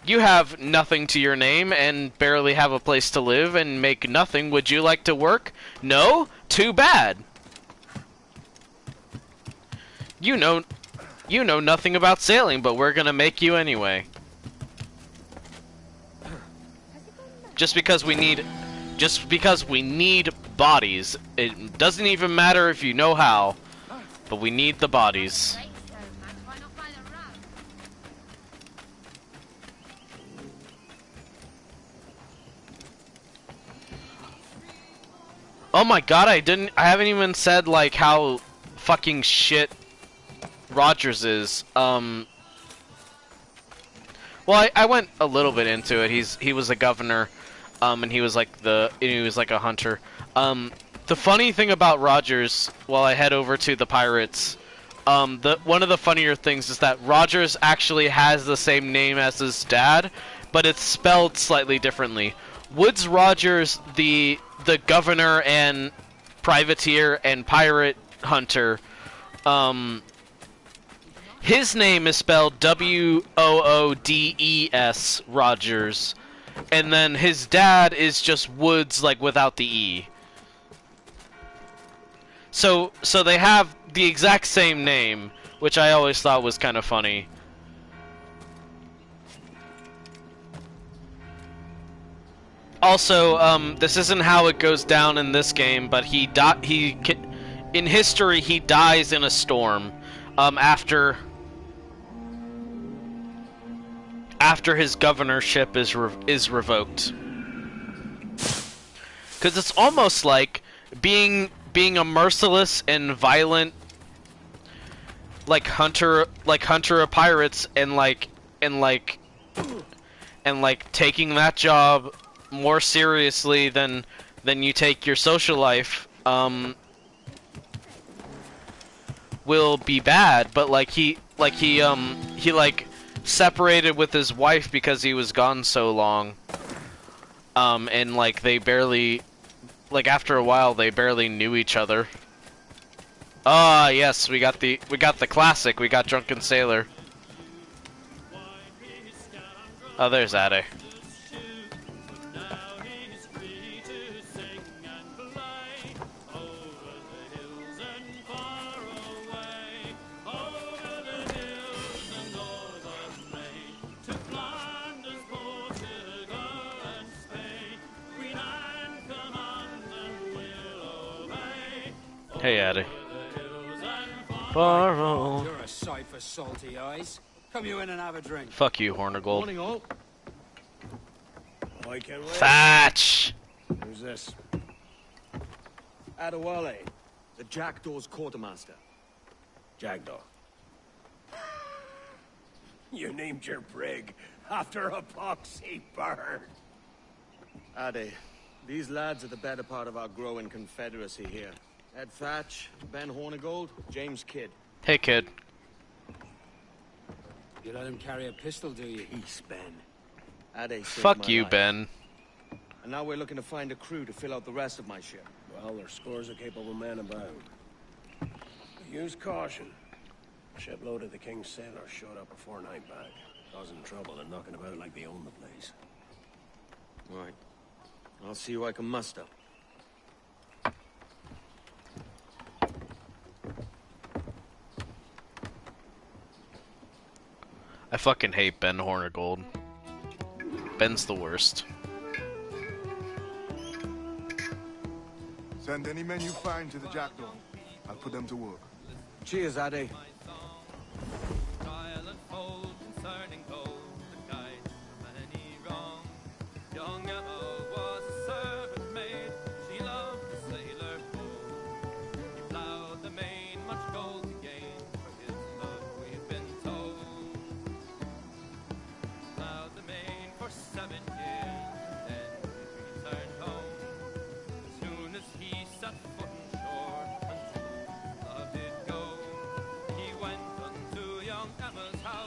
you have nothing to your name and barely have a place to live and make nothing. Would you like to work? No? Too bad. You know nothing about sailing, but we're gonna make you anyway. Just because we need bodies. It doesn't even matter if you know how, but we need the bodies." Oh my god, I haven't even said like how fucking shit Rogers is. Well, I went a little bit into it. He was a governor, and he was like a hunter. The funny thing about Rogers, while I head over to the pirates, one of the funnier things is that Rogers actually has the same name as his dad, but it's spelled slightly differently. Woodes Rogers, the governor and privateer and pirate hunter, his name is spelled Woodes Rogers, and then his dad is just Woods, like without the E. So they have the exact same name, which I always thought was kind of funny. Also, this isn't how it goes down in this game, but in history he dies in a storm after his governorship is revoked. Because it's almost like being a merciless and violent hunter of pirates and taking that job more seriously than you take your social life will be bad. But he separated with his wife because he was gone so long, and they barely, after a while they barely knew each other. Ah, yes, we got the classic. We got Drunken Sailor. Oh, there's Ade. Hey, Addy. Borrow. You're a sight for salty eyes. Come you in and have a drink. Fuck you, Hornigold. Morning, all. I can wait. Thatch! Who's this? Adewale, the Jackdaw's quartermaster. Jackdaw. You named your brig after a poxy bird. Ade, these lads are the better part of our growing confederacy here. Ed Thatch, Ben Hornigold, James Kidd. Hey, kid. You let him carry a pistol, do you? Peace, Ben. Ade saved Fuck my you, life. Ben. And now we're looking to find a crew to fill out the rest of my ship. Well, there's scores of capable men about. But use caution. A shipload of the King's sailors showed up before night back, causing trouble and knocking about like they own the place. Right. I'll see who I can muster. I fucking hate Ben Hornigold. Ben's the worst. Send any men you find to the Jackdaw. I'll put them to work. Cheers, Ade.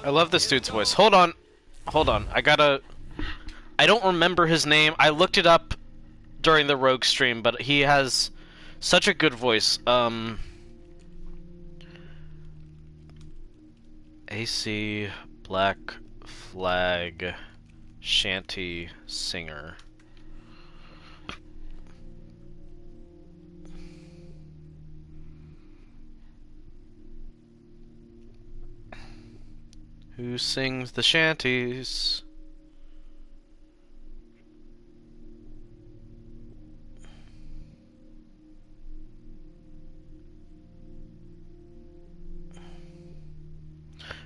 I love this dude's voice. Hold on. Hold on. I don't remember his name. I looked it up during the Rogue stream, but he has such a good voice. AC Black Flag Shanty Singer. Who sings the shanties?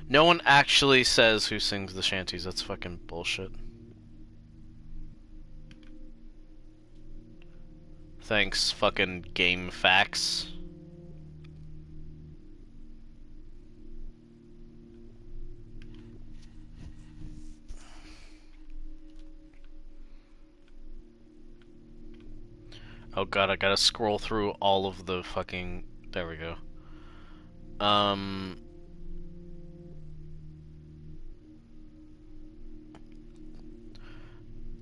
No one actually says who sings the shanties. That's fucking bullshit. Thanks, fucking game facts. Oh god, I gotta scroll through all of the fucking... There we go.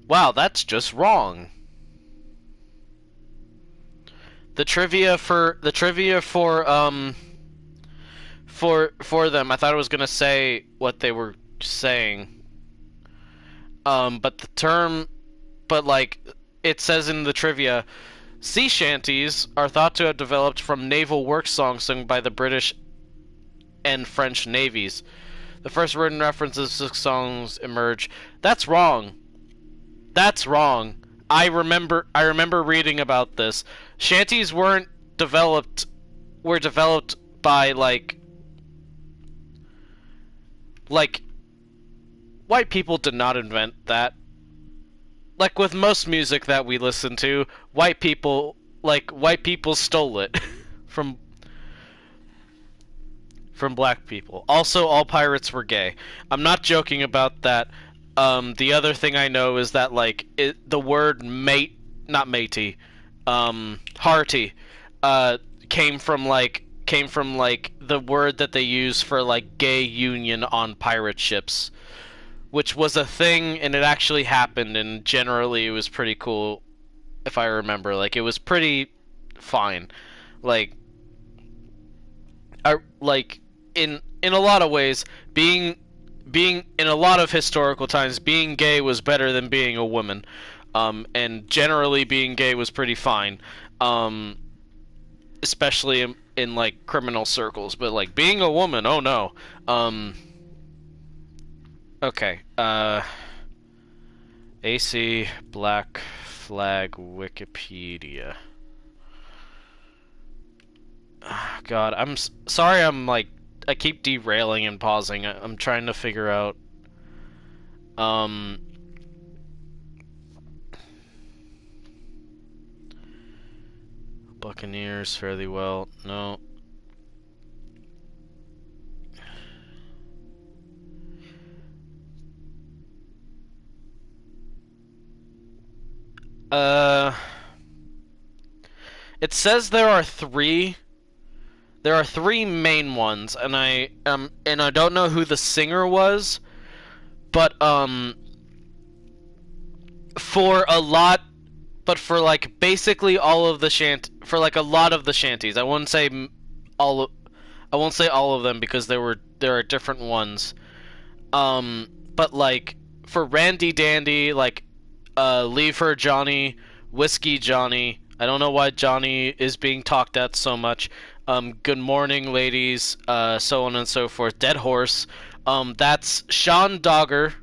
Wow, that's just wrong. The trivia for them, I thought it was gonna say what they were saying. But the term, like, it says in the trivia, sea shanties are thought to have developed from naval work songs sung by the British and French navies. The first written references to songs emerge. That's wrong. That's wrong. I remember reading about this. Shanties were developed by like white people did not invent that. Like with most music that we listen to, white people stole it from black people. Also, all pirates were gay. I'm not joking about that. The other thing I know is that like the word mate, not matey, hearty, came from the word that they use for like gay union on pirate ships, which was a thing and it actually happened, and generally it was pretty cool, if I remember. Like it was pretty fine, like in a lot of ways, being in a lot of historical times, being gay was better than being a woman, and generally being gay was pretty fine, especially in like criminal circles. But like being a woman, oh no. Okay. AC Black Flag Wikipedia. God, I'm sorry. I keep derailing and pausing. I'm trying to figure out. Buccaneers fairly well. No. It says there are three. There are three main ones, and I don't know who the singer was, but for a lot, but for like basically all of the for like a lot of the shanties. I won't say all of them because there are different ones. But like for Randy Dandy, like Leave Her Johnny, Whiskey Johnny. I don't know why Johnny is being talked at so much. Good Morning Ladies, so on and so forth. Dead Horse. That's Sean Dogger,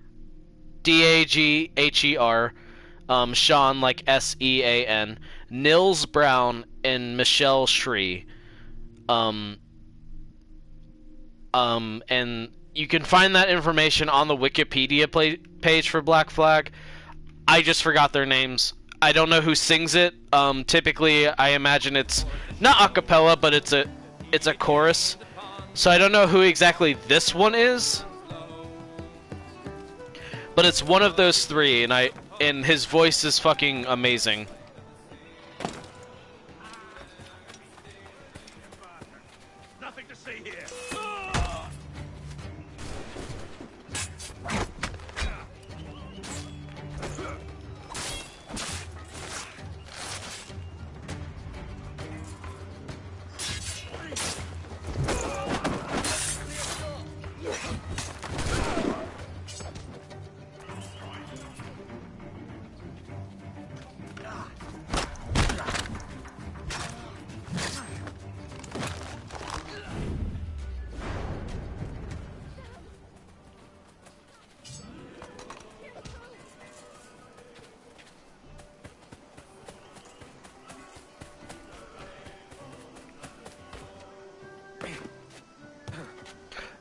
Dagher. Sean like Sean. Nils Brown and Michelle Shree. And you can find that information on the Wikipedia page for Black Flag. I just forgot their names. I don't know who sings it. Typically, I imagine it's not a cappella, but it's a chorus. So I don't know who exactly this one is. But it's one of those three, and his voice is fucking amazing. Nothing to see here.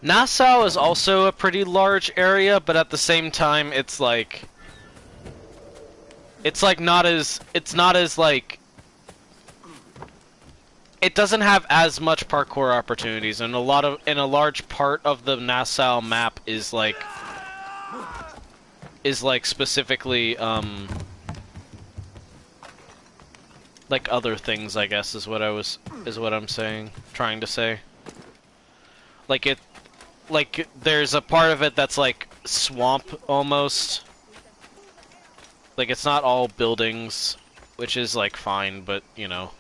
Nassau is also a pretty large area, but at the same time, it's not as like, it doesn't have as much parkour opportunities, and a large part of the Nassau map is like specifically like other things, I guess is what I'm trying to say. Like there's a part of it that's like swamp almost. Like it's not all buildings, which is like fine, but you know.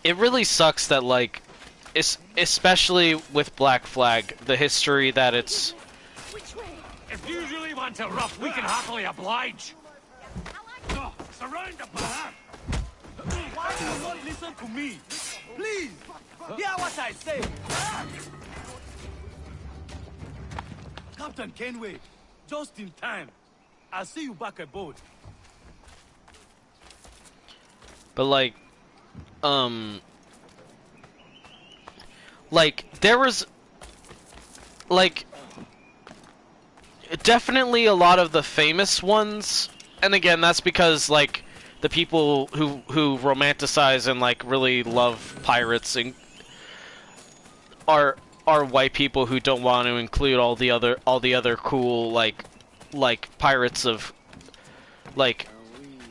It really sucks that like, especially with Black Flag, the history that it's. If you really want to rough, we can happily oblige. Surround the bar. Why do you not listen to me? Please, hear what I say. Captain Kenway, just in time. I'll see you back aboard. But like there was like definitely a lot of the famous ones, and again that's because like the people who romanticize and like really love pirates and are white people who don't want to include all the other cool like pirates of like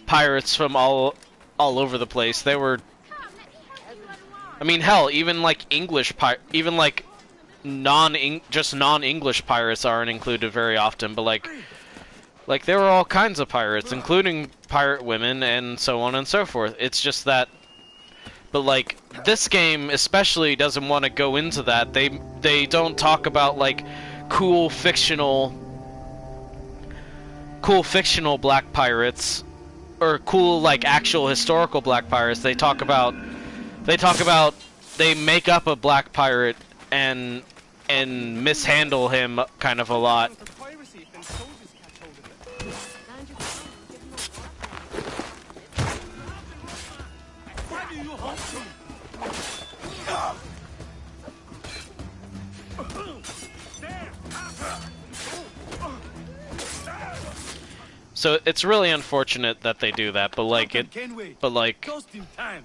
pirates from all over the place. They were, I mean, hell, even like even like non-English pirates aren't included very often, but like there were all kinds of pirates, including pirate women and so on and so forth. It's just that, but like this game especially doesn't want to go into that. They don't talk about like cool fictional black pirates or cool like actual historical black pirates. They make up a black pirate and mishandle him kind of a lot. So it's really unfortunate that they do that, but like just in time.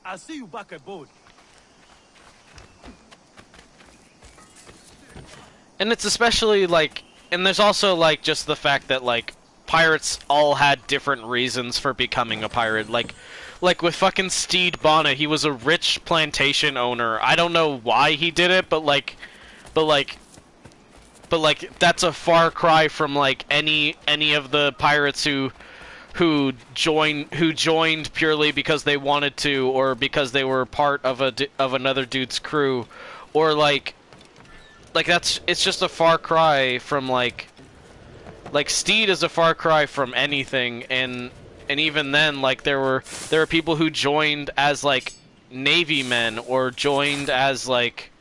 I'll see you back aboard. And it's especially, like... And there's also, like, just the fact that, like, pirates all had different reasons for becoming a pirate. Like with fucking Stede Bonnet, he was a rich plantation owner. I don't know why he did it, but that's a far cry from, like, any of the pirates who joined purely because they wanted to, or because they were part of another dude's crew, or like it's just a far cry from like Steed is a far cry from anything, and even then, like, there were people who joined as like Navy men, or joined as like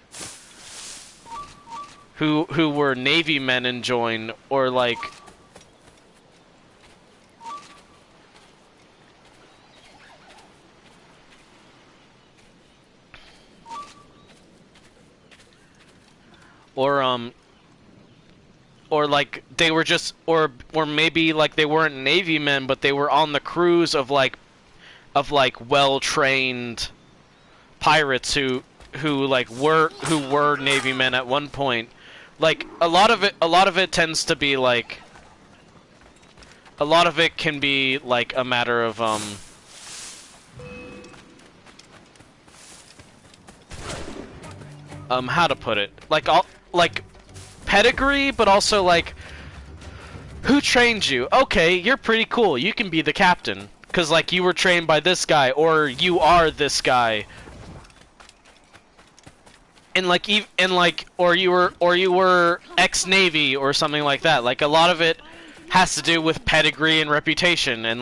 who were Navy men and joined, or like or like they were just, or maybe like they weren't Navy men, but they were on the crews of like well-trained pirates who were Navy men at one point. Like a lot of it tends to be like, a lot of it can be like a matter of how to put it, like pedigree, but also like, who trained you? Okay, you're pretty cool. You can be the captain, cause like you were trained by this guy, or you are this guy, and or you were ex-Navy or something like that. Like a lot of it has to do with pedigree and reputation, and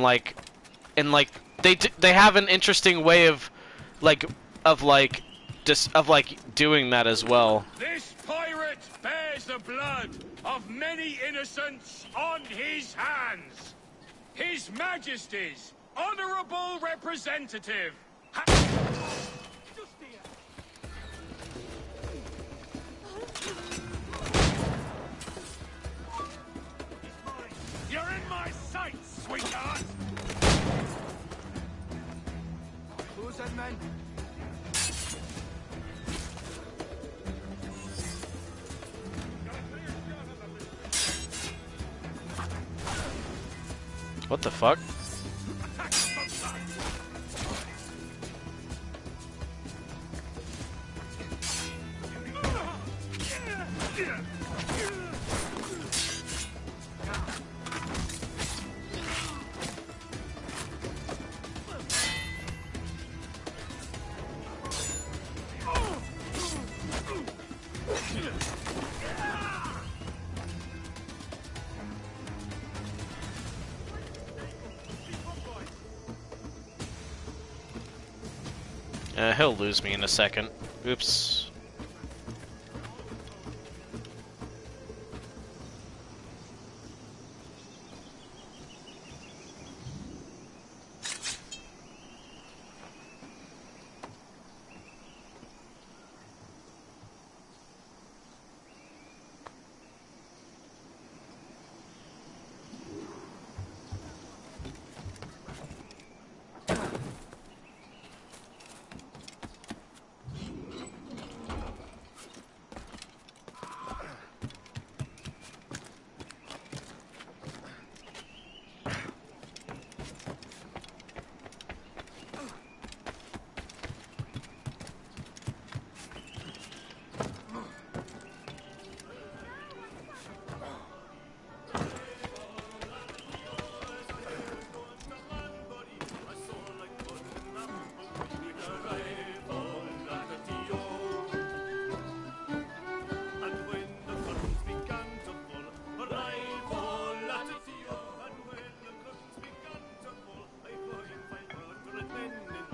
they have an interesting way of doing that as well. This pirate bears the blood of many innocents on his hands. His Majesty's honorable representative. You're in my sights, sweetheart. Who's that man? What the fuck? He'll lose me in a second. Oops.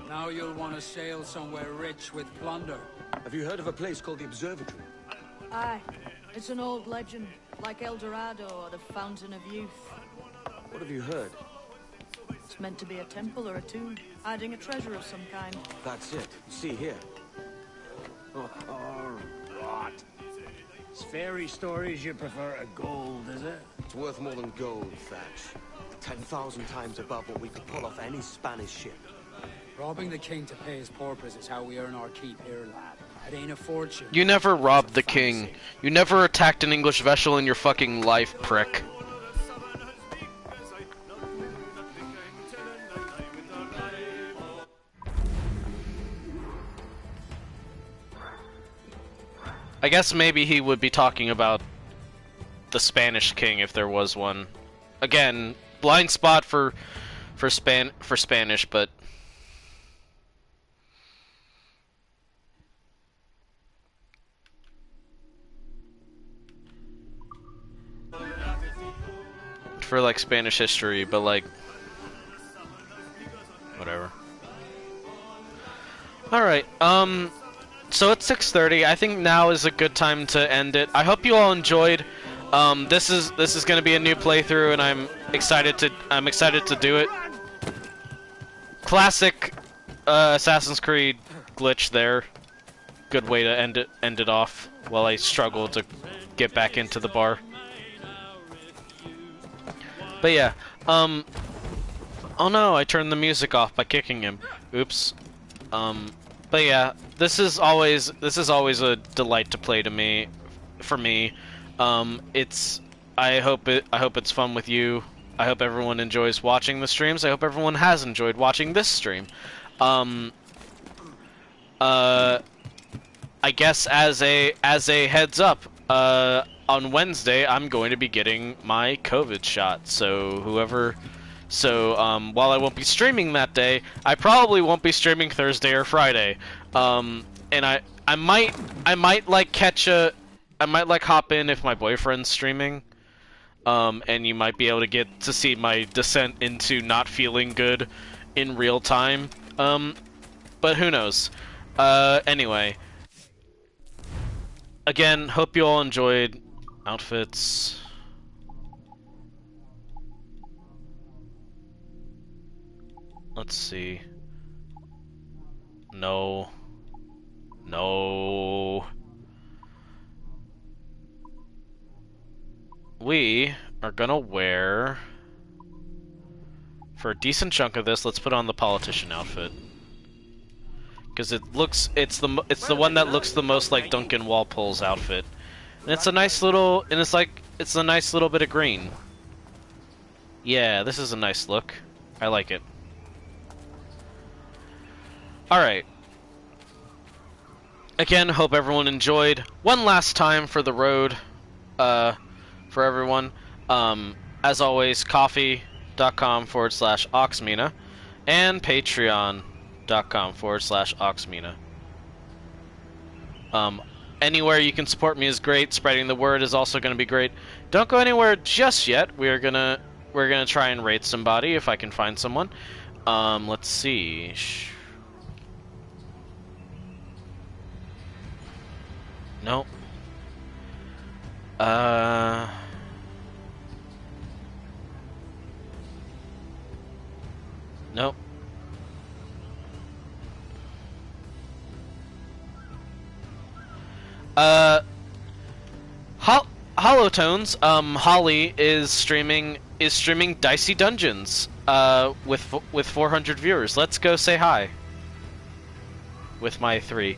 Now you'll want to sail somewhere rich with plunder. Have you heard of a place called the Observatory? Aye. It's an old legend, like El Dorado or the Fountain of Youth. What have you heard? It's meant to be a temple or a tomb, hiding a treasure of some kind. That's it. See here. Oh, rot. It's fairy stories you prefer to gold, is it? It's worth more than gold, Thatch. 10,000 times above what we could pull off any Spanish ship. Robbing the king to pay his porpoise is how we earn our keep here, lad. That ain't a fortune. You never robbed the king. You never attacked an English vessel in your fucking life, prick. I guess maybe he would be talking about the Spanish king if there was one. Again, blind spot for Spanish, but for like Spanish history, but like whatever. All right. So it's 6:30. I think now is a good time to end it. I hope you all enjoyed. This is going to be a new playthrough, and I'm excited to do it. Classic Assassin's Creed glitch there. Good way to end it off while I struggle to get back into the bar. But yeah. Oh no, I turned the music off by kicking him. Oops. But yeah, this is always a delight to play for me. I hope it's fun with you. I hope everyone enjoys watching the streams. I hope everyone has enjoyed watching this stream. I guess as a heads up, on Wednesday I'm going to be getting my COVID shot. So while I won't be streaming that day, I probably won't be streaming Thursday or Friday. And I might like hop in if my boyfriend's streaming. And you might be able to get to see my descent into not feeling good in real time. But who knows? Anyway. Again, hope you all enjoyed outfits. Let's see. No. We are gonna wear, for a decent chunk of this, let's put on the politician outfit. Because it's the one that looks the most like Duncan Walpole's outfit. And it's a nice little, it's a nice little bit of green. Yeah, this is a nice look. I like it. Alright. Again, hope everyone enjoyed. One last time for the road, for everyone. As always, coffee.com/Oxmina and patreon.com/Oxmina. Anywhere you can support me is great. Spreading the word is also going to be great. Don't go anywhere just yet. We're gonna try and rate somebody if I can find someone. Let's see. No. Nope. Holotones, Holly is streaming Dicey Dungeons, with 400 viewers. Let's go say hi. With my 3.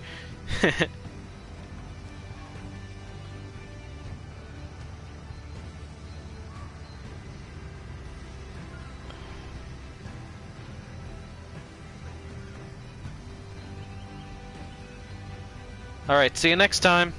Alright, see you next time.